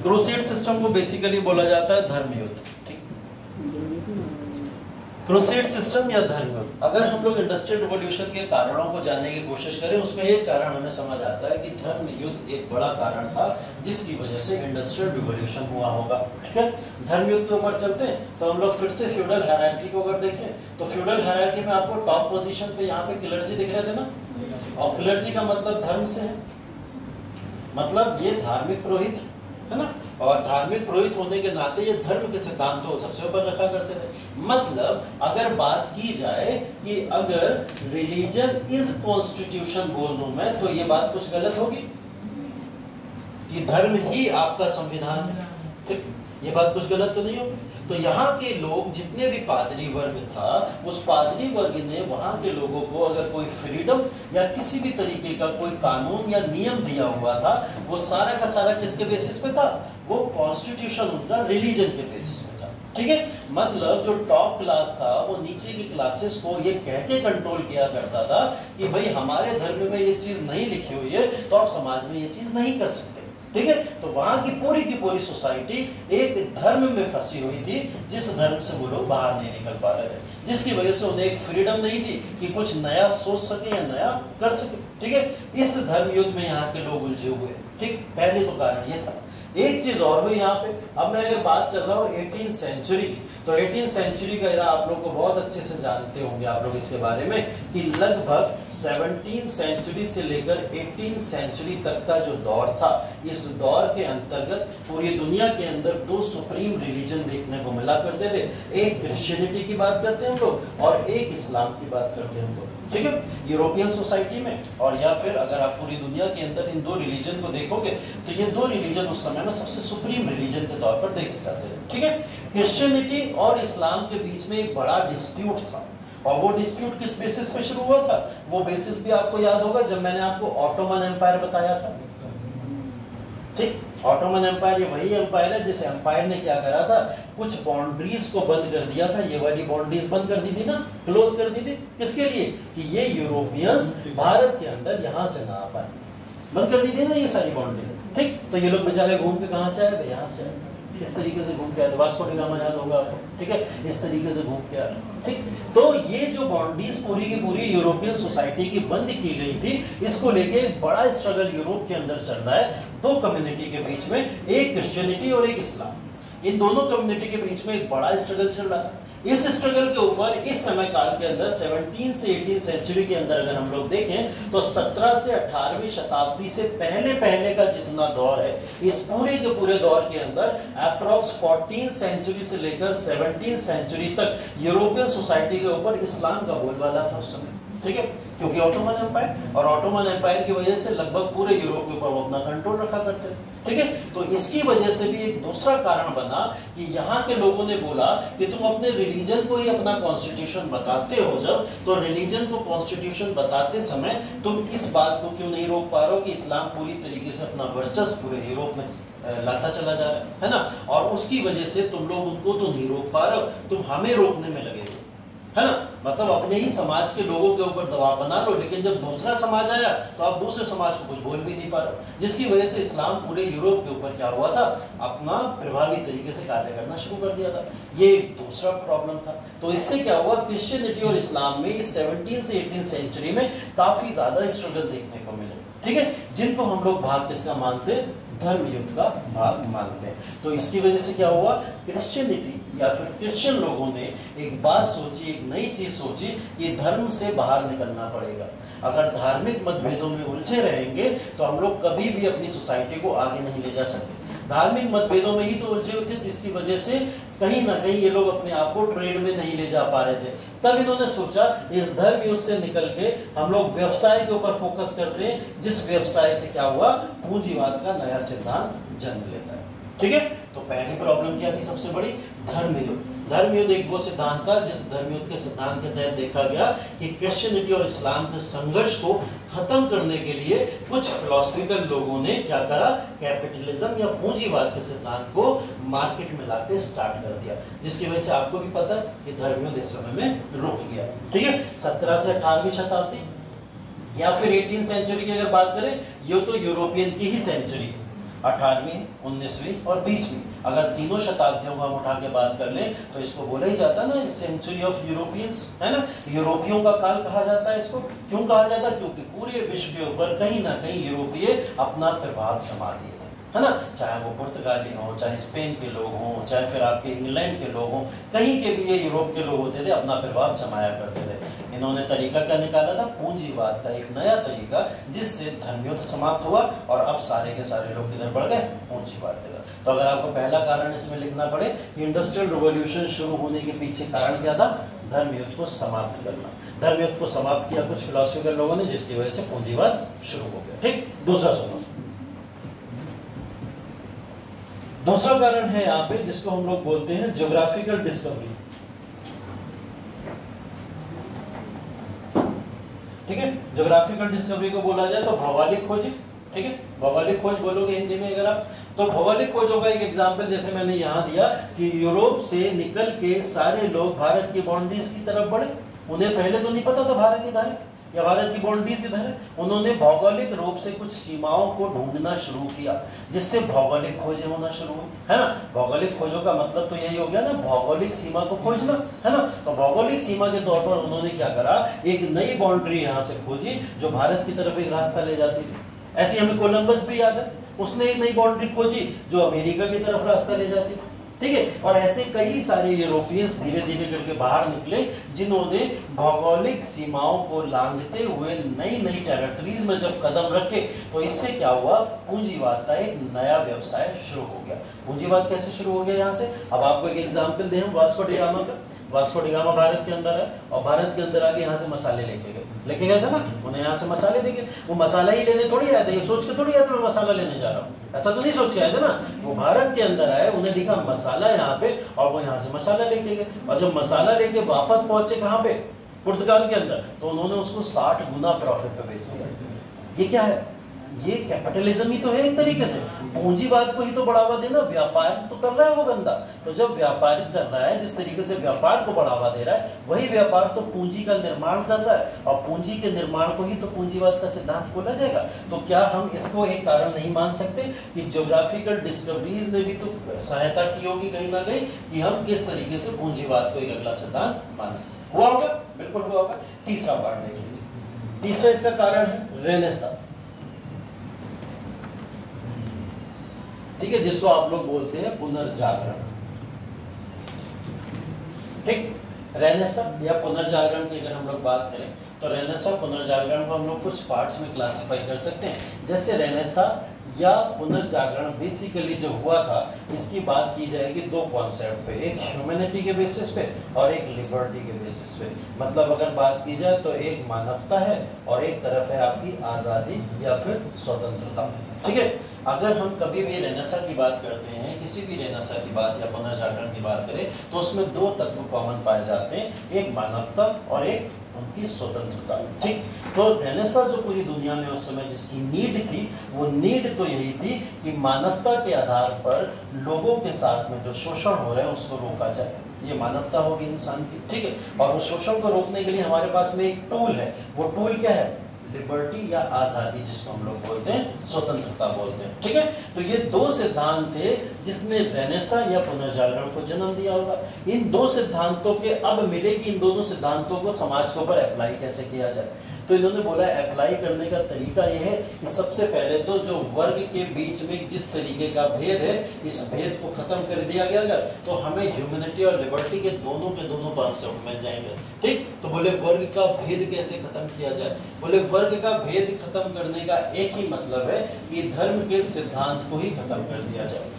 क्रूसेड सिस्टम को बेसिकली बोला जाता है धर्मयुद्ध। क्रूसेड सिस्टम या धर्मयुद्ध। अगर हम लोग इंडस्ट्रियल रिवॉल्यूशन के कारणों को जानने की कोशिश करें, उसमें एक कारण हमें समझ आता है कि धर्मयुद्ध एक बड़ा कारण था जिसकी वजह से इंडस्ट्रियल रिवॉल्यूशन हुआ होगा। ठीक है, धर्मयुद्ध के ऊपर चलते हैं तो हम लोग फिर से फ्यूडल हायरार्की को अगर देखें तो फ्यूडल हायरार्की में आपको टॉप पोजीशन पे यहाँ पे क्लर्जी दिख रहे थे ना, और क्लर्जी का मतलब धर्म से है, मतलब ये धार्मिक पुरोहित है ना, और धार्मिक पुरोहित होने के नाते ये धर्म के सिद्धांतों सबसे ऊपर रखा करते थे। मतलब अगर बात की जाए कि अगर रिलीजन इज कॉन्स्टिट्यूशन बोल दूं मैं, तो ये बात कुछ गलत होगी, ये धर्म ही आपका संविधान है। ठीक, ये बात कुछ गलत तो नहीं होगी। तो यहाँ के लोग जितने भी पादरी वर्ग था, उस पादरी वर्ग ने वहां के लोगों को अगर कोई फ्रीडम या किसी भी तरीके का कोई कानून या नियम दिया हुआ था, वो सारा का सारा किसके बेसिस पे था, वो कॉन्स्टिट्यूशन उनका रिलीजन के बेसिस पे था। ठीक है, मतलब जो टॉप क्लास था वो नीचे की क्लासेस को ये कह के कंट्रोल किया करता था कि भाई हमारे धर्म में ये चीज नहीं लिखी हुई है तो आप समाज में ये चीज नहीं कर सकते। ठीक है, तो वहां की पूरी सोसाइटी एक धर्म में फंसी हुई थी, जिस धर्म से वो लोग बाहर नहीं निकल पा रहे थे, जिसकी वजह से उन्हें एक फ्रीडम नहीं थी कि कुछ नया सोच सके या नया कर सके। ठीक है, इस धर्म युद्ध में यहाँ के लोग उलझे हुए। ठीक, पहले तो कारण ये था। एक चीज और भी यहाँ पे, अब मैं अगर बात कर रहा हूँ 18th सेंचुरी की, तो 18th सेंचुरी का एरा आप लोग को बहुत अच्छे से जानते होंगे आप लोग इसके बारे में कि लगभग 17th सेंचुरी से लेकर 18th सेंचुरी तक का जो दौर था, इस दौर के अंतर्गत पूरी दुनिया के अंदर दो सुप्रीम रिलीजन देखने को मिला करते थे। एक क्रिश्चियनिटी की बात करते हैं हम लोग और एक इस्लाम की बात करते हैं हम लोग। ठीक है, यूरोपियन सोसाइटी में, और या फिर अगर आप पूरी दुनिया के अंदर इन दो रिलीजन को देखोगे तो ये दो रिलीजन उस समय में सबसे सुप्रीम रिलीजन के तौर पर देखे जाते हैं। ठीक है, क्रिश्चियनिटी और इस्लाम के बीच में एक बड़ा डिस्प्यूट था, और वो डिस्प्यूट किस बेसिस पे शुरू हुआ था, वो बेसिस भी आपको याद होगा जब मैंने आपको ऑटोमन एम्पायर बताया था। ठीक, ऑटोमन एम्पायर ये वही एम्पायर है जिस एम्पायर ने क्या करा था, कुछ बाउंड्रीज को बंद कर दिया था। ये वाली बाउंड्रीज बंद कर दी थी ना, क्लोज कर दी थी। किसके लिए? कि ये यूरोपियंस भारत के अंदर यहाँ से ना आ पाए, बंद कर दी थी ना ये सारी बाउंड्री। ठीक, तो ये लोग बेचारे घूम के कहाँ से आए? यहाँ से आए। इस तरीके से घूम के आए, वास्को डी गामा याद होगा आपको, ठीक है, इस तरीके से घूम के आए। ठीक, तो ये जो बाउंड्रीज पूरी की पूरी यूरोपियन सोसाइटी की बंद की गई थी, इसको लेके एक बड़ा स्ट्रगल यूरोप के अंदर चल रहा है दो कम्युनिटी के बीच में, एक क्रिश्चियनिटी और एक इस्लाम। इन दोनों कम्युनिटी के बीच में एक बड़ा स्ट्रगल चल रहा था। इस स्ट्रगल के ऊपर इस समय काल के अंदर 17 से 18 सेंचुरी के अंदर अगर हम लोग देखें तो 17 से 18वीं शताब्दी से पहले का जितना दौर है, इस पूरे के पूरे दौर के अंदर अप्रॉक्स 14 सेंचुरी से लेकर 17 सेंचुरी तक यूरोपियन सोसाइटी के ऊपर इस्लाम का बोलबाला था उस समय। ठीक है, क्योंकि ऑटोमन एम्पायर, और ऑटोमन एम्पायर की वजह से लगभग पूरे यूरोप के ऊपर वो अपना कंट्रोल रखा करते थे। ठीक है, तो इसकी वजह से भी एक दूसरा कारण बना कि यहाँ के लोगों ने बोला कि तुम अपने रिलीजन को ही अपना कॉन्स्टिट्यूशन बताते हो, जब तो रिलीजन को कॉन्स्टिट्यूशन बताते समय तुम इस बात को क्यों नहीं रोक पा रहे हो कि इस्लाम पूरी तरीके से अपना वर्चस्व पूरे यूरोप में लाता चला जा रहा है ना, और उसकी वजह से तुम लोग उनको तो नहीं रोक पा रहे हो, तुम हमें रोकने में लगे हो, है ना। मतलब अपने ही समाज के लोगों के ऊपर दबाव बना लो, लेकिन जब दूसरा समाज आया तो आप दूसरे समाज को कुछ बोल भी नहीं पा रहे, जिसकी वजह से इस्लाम पूरे यूरोप के ऊपर क्या हुआ था, अपना प्रभावी तरीके से कार्य करना शुरू कर दिया था। ये दूसरा प्रॉब्लम था। तो इससे क्या हुआ, क्रिश्चियनिटी और इस्लाम में इस 17 से 18 सेंचुरी में काफी ज्यादा स्ट्रगल देखने को मिले। ठीक है, जिनको हम लोग भाग किसका मानते हैं, धर्म युद्ध का भाग मानते हैं। तो इसकी वजह से क्या हुआ, क्रिश्चियनिटी या फिर क्रिश्चियन लोगों ने एक बात सोची, एक नई चीज सोची कि धर्म से बाहर निकलना पड़ेगा। अगर धार्मिक मतभेदों में उलझे रहेंगे तो हम लोग कभी भी अपनी सोसाइटी को आगे नहीं ले जा सकते। धार्मिक मतभेदों में ही तो उलझे हुए थे, जिसकी वजह से कहीं ना कहीं ये लोग अपने आप को ट्रेड में नहीं ले जा पा रहे थे। तब इन्होंने सोचा इस धर्म युद्ध से निकल के हम लोग व्यवसाय के ऊपर फोकस करते हैं, जिस व्यवसाय से क्या हुआ, पूंजीवाद का नया सिद्धांत जन्म लेता है। ठीक है, तो पहली प्रॉब्लम क्या थी, सबसे बड़ी धर्म युद्ध। धर्म युद्ध एक वो सिद्धांत था जिस धर्म युद्ध के सिद्धांत के तहत देखा गया कि क्रिश्चियनिटी और इस्लाम के संघर्ष को खत्म करने के लिए कुछ फिलोसफिकल लोगों ने क्या करा, कैपिटलिज्म या पूंजीवाद के सिद्धांत को मार्केट में लाके स्टार्ट कर दिया, जिसकी वजह से आपको भी पता है कि धर्म युद्ध इस समय में रुक गया। ठीक है, 17 से 18वीं शताब्दी या फिर 18 सेंचुरी की अगर बात करें, ये तो यूरोपियन की ही सेंचुरी है। 18वीं, 19वीं और 20वीं, अगर तीनों शताब्दियों को हम उठा के बात कर लें तो इसको बोला ही जाता है ना सेंचुरी ऑफ यूरोपियंस, है ना। यूरोपियों का काल कहा जाता है इसको। क्यों कहा जाता है, क्योंकि पूरे विश्व के ऊपर कहीं ना कहीं यूरोपीय अपना प्रभाव जमा दिए, है ना। चाहे वो पुर्तगाली हो, चाहे स्पेन के लोग हों, चाहे फिर आपके इंग्लैंड के लोग हों, कहीं के भी ये यूरोप के लोग होते थे, अपना प्रभाव जमाया करते थे। इन्होंने तरीका क्या निकाला था, पूंजीवाद का एक नया तरीका, जिससे धर्म युद्ध समाप्त हुआ और अब सारे के सारे लोग किधर बढ़ गए, पूंजीवाद की तरफ। तो अगर आपको पहला कारण इसमें लिखना पड़े, इंडस्ट्रियल रिवॉल्यूशन शुरू होने के पीछे कारण क्या था, धर्म युद्ध को समाप्त करना। धर्म युद्ध को समाप्त किया कुछ फिलोसफिकल लोगों ने, जिसकी वजह से पूंजीवाद शुरू हो गया। ठीक, दूसरा सुनो, दूसरा कारण है यहाँ पे जिसको हम लोग बोलते हैं ज्योग्राफिकल डिस्कवरी। ठीक है, ज्योग्राफिकल डिस्कवरी को बोला जाए तो भौगोलिक खोज। ठीक है, भौगोलिक खोज बोलोगे हिंदी में अगर आप, तो भौगोलिक खोजों का एक एग्जांपल जैसे मैंने यहाँ दिया कि यूरोप से निकल के सारे लोग भारत की बाउंड्रीज की तरफ बढ़े। उन्हें पहले तो नहीं पता था भारत इधर है या भारत की बाउंड्रीज इधर है। उन्होंने भौगोलिक रूप से कुछ सीमाओं को ढूंढना शुरू किया, जिससे भौगोलिक खोजें होना शुरू हुई, है ना। भौगोलिक खोजों का मतलब तो यही हो गया ना, भौगोलिक सीमा को खोजना, है ना। तो भौगोलिक सीमा के तौर पर उन्होंने क्या करा, एक नई बाउंड्री यहाँ से खोजी जो भारत की तरफ एक रास्ता ले जाती थी। ऐसी हमें कोलंबस भी याद है, उसने एक नई बाउंड्री खोजी जो अमेरिका की तरफ रास्ता ले जाती थी। ठीक है, और ऐसे कई सारे यूरोपियंस धीरे धीरे करके बाहर निकले, जिन्होंने भौगोलिक सीमाओं को लांघते हुए नई नई टेरिटरीज में जब कदम रखे, तो इससे क्या हुआ, पूंजीवाद का एक नया व्यवसाय शुरू हो गया। पूंजीवाद कैसे शुरू हो गया यहाँ से, अब आपको एक एग्जाम्पल दें, वास्को डी गामा का। वास्को डी गामा भारत के अंदर है और भारत के अंदर आके यहाँ से मसाले लेके गए थे ना, उन्हें यहाँ से मसाले देखे। वो मसाला ही लेने थोड़ी आए थे, ये सोच के थोड़ी आए थे मैं मसाला लेने जा रहा हूँ, ऐसा तो नहीं सोच के आए थे ना। वो भारत के अंदर आए, उन्हें दिखा मसाला यहाँ पे, और वो यहाँ से मसाला लेके गए। और जब मसाला लेके वापस पहुंचे कहाँ पे, पुर्तगाल के अंदर, तो उन्होंने उसको 60 गुना प्रॉफिट पे बेच दिया। ये क्या है, ये कैपिटलिज्म ही तो है एक तरीके से, पूंजीवाद को ही तो बढ़ावा देना, व्यापार तो कर रहा है वो बंदा। तो जब व्यापार कर रहा है, जिस तरीके से व्यापार को बढ़ावा दे रहा है, वही व्यापार तो पूंजी का निर्माण कर रहा है, और पूंजी के निर्माण को ही तो पूंजीवाद का सिद्धांत बोला जाएगा। तो क्या हम इसको एक कारण नहीं मान सकते कि ज्योग्राफिकल डिस्कवरीज ने भी तो सहायता की होगी कहीं ना कहीं, कि हम किस तरीके से पूंजीवाद को एक अगला सिद्धांत माने? हुआ होगा, बिल्कुल हुआ होगा। तीसरा पार्ट देख लीजिए, तीसरा इसका कारण है रेनेसां, ठीक है, जिसको आप लोग बोलते हैं पुनर्जागरण। ठीक, रेनेसां या पुनर्जागरण की अगर हम लोग बात करें तो रेनेसां पुनर्जागरण को हम लोग कुछ पार्ट्स में क्लासिफाई कर सकते हैं। जैसे रेनेसां या पुनर्जागरण बेसिकली जो हुआ था, इसकी बात की जाएगी दो कॉन्सेप्ट पे, एक ह्यूमैनिटी के बेसिस पे और एक लिबर्टी के बेसिस पे। मतलब अगर बात की जाए तो एक मानवता है और एक तरफ है आपकी आज़ादी या फिर स्वतंत्रता। ठीक है, अगर हम कभी भी रेनेसां की बात करते हैं, किसी भी रेनेसां की बात या पुनर्जागरण की बात करें, तो उसमें दो तत्व कॉमन पाए जाते हैं, एक मानवता और एक उनकी स्वतंत्रता। ठीक, तो रेनेसां जो पूरी दुनिया में उस समय जिसकी नीड थी, वो नीड तो यही थी कि मानवता के आधार पर लोगों के साथ में जो शोषण हो रहा है उसको रोका जाए। ये मानवता होगी इंसान की। ठीक है, और उस शोषण को रोकने के लिए हमारे पास में एक टूल है, वो टूल क्या है? लिबर्टी या आजादी, जिसको हम लोग बोलते हैं स्वतंत्रता बोलते हैं। ठीक है, तो ये दो सिद्धांत थे जिसने रेनेसां या पुनर्जागरण को जन्म दिया होगा। इन दो सिद्धांतों के अब मिले कि इन दोनों सिद्धांतों को समाज के ऊपर अप्लाई कैसे किया जाए। तो इन्होंने बोला अप्लाई करने का तरीका यह है कि सबसे पहले तो जो वर्ग के बीच में जिस तरीके का भेद है, इस भेद को खत्म कर दिया गया, तो हमें ह्यूमैनिटी और लिबर्टी के दोनों कॉन्सेप्ट मिल जाएंगे। ठीक, तो बोले वर्ग का भेद कैसे खत्म किया जाए? बोले वर्ग का भेद खत्म करने का एक ही मतलब है कि धर्म के सिद्धांत को ही खत्म कर दिया जाए।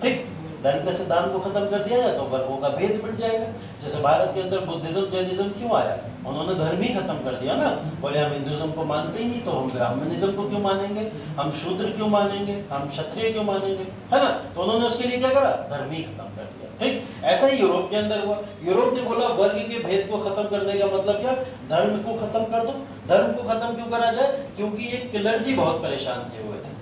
ठीक, धर्म के सिद्धांत को खत्म कर दिया जाए तो वर्गों का भेद मिट जाएगा। जैसे भारत के अंदर बुद्धिज्म जैनिज्म क्यों आया? उन्होंने धर्म ही खत्म कर दिया ना। बोले हम हिंदुज्म को मानते ही नहीं, तो हम ब्राह्मणिज्म को क्यों मानेंगे, हम शूद्र क्यों मानेंगे, हम क्षत्रिय क्यों मानेंगे, है ना? तो उन्होंने उसके लिए क्या करा? धर्म ही खत्म कर दिया। ठीक, ऐसा ही यूरोप के अंदर हुआ। यूरोप ने बोला वर्ग के भेद को खत्म करने का मतलब क्या? धर्म को खत्म कर दो। धर्म को खत्म क्यों करा जाए? क्योंकि ये क्लर्जी बहुत परेशान किए हुए थे,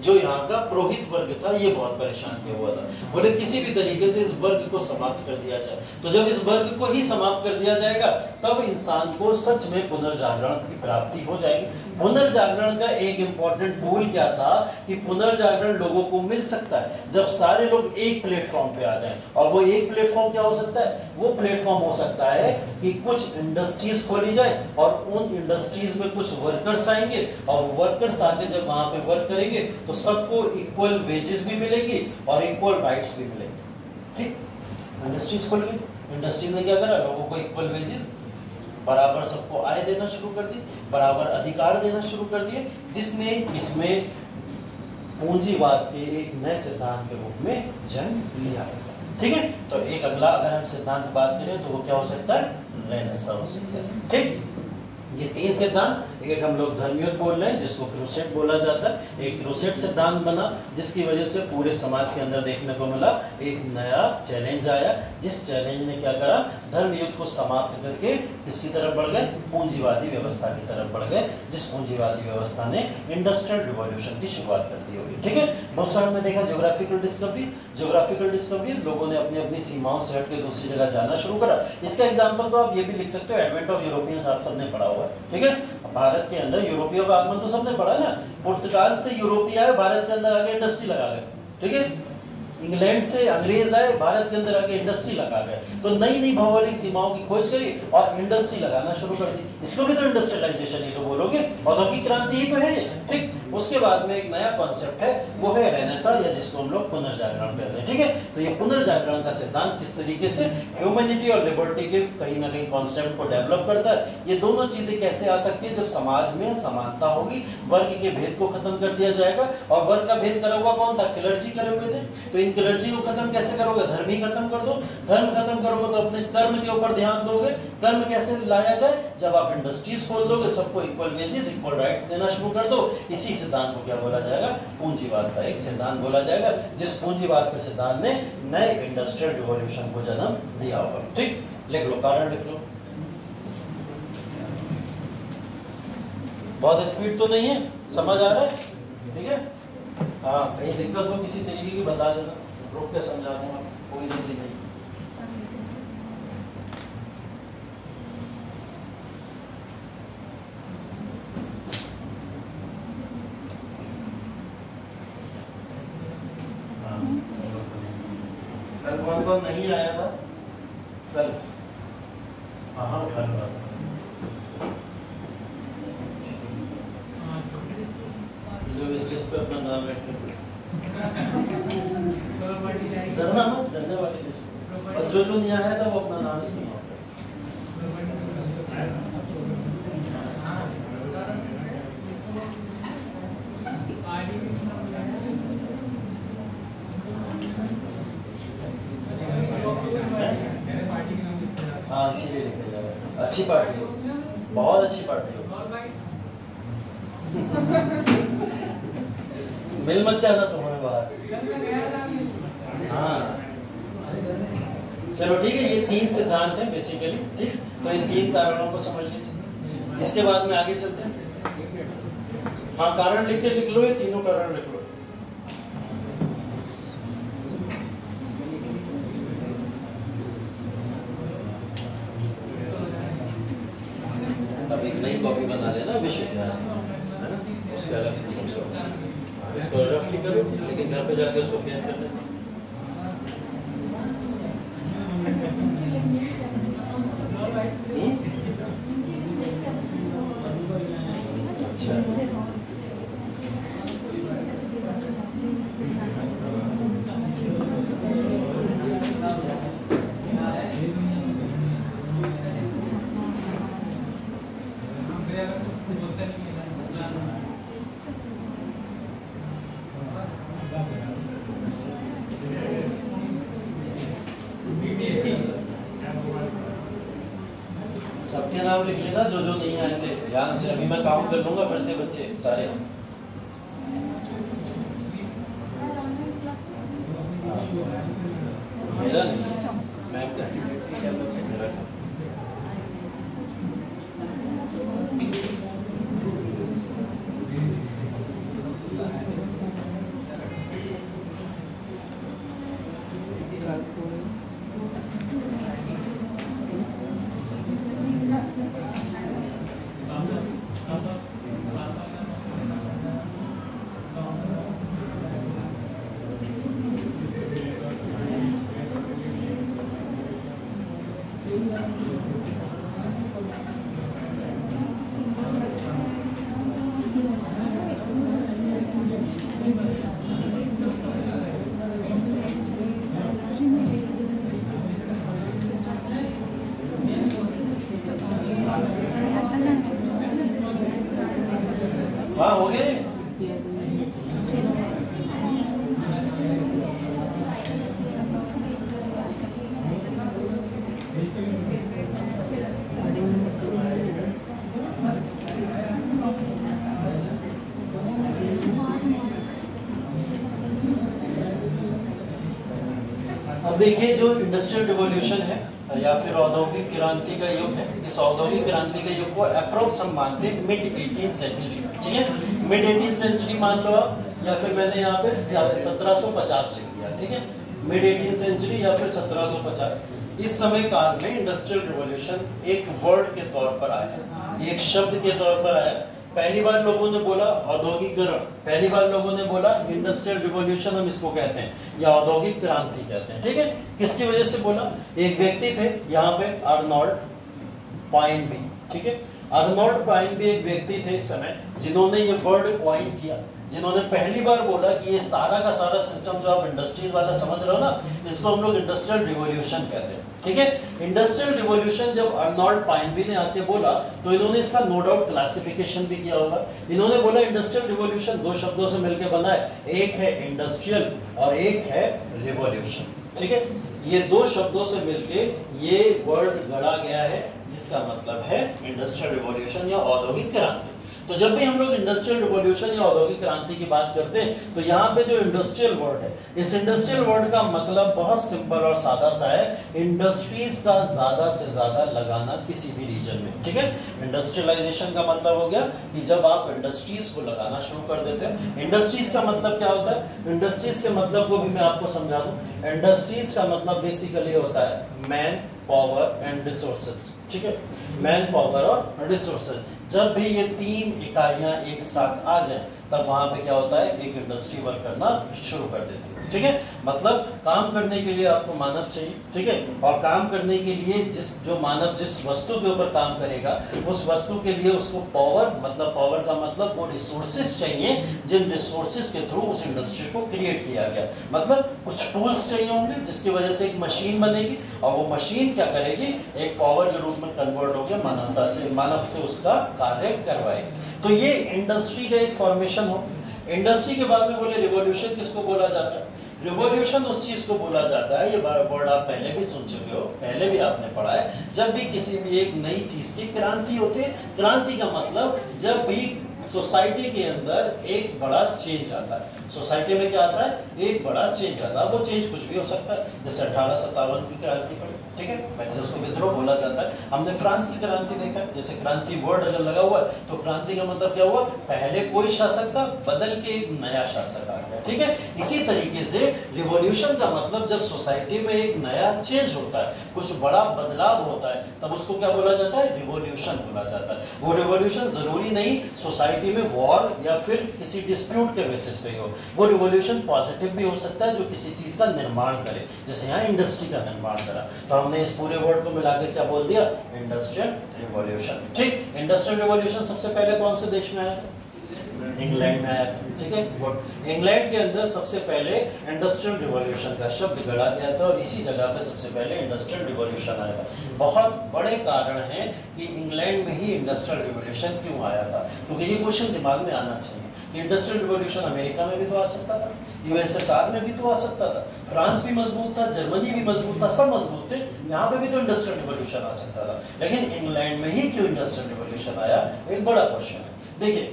जो यहाँ का पुरोहित वर्ग था, ये बहुत परेशान किया हुआ था। बोले किसी भी तरीके से इस वर्ग को समाप्त कर दिया जाए। तो जब इस वर्ग को ही समाप्त कर दिया जाएगा, तब इंसान को सच में पुनर्जागरण की प्राप्ति हो जाएगी। पुनर्जागरण का एक इंपॉर्टेंट टूल क्या था कि पुनर्जागरण लोगों को मिल सकता है जब सारे लोग एक प्लेटफॉर्म पे आ जाएं। और वो एक प्लेटफॉर्म क्या हो सकता है? वो प्लेटफॉर्म हो सकता है कि कुछ इंडस्ट्रीज खोली जाए और उन इंडस्ट्रीज में कुछ वर्कर्स आएंगे, और वर्कर्स आके जब वहां पे वर्क करेंगे तो सबको इक्वल वेजेस भी मिलेगी और इक्वल राइट्स भी मिलेंगे। ठीक, इंडस्ट्रीज खोल गई, इंडस्ट्री ने क्या करा? लोगों को इक्वल वेजेस, बराबर सबको आय देना शुरू कर दी, बराबर अधिकार देना शुरू कर दिए, जिसने इसमें पूंजीवाद के एक नए सिद्धांत के रूप में जन्म लिया। ठीक है, तो एक अगला अगर हम सिद्धांत बात करें तो वो क्या हो सकता है? रेनेसां हो सकता है। ठीक, ये तीन सिद्धांत, एक हम लोग धर्मयुद्ध बोल रहे हैं जिसको क्रूसेड बोला जाता है। एक क्रूसेड सिद्धांत बना जिसकी वजह से पूरे समाज के अंदर देखने को मिला एक नया चैलेंज आया, जिस चैलेंज ने क्या करा? धर्मयुद्ध को समाप्त करके किसकी तरफ बढ़ गए? पूंजीवादी व्यवस्था की तरफ बढ़ गए, जिस पूंजीवादी व्यवस्था ने इंडस्ट्रियल रिवॉल्यूशन की शुरुआत कर दी होगी। ठीक है, बहुत सारे में देखा ज्योग्राफिकल डिस्कवरी, लोगों ने अपनी अपनी सीमाओं से हट के दूसरी जगह जाना शुरू करा। इसका एग्जाम्पल तो आप ये भी लिख सकते हो, एडवेंट ऑफ यूरोपियंस, आप सबने पढ़ा हुआ है। ठीक है, भारत के अंदर यूरोपियों का आगमन तो सबने पढ़ा ना। पुर्तगाल से यूरोपीय आए, भारत के अंदर आके इंडस्ट्री लगा गए। ठीक है, इंग्लैंड से अंग्रेज आए, भारत के अंदर आके इंडस्ट्री लगा गए, तो नई नई भौगोलिक सीमाओं की खोज करी और इंडस्ट्री लगाना शुरू कर दी। इसको भी तो इंडस्ट्रियलाइजेशन ही तो बोलोगे, औद्योगिक क्रांति ही तो है ये। ठीक, उसके बाद में एक नया कॉन्सेप्ट है, वो है रेनेसां, या जिसको हम लोग पुनर्जागरण कहते हैं। ठीक है, तो ये पुनर्जागरण का सिद्धांत किस तरीके से ह्यूमैनिटी और लिबर्टी के कहीं ना कहीं कॉन्सेप्ट को डेवलप करता है। ये दोनों चीजें कैसे आ सकती है? जब समाज में समानता होगी, वर्ग के भेद को खत्म कर दिया जाएगा। और वर्ग का भेद करा हुआ कौन था? क्लर्जी करे हुए थे। तो इन क्लर्जी को खत्म कैसे करोगे? धर्म ही खत्म कर दो। धर्म खत्म करोगे तो अपने कर्म के ऊपर ध्यान दोगे। कर्म कैसे लाया जाए? जब आप इंडस्ट्रीज खोल दोगे, सबको इक्वल वेजेस, इक्वल राइट्स देना शुरू कर दो। इसी सिद्धांत को क्या बोला जाएगा? पूंजीवाद का एक सिद्धांत बोला जाएगा, जिस पूंजीवाद के सिद्धांत ने नए इंडस्ट्रियल रिवॉल्यूशन को जन्म दिया होगा। ठीक, लिख लो, कारण लिख लो। बहुत स्पीड तो नहीं है, समझ आ रहा है? ठीक है। हाँ, कहीं दिक्कत हो किसी तरीके की बता देना, रोक के समझा दूंगा, कोई जल्दी नहीं। कल कौन नहीं आया था सर? हाँ जो इस लिस्ट पे अपना नाम ऐड कर डरना मत, डरने वाली लिस्ट बस जो नहीं आया था वो अपना नाम इसमें नोट कर। हाँ इसीलिए लिखा जा रहा है। अच्छी पार्टी हो, बहुत अच्छी पार्टी हो। मिल मत जाना तुम्हारे बाहर। हाँ चलो ठीक है, ये 3 सिद्धांत हैं बेसिकली, ठीक। तो इन 3 कारणों को समझ लीजिए, इसके बाद में आगे चलते हैं। हाँ कारण लिख लो, ये तीनों कारण लिख लो। अब एक नई कॉपी बना लेना विश्व इतिहास की, है ना, उसके अलग से नोट्स हो, इसको रफली करो, लेकिन घर पे जाके उसको फेयर कर लेना। अच्छा सबके नाम लिख लेना जो नहीं आए थे ध्यान से। अभी मैं काउंट कर लूंगा फिर से बच्चे सारे। मेरा मैम का हाँ हो गए। अब देखिए जो इंडस्ट्रियल रिवॉल्यूशन है या फिर औद्योगिक क्रांति का युग है, इस औद्योगिक क्रांति के युग को अप्रोक्स हम मानते हैं मिड 18th सेंचुरी, ठीक है। मिड 18th सेंचुरी मान लो आप, या फिर मैंने यहाँ पे 1750 लिख दिया, ठीक है। मिड 18th सेंचुरी या फिर 1750। इस समय काल में इंडस्ट्रियल रिवॉल्यूशन एक वर्ड के तौर पर आया, एक शब्द के तौर पर आया। पहली बार लोगों ने बोला औद्योगिकरण, पहली बार लोगों ने बोला इंडस्ट्रियल रिवॉल्यूशन हम इसको कहते हैं, या औद्योगिक क्रांति कहते हैं, ठीक है। किसकी वजह से बोला? एक व्यक्ति थे यहाँ पे अर्नोल्ड टॉयनबी, ठीक है। अर्नोल्ड टॉयनबी एक व्यक्ति थे इस समय जिन्होंने ये वर्ड कॉइन किया, जिन्होंने पहली बार बोला कि ये सारा का सारा सिस्टम जो आप इंडस्ट्रीज वाला समझ रहे हो ना, इसको हम लोग इंडस्ट्रियल रिवॉल्यूशन कहते हैं, ठीक है। इंडस्ट्रियल रिवॉल्यूशन जब अर्नोल्ड टॉयनबी ने आके बोला तो इन्होंने इसका नो डाउट क्लासिफिकेशन भी किया होगा। इन्होंने बोला इंडस्ट्रियल रिवॉल्यूशन 2 शब्दों से मिलकर बना है, एक है इंडस्ट्रियल और एक है रिवॉल्यूशन, ठीक है। ये 2 शब्दों से मिलके ये वर्ड गढ़ा गया है जिसका मतलब है इंडस्ट्रियल रिवॉल्यूशन या औद्योगिक क्रांति। तो जब भी हम लोग इंडस्ट्रियल रिवॉल्यूशन या औद्योगिक क्रांति की बात करते हैं तो यहाँ पे जो इंडस्ट्रियल वर्ड है, इस इंडस्ट्रियल वर्ड का मतलब बहुत सिंपल और सादा सा है, इंडस्ट्रीज का ज्यादा से ज्यादा लगाना किसी भी रीजन में। ठीक है, इंडस्ट्रियलाइजेशन का मतलब हो गया कि जब आप इंडस्ट्रीज को लगाना शुरू कर देते हैं। इंडस्ट्रीज का मतलब क्या होता है? इंडस्ट्रीज के मतलब को भी मैं आपको समझा दूं। इंडस्ट्रीज का मतलब बेसिकली होता है मैन पावर एंड रिसोर्सेज। ठीक है, मैन पावर और रिसोर्सेज। जब भी ये तीन इकाइयां एक साथ आ जाए तब वहां पे क्या होता है, एक इंडस्ट्री वर्क करना शुरू कर देती है। ठीक है, मतलब काम करने के लिए आपको मानव चाहिए। ठीक है, और काम करने के लिए जो मानव जिस वस्तु के ऊपर काम करेगा उस वस्तु के लिए उसको पावर, मतलब पावर का मतलब वो रिसोर्सेज चाहिए जिन रिसोर्सेज के थ्रू उस इंडस्ट्री को क्रिएट किया गया। मतलब कुछ टूल्स चाहिए होंगे जिसकी वजह से एक मशीन बनेगी और वो मशीन क्या करेगी, एक पावर के रूप में कन्वर्ट होकर मानव से उसका कार्य करवाएगी। तो ये इंडस्ट्री का एक फॉर्मेशन हो। इंडस्ट्री के बाद में बोले रिवॉल्यूशन किसको बोला जाता है? रिवॉल्यूशन उस चीज को बोला जाता है, ये वर्ड आप पहले भी सुन चुके हो, पहले भी आपने पढ़ा है, जब भी किसी भी एक नई चीज की क्रांति होती है। क्रांति का मतलब जब भी सोसाइटी के अंदर एक बड़ा चेंज आता है। सोसाइटी में क्या आता है? एक बड़ा चेंज आता है। वो चेंज कुछ भी हो सकता है, जैसे 1857 की क्रांति पड़ी। ठीक है, वैसे उसको विद्रोह बोला जाता है। हमने फ्रांस की क्रांति देखा, जैसे क्रांति वर्ड अगर लगा हुआ है तो क्रांति का मतलब क्या हुआ, पहले कोई शासक था, बदल के एक नया शासक आ गया। ठीक है, इसी तरीके से रिवॉल्यूशन का मतलब जब सोसाइटी में एक नया चेंज होता है, कुछ बड़ा बदलाव होता है, तब उसको क्या बोला जाता है? रिवॉल्यूशन बोला जाता है। वो रिवॉल्यूशन जरूरी नहीं सोसाइटी में वॉर या फिर किसी डिस्प्यूट के बेसिस पे हो, वो रिवॉल्यूशन पॉजिटिव भी हो सकता है जो किसी चीज का निर्माण करे, जैसे यहाँ इंडस्ट्री का निर्माण करा। तो हमने इस पूरे वर्ड को मिलाकर क्या बोल दिया? Industrial revolution. ठीक, इंडस्ट्रियल रिवॉल्यूशन सबसे पहले कौन से देश में आया? इंग्लैंड में आया था। ठीक है, इंग्लैंड के अंदर सबसे पहले इंडस्ट्रियल रिवॉल्यूशन का शब्द गढ़ा गया था और इसी जगह पे सबसे पहले इंडस्ट्रियल रिवॉल्यूशन आया था। बहुत बड़े कारण हैं कि इंग्लैंड में ही इंडस्ट्रियल रिवॉल्यूशन क्यों आया था, क्योंकि ये क्वेश्चन दिमाग में आना चाहिए। इंडस्ट्रियल रिवॉल्यूशन अमेरिका में भी तो आ सकता था, यूएसएसआर में भी तो आ सकता था, फ्रांस भी मजबूत था, जर्मनी भी मजबूत था, सब मजबूत थे, यहाँ पे भी तो इंडस्ट्रियल रिवॉल्यूशन आ सकता था। लेकिन इंग्लैंड में ही क्यों इंडस्ट्रियल रिवॉल्यूशन आया, एक बड़ा क्वेश्चन है। देखिए,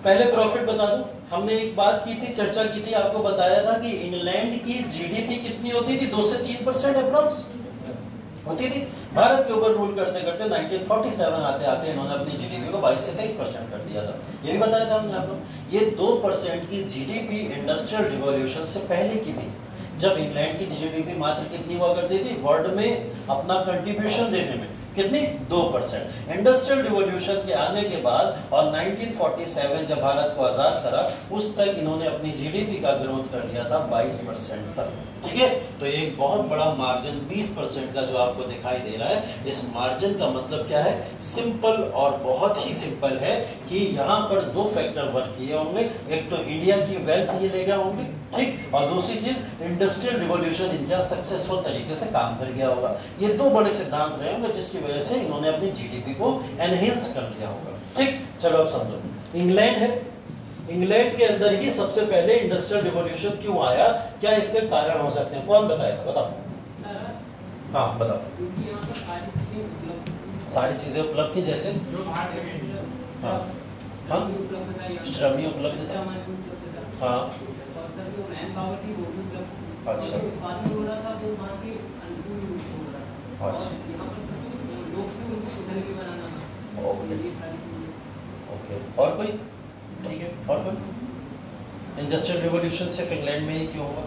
पहले प्रॉफिट बता दूं, हमने एक बात की थी, चर्चा की थी, आपको बताया था कि इंग्लैंड की जीडीपी कितनी होती थी? 2 से 3% अप्रॉक्स होती थी। भारत के ऊपर रूल करते करते 1947 आते आते इन्होंने अपनी जीडीपी को 22 से 23% कर दिया था। ये भी बताया था हमने आपको। ये 2% की जीडीपी इंडस्ट्रियल रिवॉल्यूशन से पहले की भी, जब इंग्लैंड की जीडीपी मात्र कितनी हुआ करती थी वर्ल्ड में अपना कंट्रीब्यूशन देने में, कितनी? 2%। इंडस्ट्रियल रिवॉल्यूशन के आने के बाद और 1947 जब भारत को आजाद करा उस तक इन्होंने अपनी जीडीपी का ग्रोथ कर लिया था 22% तक। ठीक है, तो एक बहुत बड़ा मार्जिन 20% का जो आपको दिखाई दे रहा है, इस मार्जिन का मतलब क्या है? सिंपल और बहुत ही सिंपल है कि यहाँ पर 2 फैक्टर वर्क किए होंगे। एक तो इंडिया की वेल्थ ये ले गए होंगे, ठीक, और दूसरी चीज इंडस्ट्रियल रिवॉल्यूशन इनका सक्सेसफुल तरीके से काम कर गया होगा। ये 2 बड़े सिद्धांत रहे होंगे जिसकी वजह से इन्होंने अपनी जीडीपी को एनहेंस कर लिया होगा। ठीक, चलो अब समझो, इंग्लैंड है, इंग्लैंड के अंदर ही सबसे पहले इंडस्ट्रियल रिवॉल्यूशन क्यों आया? क्या इसके कारण हो सकते हैं? कौन बताएगा? बताओ। हाँ बताओ। सारी चीजें उपलब्ध थी, जैसे हाँ हाँ श्रमी उपलब्ध था, हाँ अच्छा ओके, और कोई? ठीक है, और कोई? इंडस्ट्रियल रिवॉल्यूशन सिर्फ इंग्लैंड में ही क्यों हुआ,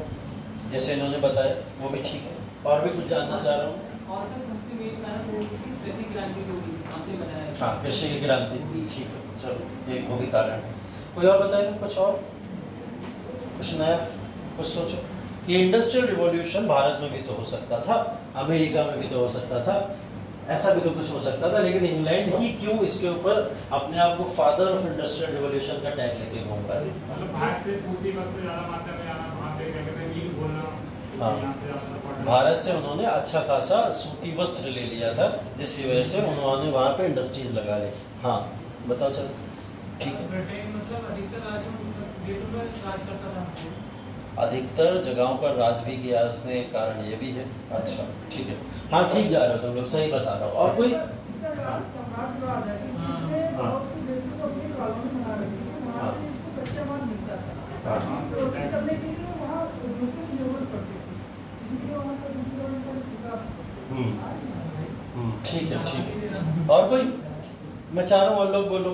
जैसे इन्होंने बताया, वो भी ठीक है। और भी कुछ जानना चाह रहा हूँ? हाँ, कृषि की क्रांति, ठीक है, चलो एक वो भी कारण है। कोई और बताएगा? कुछ और, कुछ नया, कुछ सोचो कि इंडस्ट्रियल रिवॉल्यूशन भारत में भी तो हो सकता था, अमेरिका में भी तो हो सकता था, ऐसा भी तो कुछ हो सकता था, लेकिन इंग्लैंड ही क्यों इसके ऊपर अपने आप को फादर ऑफ इंडस्ट्रियल रिवॉल्यूशन का टैग लेके घूम रहा है? भारत से उन्होंने अच्छा खासा सूती वस्त्र ले लिया था, जिसकी वजह से उन्होंने वहाँ पे इंडस्ट्रीज लगा ली। हाँ बताओ, चलो ठीक है। अधिकतर जगहों पर राज भी किया उसने, कारण ये भी है। अच्छा ठीक है, हाँ ठीक जा रहे हो तुम लोग, सही बता रहा हो। और कोई? अपनी कॉलोनी बना रही थी, वहाँ से इसको कच्चा माल मिलता था, प्रोसेस करने के लिए वहाँ रुपये की जरूरत पड़ती थी, इसलिए वहाँ का ठीक है। और कोई? मैं चाह रहा हूँ और लोग बोलो,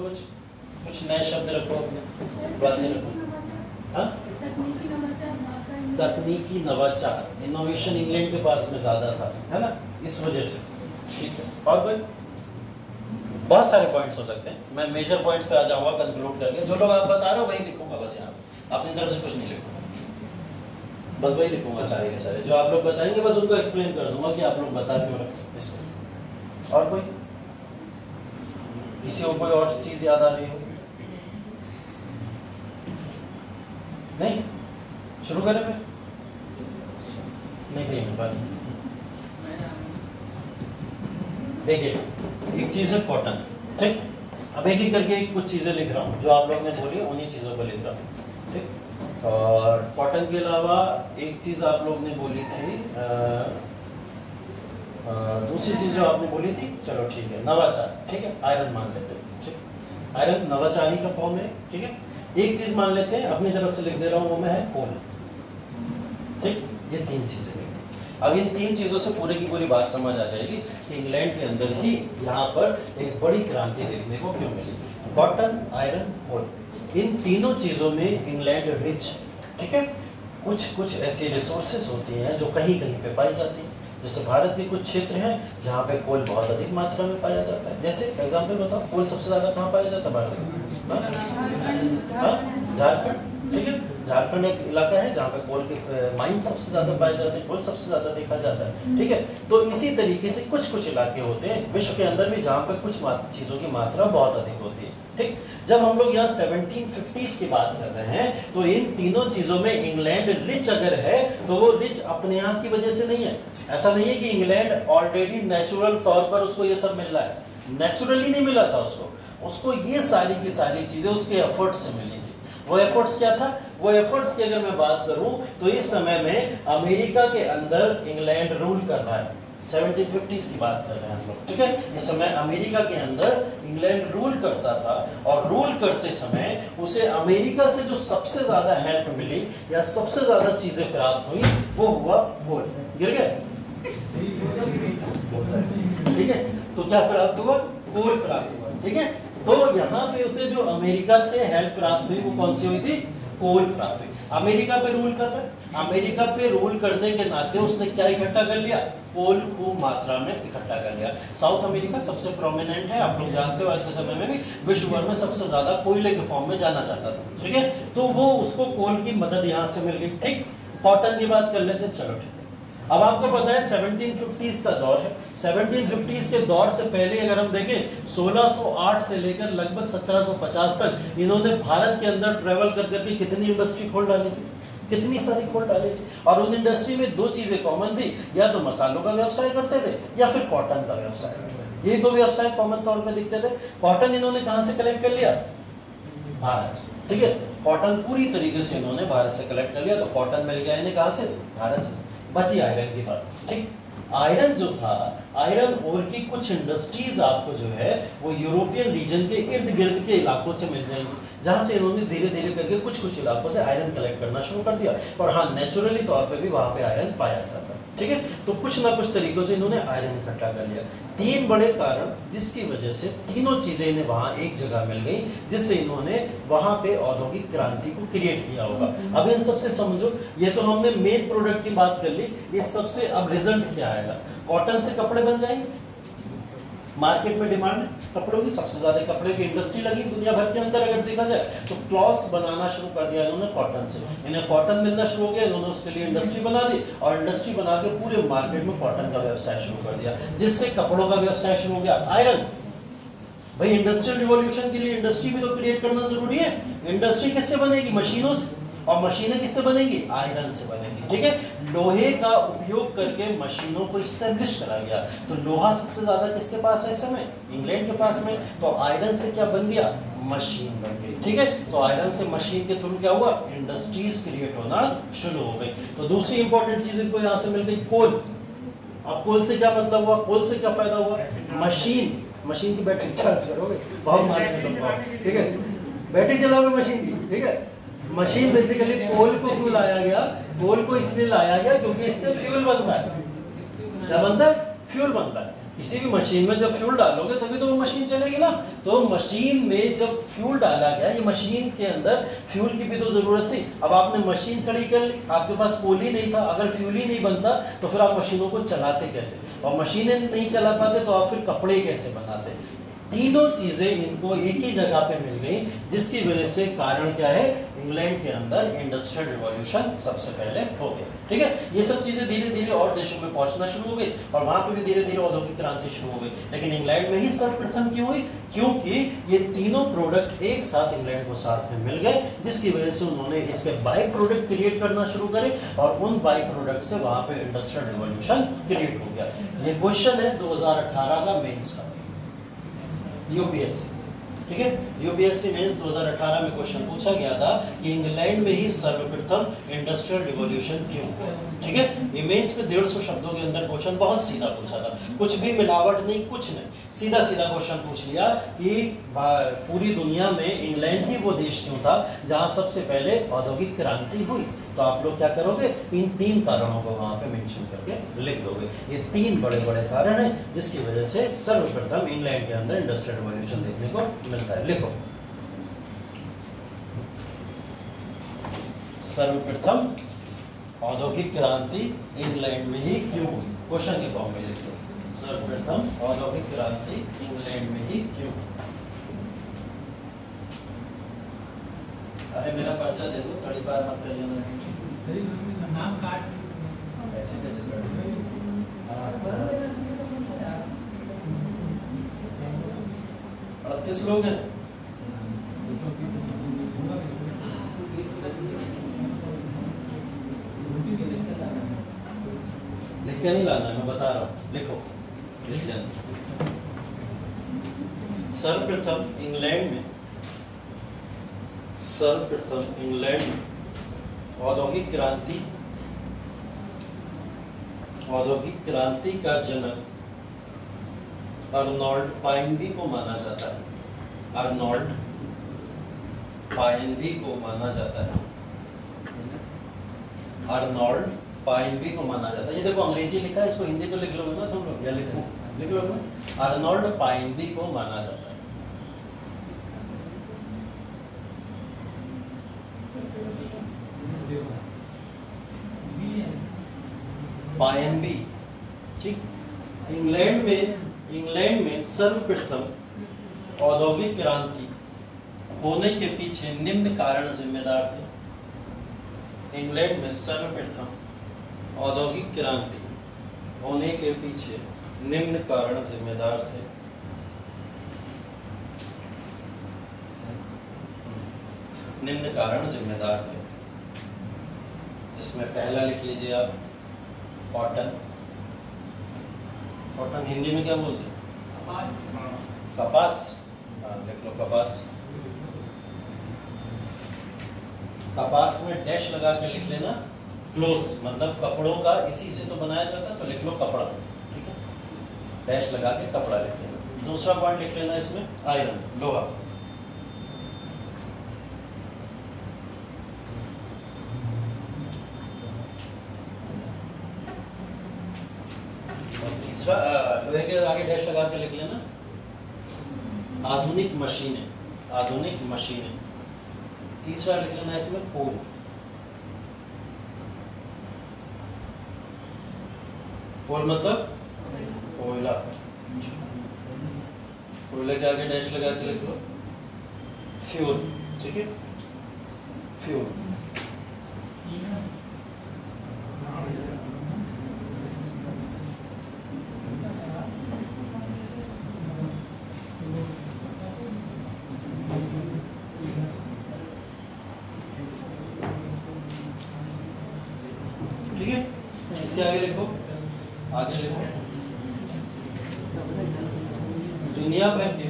कुछ नए शब्द रखो, अपने बातें रखो। हाँ, तकनीकी नवाचार, इनोवेशन इंग्लैंड के पास में ज्यादा था, है ना, इस वजह से। ठीक है, और कोई? बहुत सारे पॉइंट्स हो सकते हैं, मैं मेजर पॉइंट्स पे आ जाऊंगा कंक्लूड करके। जो लोग आप बता रहे हो वही लिखूंगा बस, यहाँ अपनी तरफ से कुछ नहीं लिखूंगा, बस वही लिखूंगा सारे के सारे जो आप लोग बताएंगे, बस उनको एक्सप्लेन कर दूंगा कि आप लोग बता क्यों रहे इसको। और कोई? किसी को कोई और चीज याद आ रही हो? नहीं? शुरू करें फिर? नहीं मेरे पास। देखिए, एक चीज है कॉटन, ठीक। अब एक एक करके कुछ चीजें लिख रहा हूँ जो आप लोग ने बोली, उन्हीं चीजों को लिख रहा हूँ, ठीक। और कॉटन के अलावा एक चीज आप लोग ने बोली थी, दूसरी चीज जो आपने बोली थी, चलो ठीक है, नवाचार, ठीक है, आयरन मान लेते हैं, ठीक। आयरन नवाचारी का फॉर्म है, ठीक है। एक चीज मान लेते हैं, अपनी तरफ से लिख दे रहा हूँ, वो में है कोल, ठीक। ये तीन चीजें लिखी। अब इन तीन चीजों से पूरी की पूरी बात समझ आ जाएगी कि इंग्लैंड के अंदर ही यहाँ पर एक बड़ी क्रांति देखने को क्यों मिली। कॉटन, आयरन, कोल, इन तीनों चीजों में इंग्लैंड रिच, ठीक है। कुछ ऐसी रिसोर्सेस होती हैं जो कहीं कहीं पे पाई जाती हैं, जैसे भारत के कुछ क्षेत्र हैं जहाँ पे कोल बहुत अधिक मात्रा में पाया जाता है। जैसे एग्जांपल बताओ, कोल सबसे ज्यादा कहाँ पाया जाता है भारत में? झारखंड, ठीक है। झारखंड एक इलाका है जहाँ पे कोल के माइन सबसे ज्यादा पाए जाते हैं, कोल सबसे ज्यादा देखा जाता है, ठीक है। तो इसी तरीके से कुछ इलाके होते हैं विश्व के अंदर भी जहाँ पे कुछ चीजों की मात्रा बहुत अधिक होती है, ठीक। जब हम लोग यहाँ 1750s की बात कर रहे हैं तो इन तीनों चीजों में इंग्लैंड रिच अगर है तो वो रिच अपने आप की वजह से नहीं है। ऐसा नहीं है कि इंग्लैंड ऑलरेडी नेचुरल तौर पर उसको ये सब मिल रहा है, नेचुरली नहीं मिला था उसको ये सारी की सारी चीजें उसके एफर्ट से मिली थी। वो एफर्ट्स क्या था? वो एफर्ट्स की अगर मैं बात करूं तो इस समय में अमेरिका के अंदर इंग्लैंड रूल कर रहा है, 1750s की बात कर रहे हैं हम लोग, ठीक है। इस समय अमेरिका के अंदर इंग्लैंड रूल करता था और रूल करते समय उसे अमेरिका से जो सबसे ज्यादा हेल्प मिली या सबसे ज्यादा चीजें प्राप्त हुई वो हुआ कोल। गिर गया, ठीक है। तो क्या प्राप्त हुआ? कोल प्राप्त हुआ, ठीक है। तो यहाँ पे उसे जो अमेरिका से हेल्प प्राप्त हुई वो कौन सी हुई थी? कोल प्राप्त हुई। अमेरिका पे रूल कर रहा है, अमेरिका पे रूल करने के नाते उसने क्या इकट्ठा कर लिया? कोल खूब मात्रा में इकट्ठा कर लिया। साउथ अमेरिका सबसे प्रोमिनेंट है, आप लोग जानते हो, आज के समय में भी विश्व भर में सबसे ज्यादा कोयले के फॉर्म में जाना चाहता था, ठीक है। तो वो उसको कोल की मदद यहाँ से मिल गई, ठीक। कॉटन की बात कर लेते हैं, चलो ठीक है। अब आपको पता है 1750s का दौर है, 1750s के दौर से पहले अगर हम देखें 1608 से लेकर लगभग 1750 तक इन्होंने भारत के अंदर ट्रेवल कर करके कितनी इंडस्ट्री खोल डाली थी, कितनी सारी खोल डाली थी। और उन इंडस्ट्री में दो चीजें कॉमन थी, या तो मसालों का व्यवसाय करते थे या फिर कॉटन का व्यवसाय करते थे। ये दो व्यवसाय कॉमन तौर पे दिखते थे। कॉटन इन्होंने कहां से कलेक्ट कर लिया? भारत से, ठीक है। कॉटन पूरी तरीके से इन्होंने भारत से कलेक्ट कर लिया, तो कॉटन मिल गया इन्हें कहां से? भारत से। बची आयरन की बात, ठीक। आयरन जो था, आयरन ओर की कुछ इंडस्ट्रीज आपको जो है वो यूरोपियन रीजन के इर्द गिर्द के इलाकों से मिल जाएंगी, जहां से इन्होंने धीरे धीरे करके कुछ इलाकों से आयरन कलेक्ट करना शुरू कर दिया। और हाँ, नेचुरली तौर पे भी वहां पे आयरन पाया जाता है, ठीक है। तो कुछ ना कुछ तरीकों से इन्होंने आयरन इकट्ठा कर लिया। तीन बड़े कारण जिसकी वजह से तीनों चीजें इन्हें वहां एक जगह मिल गई, जिससे इन्होंने वहां पे औद्योगिक क्रांति को क्रिएट किया होगा। अब इन सबसे समझो, ये तो हमने मेन प्रोडक्ट की बात कर ली, इस सबसे अब रिजल्ट क्या आएगा? कॉटन से कपड़े बन जाएंगे, मार्केट में डिमांड कपड़ों की सबसे ज्यादा, कपड़े की इंडस्ट्री लगी दुनिया भर के अंदर। अगर देखा जाए तो क्लॉथ्स बनाना शुरू कर दिया इन्होंने कॉटन से, इन्हें कॉटन मिलना शुरू हो गया, इन्होंने उसके लिए इंडस्ट्री बना दी और इंडस्ट्री बना के पूरे मार्केट में कॉटन का व्यवसाय शुरू कर दिया, जिससे कपड़ों का व्यवसाय शुरू हो गया। आयरन, भाई इंडस्ट्रियल रिवॉल्यूशन के लिए इंडस्ट्री भी तो क्रिएट करना जरूरी है। इंडस्ट्री किससे बनेगी? मशीनों से, और मशीनें किससे बनेगी? आयरन से बनेगी, ठीक है। लोहे का उपयोग करके मशीनों को इस्टेब्लिश करा गया। तो लोहा सबसे ज्यादा किसके पास है इस समय? इंग्लैंड के पास में। तो आयरन से क्या बन गया? मशीन बन गई, ठीक है। तो आयरन से मशीन के थ्रू क्या हुआ? इंडस्ट्रीज क्रिएट होना शुरू हो गई। तो दूसरी इंपॉर्टेंट चीज को यहाँ से मिल गई, कोल। अब कोल से क्या मतलब हुआ? कोल से क्या फायदा हुआ? मशीन, मशीन की बैटरी चार्ज करोगे, बहुत मार्केट में पाओ, ठीक है, बैटरी चलाओगे मशीन की, ठीक है। मशीन बेसिकली कोल को क्यों लाया गया, कोल को इसलिए लाया गया क्योंकि इससे फ्यूल बनता है। क्या बनता है? फ्यूल बनता है। किसी भी मशीन में जब फ्यूल डालोगे तभी तो वो मशीन चलेगी ना। तो मशीन में जब फ्यूल डाला गया, ये मशीन के अंदर फ्यूल की भी तो जरूरत थी। अब आपने मशीन खड़ी कर ली, आपके पास कोल ही नहीं था, अगर फ्यूल ही नहीं बनता तो फिर आप मशीनों को चलाते कैसे, और मशीनें नहीं चला पाते तो आप फिर कपड़े कैसे बनाते। तीनों चीजें इनको एक ही जगह पे मिल गई, जिसकी वजह से कारण क्या है, इंग्लैंड के अंदर इंडस्ट्रियल रिवॉल्यूशन सबसे पहले हो गया, ठीक है। ये सब चीजें धीरे धीरे और देशों में पहुंचना शुरू हो गई और वहां पे भी धीरे धीरे औद्योगिक क्रांति शुरू हो गई, लेकिन इंग्लैंड में ही सर्वप्रथम क्यों हुई, क्योंकि ये तीनों प्रोडक्ट एक साथ इंग्लैंड को साथ में मिल गए, जिसकी वजह से उन्होंने इसके बाई प्रोडक्ट क्रिएट करना शुरू करे और उन बाई प्रोडक्ट से वहां पे इंडस्ट्रियल रिवॉल्यूशन क्रिएट हो गया। ये क्वेश्चन है 2018 का मेंस का, यूपीएससी, ठीक है। यूपीएससी मेंस 2018 में क्वेश्चन पूछा गया था कि इंग्लैंड में ही सर्वप्रथम इंडस्ट्रियल रिवॉल्यूशन क्यों हुआ, ठीक है। ये मेंस में 150 शब्दों के अंदर क्वेश्चन बहुत सीधा पूछा था, कुछ भी मिलावट नहीं, कुछ नहीं, सीधा सीधा क्वेश्चन पूछ लिया कि पूरी दुनिया में इंग्लैंड ही वो देश क्यों था जहां सबसे पहले औद्योगिक क्रांति हुई। तो आप लोग क्या करोगे, इन 3 कारणों को वहां पे मेंशन करके लिख दोगे। ये 3 बड़े बड़े कारण हैं जिसकी वजह से सर्वप्रथम इंग्लैंड के अंदर इंडस्ट्रियल रिवॉल्यूशन देखने को मिलता है। लिखो, सर्वप्रथम औद्योगिक क्रांति इंग्लैंड में ही क्यों हुई, क्वेश्चन के फॉर्म में लिखो, सर्वप्रथम औद्योगिक क्रांति इंग्लैंड में ही क्यों। अरे मेरा पर्चा दे दो, थोड़ी बार मत कर लेना, नाम काट ऐसे कैसे कर 38 लोग हैं। लिख के नहीं लाना, मैं बता रहा हूँ, लिखो इसके अंदर। सर्वप्रथम इंग्लैंड में औद्योगिक क्रांति का जनक अर्नोल्ड पाइनबी को माना जाता है। अर्नोल्ड पाइनबी को माना जाता है। अर्नोल्ड पाइनबी को माना जाता है। ये देखो अंग्रेजी लिखा है, इसको हिंदी तो लिख लोगे ना तुम लोग, या लिख लोगे। अर्नोल्ड पाइनबी को माना जाता है। पाइनबी, ठीक। इंग्लैंड में सर्वप्रथम औद्योगिक क्रांति होने के पीछे निम्न कारण जिम्मेदार थे। इंग्लैंड में सर्वप्रथम औद्योगिक क्रांति होने के पीछे निम्न कारण जिम्मेदार थे। निम्न कारण जिम्मेदार थे, जिसमें पहला लिख लीजिए आप, कॉटन। कॉटन हिंदी में क्या बोलते हैं, कपास। लिख लो कपास। कपास में डैश लगा के लिख लेना, क्लोज, मतलब कपड़ों का इसी से तो बनाया जाता है, तो लिख लो कपड़ा, ठीक है। डैश लगा के कपड़ा लिख लेना। दूसरा पॉइंट लिख लेना इसमें, आयरन, लोहा। तीसरा, लोहे के आगे डैश लगा के लिख लेना, आधुनिक मशीनें। आधुनिक मशीनें। तीसरा लिख लेना इसमें कोल। कोल मतलब कोयला। कोयले के आगे डैश लगा के लिख लो, फ्यूल, ठीक है, फ्यूल। इसके आगे लिखो, आगे लिखो, दुनिया भर के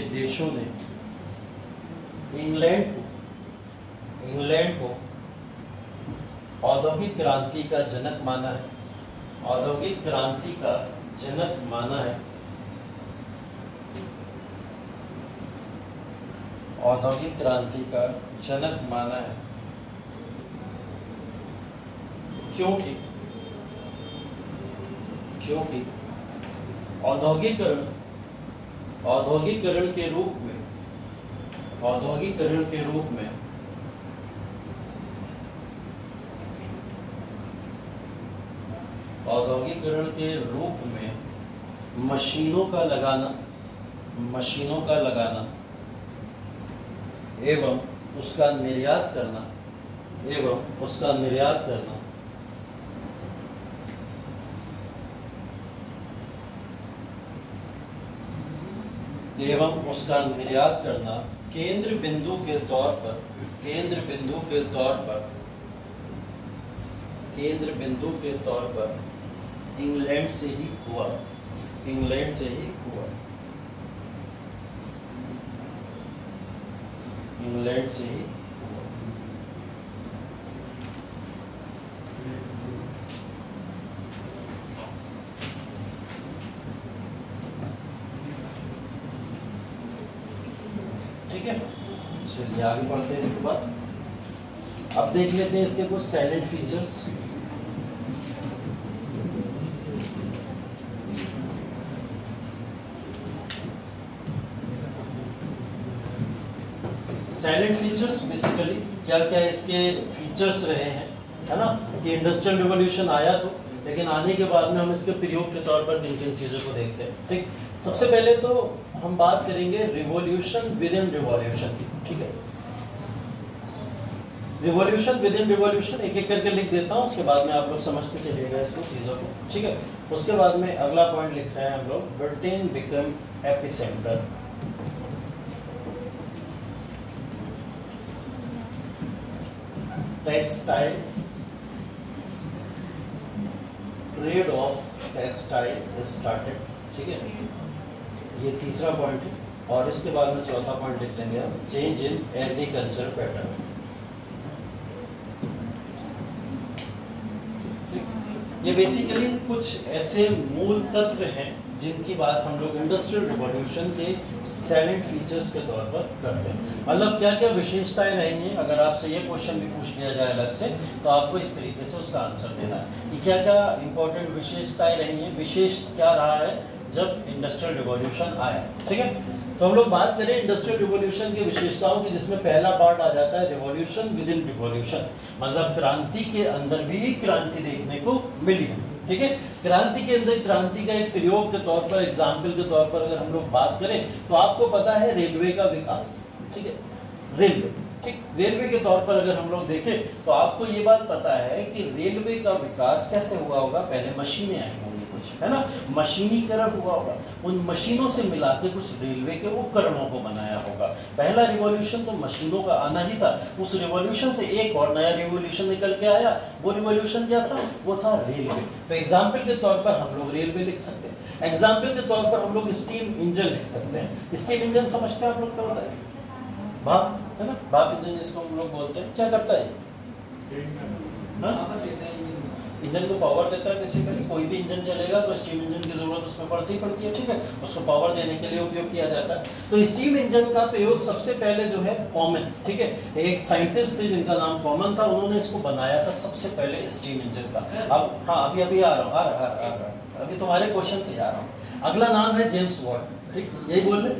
देशों ने इंग्लैंड को औद्योगिक क्रांति का जनक माना है। औद्योगिक क्रांति का जनक माना है, औद्योगिक क्रांति का जनक माना है क्योंकि औद्योगिकरण के रूप में मशीनों का लगाना एवं उसका निर्यात करना केंद्र बिंदु के तौर पर इंग्लैंड से ही हुआ। ठीक है, चलिए आगे बढ़ते हैं। इसके बाद अब देख लेते हैं इसके कुछ salient features. Salient features basically क्या क्या इसके फीचर्स रहे हैं, है ना, कि इंडस्ट्रियल रिवॉल्यूशन आया तो, लेकिन आने के बाद में हम इसके प्रयोग के तौर पर किन किन चीजों को देखते हैं। ठीक, सबसे पहले तो हम बात करेंगे रिवॉल्यूशन विद इन रिवॉल्यूशन की। ठीक है, रिवॉल्यूशन विद इन रिवॉल्यूशन एक एक करके लिख देता हूँ, उसके बाद में आप लोग समझते चलिएगा इसको चीजों को। ठीक है, उसके बाद में अगला पॉइंट लिख रहे हैं हम लोग, Britain become epicentre. Textile, trade off textile started. ठीक है, ये तीसरा पॉइंट है। और इसके बाद में चौथा पॉइंट लिख लेंगे हम, चेंज इन एग्रीकल्चर पैटर्न। ये बेसिकली कुछ ऐसे मूल तत्व हैं जिनकी बात हम लोग इंडस्ट्रियल रिवॉल्यूशन के साइलेंट फीचर्स के तौर पर करते हैं। मतलब क्या क्या विशेषताएं रहेंगी, अगर आपसे ये क्वेश्चन भी पूछ लिया जाए अलग से तो आपको इस तरीके से उसका आंसर देना है कि क्या क्या इंपॉर्टेंट विशेषताएं रहेंगी, विशेष क्या रहा है जब इंडस्ट्रियल रिवॉल्यूशन आया। ठीक है, तो हम लोग बात करें इंडस्ट्रियल रिवॉल्यूशन की विशेषताओं की, जिसमें पहला पार्ट आ जाता है रिवॉल्यूशन विद इन रिवॉल्यूशन, मतलब क्रांति के अंदर भी क्रांति देखने को मिली है। ठीक है, क्रांति के अंदर क्रांति का एक प्रयोग के तौर पर, एग्जाम्पल के तौर पर अगर हम लोग बात करें तो आपको पता है रेलवे का विकास। ठीक है, रेलवे, ठीक, रेलवे के तौर पर अगर हम लोग देखें तो आपको ये बात पता है कि रेलवे का विकास कैसे हुआ होगा, पहले मशीनें आई होंगी कुछ, है ना, मशीनीकरण हुआ होगा, उन मशीनों से मिला के कुछ रेलवे के उपकरणों को बनाया होगा। पहला रिवॉल्यूशन तो मशीनों का आना ही था, उस रिवॉल्यूशन से एक और नया रिवॉल्यूशन निकल के आया। वो रिवॉल्यूशन क्या था, वो था रेलवे। तो एग्जाम्पल के तौर पर हम लोग रेलवे लिख सकते हैं, एग्जाम्पल के तौर पर हम लोग स्टीम इंजन लिख सकते हैं। स्टीम इंजन समझते हैं आप लोग क्या होता है, भाप, है ना, भाप इंजन जिसको हम लोग बोलते हैं, क्या करता है, इंजन को पावर देता है। बेसिकली कोई भी इंजन चलेगा तो स्टीम इंजन की जरूरत उसमें पड़ती है। ठीक है, उसको पावर देने के लिए उपयोग किया जाता है। तो स्टीम इंजन का प्रयोग सबसे पहले जो है कॉमन, ठीक है, एक साइंटिस्ट थे जिनका नाम कॉमन था, उन्होंने इसको बनाया था सबसे पहले स्टीम इंजन का। अब हाँ, अभी आ रहा हूँ, अभी तुम्हारे क्वेश्चन पे जा रहा हूँ। अगला नाम है जेम्स वॉट। ठीक, यही बोल रहे,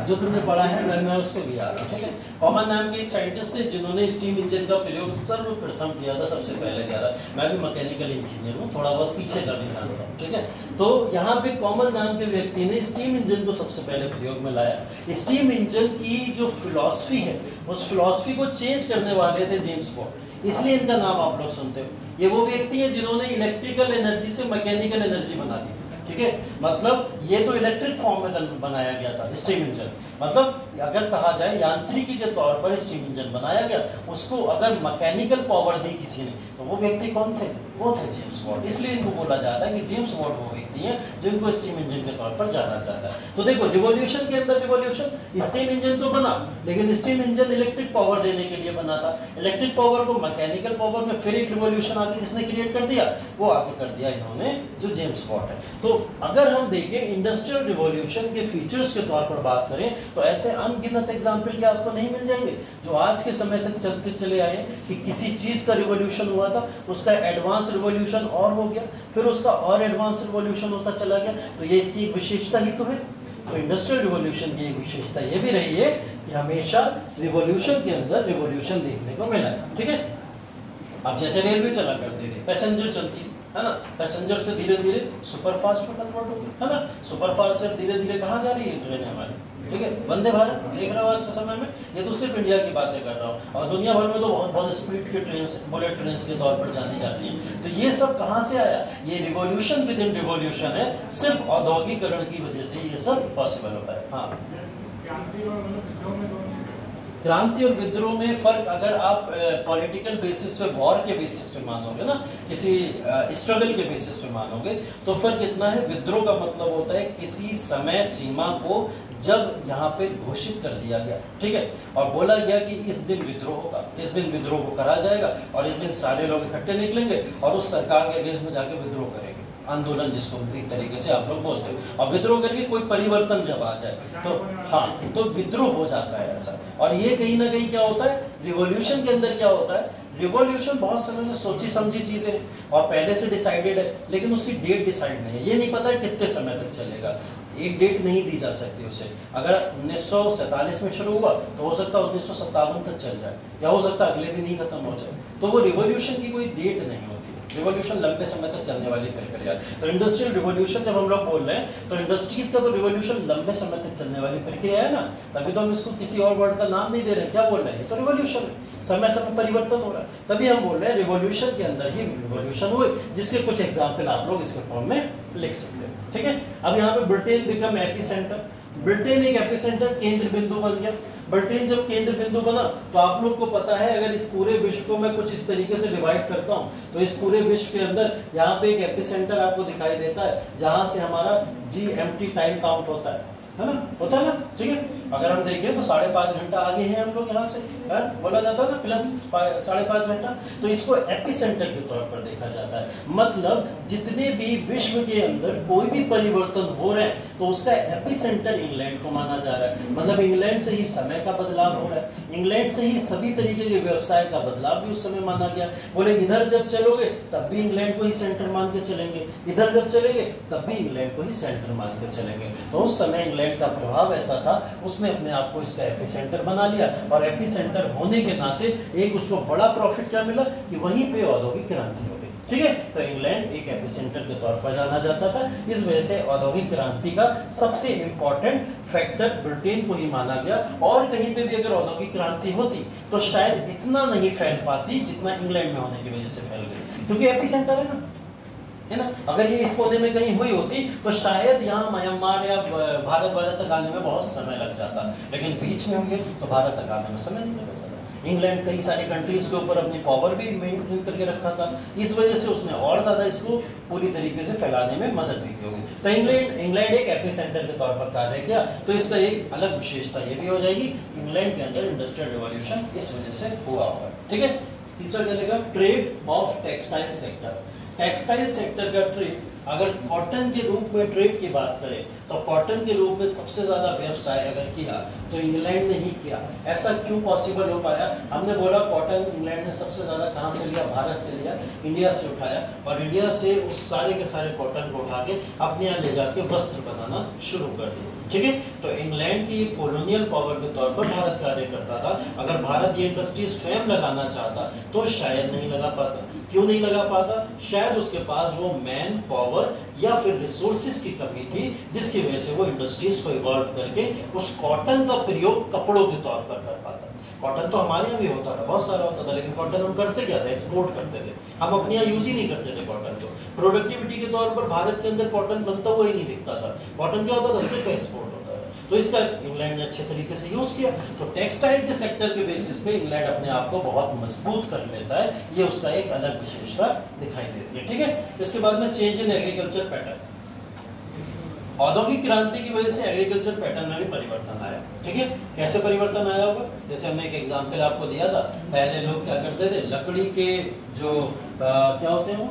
जो तुमने पढ़ा है मैं उसको भी आ रहा हूँ। ठीक है, कॉमन नाम के एक साइंटिस्ट थे जिन्होंने स्टीम इंजन का प्रयोग सर्वप्रथम किया था, सबसे पहले किया था। मैं भी मैकेनिकल इंजीनियर हूँ, थोड़ा बहुत पीछे का भी जानता हूँ। ठीक है, तो यहाँ पे कॉमन नाम के व्यक्ति ने स्टीम इंजन को सबसे पहले प्रयोग में लाया। स्टीम इंजन की जो फिलॉसफी है, उस फिलॉसफी को चेंज करने वाले थे जेम्स वॉट, इसलिए इनका नाम आप लोग सुनते हो। ये वो व्यक्ति है जिन्होंने इलेक्ट्रिकल एनर्जी से मैकेनिकल एनर्जी बना दी। ठीक है, मतलब ये तो इलेक्ट्रिक फॉर्म में बनाया गया था स्टीम इंजन, मतलब अगर कहा जाए यांत्रिकी के तौर पर स्टीम इंजन बनाया गया, उसको अगर मैकेनिकल पावर दी किसी ने, तो वो व्यक्ति कौन थे? वो थे जेम्स वॉट। इसलिए इनको बोला जाता है कि जेम्स वॉट वो व्यक्ति है जिनको स्टीम इंजन के तौर पर जाना जाता है। तो देखो रिवॉल्यूशन के अंदर रिवॉल्यूशन, स्टीम इंजन तो बना, लेकिन स्टीम इंजन इलेक्ट्रिक पावर देने के लिए बना था। इलेक्ट्रिक पावर को मैकेनिकल पावर में फिर एक रिवॉल्यूशन आगे किसने क्रिएट कर दिया? वो आगे कर दिया इन्होंने, जो जेम्स वॉट है। तो अगर हम देखें इंडस्ट्रियल रिवॉल्यूशन के फीचर्स के तौर पर बात करें, तो ऐसे अनगिनत एग्जाम्पल क्या आपको नहीं मिल जाएंगे जो आज के समय तक चलते चले आए कि किसी चीज का रिवॉल्यूशन हुआ था, उसका एडवांस रिवॉल्यूशन और हो गया, फिर उसका और एडवांस रिवॉल्यूशन होता चला गया। तो ये इसकी एक विशेषता ही तो है। तो इंडस्ट्रियल रिवॉल्यूशन की एक विशेषता ये भी रही है कि हमेशा रिवॉल्यूशन के अंदर रिवॉल्यूशन देखने को मिला है। ठीक है, अब जैसे रेलवे चला करती थी, पैसेंजर चलती है ना, पैसेंजर से धीरे धीरे सुपर फास्ट में कन्वर्ट हो गई है ना, सुपर फास्ट से धीरे धीरे कहाँ जा रही है ट्रेन हमारी? ठीक है, वंदे भारत देख रहा हूँ आज के समय में। ये तो सिर्फ इंडिया की बातें कर रहा हूँ, और दुनिया भर में तो बहुत बहुत स्पीड की ट्रेन, बुलेट ट्रेन के तौर पर जानी जाती है। तो ये सब कहाँ से आया? ये रिवॉल्यूशन विद इन रिवॉल्यूशन है, सिर्फ औद्योगिकरण की वजह से ये सब पॉसिबल होता है। हाँ, क्रांति और विद्रोह में फर्क अगर आप पॉलिटिकल बेसिस पे, वॉर के बेसिस पे मानोगे ना, किसी स्ट्रगल के बेसिस पे मानोगे, तो फर्क इतना है, विद्रोह का मतलब होता है किसी समय सीमा को जब यहाँ पे घोषित कर दिया गया, ठीक है, और बोला गया कि इस दिन विद्रोह होगा, इस दिन विद्रोह को करा जाएगा, और इस दिन सारे लोग इकट्ठे निकलेंगे और उस सरकार के अगेंस्ट में जाके विद्रोह करेंगे, आंदोलन जिसको एक तरीके से आप लोग बोलते हो। और विद्रोह करके कोई परिवर्तन जब आ जाए तो हाँ, तो विद्रोह हो जाता है ऐसा। और ये कहीं ना कहीं क्या होता है, रिवॉल्यूशन के अंदर क्या होता है, रिवॉल्यूशन बहुत समय से सोची समझी चीजें और पहले से डिसाइडेड है, लेकिन उसकी डेट डिसाइड नहीं है। ये नहीं पता है कितने समय तक चलेगा, एक डेट नहीं दी जा सकती उसे। अगर 1947 में शुरू हुआ तो हो सकता है 1957 तक चल जाए, या हो सकता है अगले दिन ही खत्म हो जाए। तो वो रिवॉल्यूशन की कोई डेट नहीं होती, रिवॉल्यूशन लंबे समय तक चलने वाली प्रक्रिया। तो इंडस्ट्रियल रिवॉल्यूशन जब हम लोग बोल रहे हैं, तो इंडस्ट्रीज का तो रिवॉल्यूशन लंबे समय तक चलने वाली प्रक्रिया है ना, तभी तो हम इसको किसी और वर्ड का नाम नहीं दे रहे हैं। क्या बोल रहे हैं? तो रिवॉल्यूशन है, समय समय परिवर्तन हो रहा है, तभी हम बोल रहे हैं रिवॉल्यूशन के अंदर ही रिवॉल्यूशन हुए, जिसके कुछ एग्जाम्पल आप लोग इसके फॉर्म में लिख सकते हैं। ठीक है, अब यहाँ पे ब्रिटेन बिकम एपिसेंटर, ब्रिटेन एक एपिसेंटर, केंद्र बिंदु बन गया। ब्रिटेन जब केंद्र बिंदु बना, तो आप लोग को पता है, अगर इस पूरे विश्व को मैं कुछ इस तरीके से डिवाइड करता हूँ, तो इस पूरे विश्व के अंदर यहाँ पे एक एपिसेंटर आपको दिखाई देता है, जहां से हमारा GMT टाइम काउंट होता है ना, होता है ना। ठीक है, अगर हम देखें तो 5.5 घंटा आगे हैं हम लोग यहाँ से, बोला जाता है ना, प्लस 5.5 घंटा। तो इसको एपिसेंटर के तौर पर देखा जाता है। मतलब जितने भी विश्व के अंदर कोई भी परिवर्तन हो रहे हैं, तो उसका एपिसेंटर इंग्लैंड को माना जा रहा है। मतलब इंग्लैंड से ही समय का बदलाव हो रहा है, इंग्लैंड से ही सभी तरीके के व्यवसाय का बदलाव भी उस समय माना गया। बोले इधर जब चलोगे तब भी इंग्लैंड को ही सेंटर मान के चलेंगे, इधर जब चलेंगे तब भी इंग्लैंड को ही सेंटर मान के चलेंगे। तो उस समय इंग्लैंड का प्रभाव ऐसा था, उसने अपने आप को इसका एपिसेंटर बना लिया, और एपिसेंटर होने के नाते एक उसको बड़ा प्रॉफिट क्या मिला कि वहीं पे औद्योगिक क्रांति हो गई। ठीक है, तो इंग्लैंड एक एपिसेंटर के तौर पर जाना जाता था। इस वजह से औद्योगिक क्रांति का सबसे इंपॉर्टेंट फैक्टर ब्रिटेन को ही माना गया। और कहीं पे भी अगर औद्योगिक क्रांति होती तो शायद इतना नहीं फैल पाती जितना इंग्लैंड में होने की वजह से फैल गई, क्योंकि एपिसेंटर है ना। अगर ये इस कोने में कहीं हुई होती तो शायद यहाँ म्यांमार या भारत तक आने में बहुत समय लग जाता, लेकिन बीच में होंगे तो भारत तक आने में समय नहीं लग जाता। इंग्लैंड कई सारी कंट्रीज के ऊपर अपनी पावर भी मेंटेन करके रखा था, इस वजह से उसने और ज्यादा इसको पूरी तरीके से फैलाने में मदद भी की होगी। तो इंग्लैंड एक एपिसेंटर के तौर पर कार्य किया। तो इसका एक अलग विशेषता ये भी हो जाएगी, इंग्लैंड के अंदर इंडस्ट्रियल रिवॉल्यूशन इस वजह से हुआ होगा। ठीक है, तीसरा चलेगा trade off textile sector. Textile sector का ट्रेड, अगर कॉटन के रूप में ट्रेड की बात करें तो कॉटन के रूप में सबसे ज्यादा व्यवसाय अगर किया तो इंग्लैंड ने ही किया। ऐसा क्यों पॉसिबल हो पाया? हमने बोला कॉटन इंग्लैंड ने सबसे ज्यादा कहां से लिया? भारत से लिया, इंडिया से उठाया, और इंडिया से उस सारे के सारे कॉटन को उठा के अपने यहाँ ले जाके वस्त्र बनाना शुरू कर दिया। ठीक है, तो इंग्लैंड की कॉलोनियल पावर के तौर पर भारत कार्य करता था। अगर भारत ये इंडस्ट्री स्वयं लगाना चाहता तो शायद नहीं लगा पाता। क्यों नहीं लगा पाता? शायद उसके पास वो मैन पावर या फिर रिसोर्सेज की कमी थी, जिसकी वजह से वो इंडस्ट्रीज को इवॉल्व करके उस कॉटन का प्रयोग कपड़ों के तौर पर कर पाता। कॉटन तो हमारे यहाँ भी होता था, बहुत सारा होता था, लेकिन कॉटन हम करते क्या थे? एक्सपोर्ट करते थे। हम अपने यहाँ यूज ही नहीं करते थे कॉटन को। प्रोडक्टिविटी के तौर पर भारत के अंदर कॉटन बनता हुआ ही नहीं दिखता था। कॉटन क्या होता था? सिर्फ एक्सपोर्ट होता था। तो इसका इंग्लैंड ने अच्छे तरीके से यूज किया। तो टेक्सटाइल के सेक्टर के बेसिस पे इंग्लैंड अपने आप को बहुत मजबूत कर लेता है, ये उसका एक अलग विशेषता दिखाई देती है। ठीक है, इसके बाद में चेंज इन एग्रीकल्चर पैटर्न, औद्योगिक क्रांति की वजह से एग्रीकल्चर पैटर्न में भी परिवर्तन आया। ठीक है, कैसे परिवर्तन आया होगा, जैसे हमने एक एग्जांपल आपको दिया था, पहले लोग क्या करते थे, लकड़ी के जो क्या होते हैं वो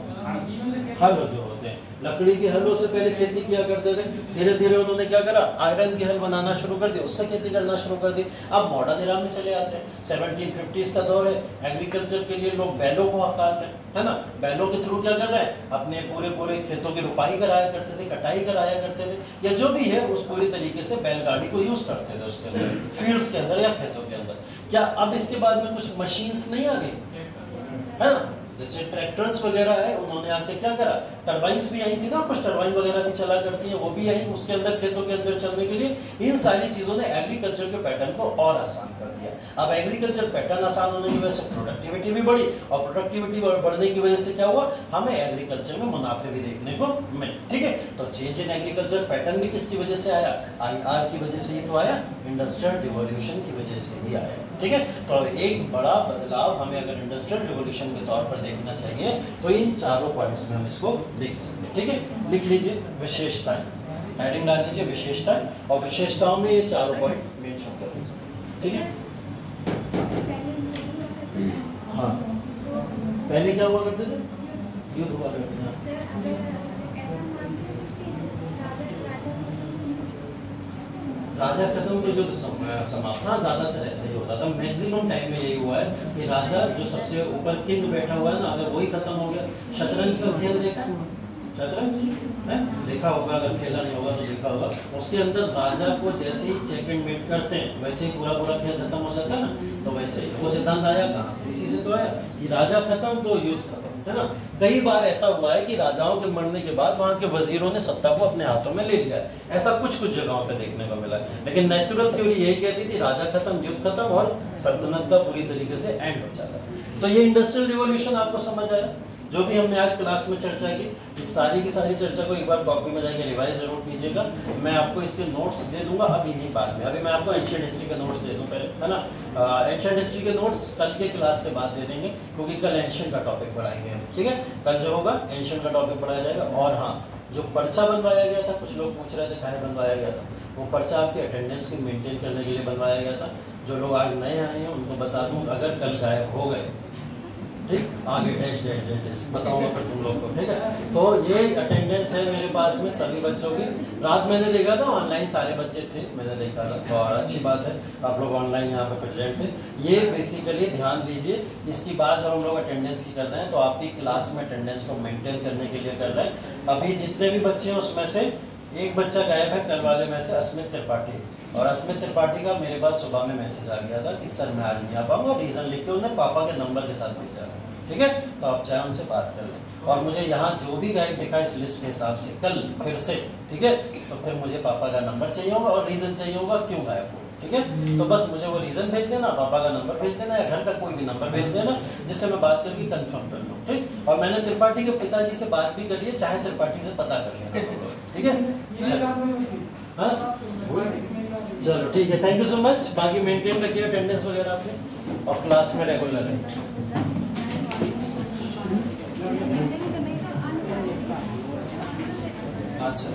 हल जो होते हैं, लकड़ी के हलों से पहले खेती किया करते थे। धीरे धीरे उन्होंने क्या करा, आयरन के हल बनाना शुरू कर दिया, उससे खेती करना शुरू कर दी। अब मॉडर्न एरा में चले आते हैं, 1750s का दौर है, एग्रीकल्चर के लिए लोग बैलों को हकार रहे हैं, है ना, बैलों के थ्रू क्या कर रहे हैं, अपने पूरे खेतों की रुपाई कराया करते थे, कटाई कराया करते थे, या जो भी है उस पूरी तरीके से बैलगाड़ी को यूज करते थे उसके अंदर, फील्ड्स के अंदर या खेतों के अंदर। क्या अब इसके बाद में कुछ मशीन्स नहीं आ गई, है ना, जैसे ट्रैक्टर्स वगैरह है, उन्होंने आके क्या करा, टरबाइंस भी आई थी ना, कुछ टरबाइन वगैरह भी चला करती हैं, वो भी आई उसके अंदर खेतों के अंदर चलने के लिए। इन सारी चीजों ने एग्रीकल्चर के पैटर्न को और आसान कर दिया। अब एग्रीकल्चर पैटर्न आसान होने की वजह से प्रोडक्टिविटी भी बढ़ी, और प्रोडक्टिविटी बढ़ने की वजह से क्या हुआ, हमें एग्रीकल्चर में मुनाफे भी देखने को मिले। ठीक है, तो चेंज इन एग्रीकल्चर पैटर्न भी किसकी वजह से आया, IR की वजह से ही तो आया, इंडस्ट्रियल रिवॉल्यूशन की वजह से ही आया। ठीक है, तो एक बड़ा बदलाव हमें अगर इंडस्ट्रियल रिवॉल्यूशन के तौर पर देखना चाहिए तो इन चारों पॉइंट्स में हम इसको देख सकते हैं। ठीक है, लिख लीजिए विशेषताएं, हेडिंग डाल लीजिए विशेषताएं, और विशेषताओं में ये चारों पॉइंट मेंशन कर लीजिए। ठीक है, हाँ, पहले क्या हुआ करते थे, युद्ध हुआ करते थे, राजा खत्म तो युद्ध समाप्त, हाँ ज्यादातर ऐसे ही होता था, मैक्सिमम टाइम में यही हुआ है कि राजा जो सबसे ऊपर किंग बैठा हुआ है ना, अगर वही खत्म हो गया। शतरंज का खेल देखा, शतरंज है देखा होगा, अगर खेला नहीं होगा तो देखा होगा, उसके अंदर राजा को जैसे ही चेक एंड मेट करते हैं वैसे ही पूरा खेल खत्म हो जाता है ना, तो वैसे ही वो सिद्धांत आया कहाँ से, इसी से तो आया कि राजा खत्म तो युद्ध खत्म, है ना। कई बार ऐसा हुआ है कि राजाओं के मरने के बाद वहां के वजीरों ने सत्ता को अपने हाथों में ले लिया है, ऐसा कुछ जगहों पे देखने को मिला है। लेकिन नेचुरल थ्योरी यही कहती थी राजा खत्म युद्ध खत्म और सल्तनत का पूरी तरीके से एंड हो जाता है। तो ये इंडस्ट्रियल रिवॉल्यूशन आपको समझ आया, जो भी हमने आज क्लास में चर्चा की, इस सारी की सारी चर्चा को एक बार कॉपी में जाके रिवाइज जरूर कीजिएगा। मैं आपको इसके नोट्स दे दूंगा अभी नहीं, बाद में। अभी मैं आपको एंशिएंट हिस्ट्री के नोट्स दे दूं पहले, है ना। एंशिएंट हिस्ट्री के नोट्स कल के क्लास के बाद दे देंगे, क्योंकि कल एंशिएंट का टॉपिक पढ़ाएंगे हम। ठीक है, कल जो होगा एंशिएंट का टॉपिक पढ़ाया जाएगा। और हाँ, जो पर्चा बनवाया गया था, कुछ लोग पूछ रहे थे कहाँ बनवाया गया था, वो पर्चा आपकी अटेंडेंस की मेंटेन करने के लिए बनवाया गया था। जो लोग आज नए आए हैं उनको बता दूं, अगर कल गायब हो गए, ठीक, आगे डैश डैश डैश डैश बताऊंगा फिर तुम लोग को, ठीक है। तो ये अटेंडेंस है मेरे पास में सभी बच्चों की। रात मैंने देखा था ऑनलाइन सारे बच्चे थे, मैंने देखा था, और अच्छी बात है आप लोग ऑनलाइन यहाँ पे प्रेजेंट थे। ये बेसिकली ध्यान दीजिए, इसकी बात जब हम लोग अटेंडेंस की कर रहे हैं तो आपकी क्लास में अटेंडेंस को मेंटेन करने के लिए कर रहे हैं। अभी जितने भी बच्चे हैं उसमें से एक बच्चा गायब है, कल वाले में से अस्मित त्रिपाठी, और अस्मित त्रिपाठी का मेरे पास सुबह में मैसेज आ गया था कि सर मैं आज नहीं आ पाऊंगा, रीजन लिख के उन्हें पापा के नंबर के साथ भेजा। ठीक है, तो आप चाहे उनसे बात कर लें। और मुझे यहाँ जो भी गायब दिखा इस लिस्ट के हिसाब से कल फिर से, ठीक है, तो फिर मुझे पापा का नंबर चाहिए होगा और रीजन चाहिए होगा क्यों गायब हो। ठीक है, तो बस मुझे वो रीजन भेज देना, पापा का नंबर भेज देना, या घर का कोई भी नंबर भेज देना, जिससे मैं बात करके कंफर्म कर लूँ। ठीक, और मैंने त्रिपाठी के पिताजी से बात भी करी है, चाहे त्रिपाठी से पता कर लेना। ठीक है, चलो ठीक है, थैंक यू सो मच। बाकी मेंटेन रखिए अटेंडेंस वगैरह आपने, और क्लास में रेगुलर है। अच्छा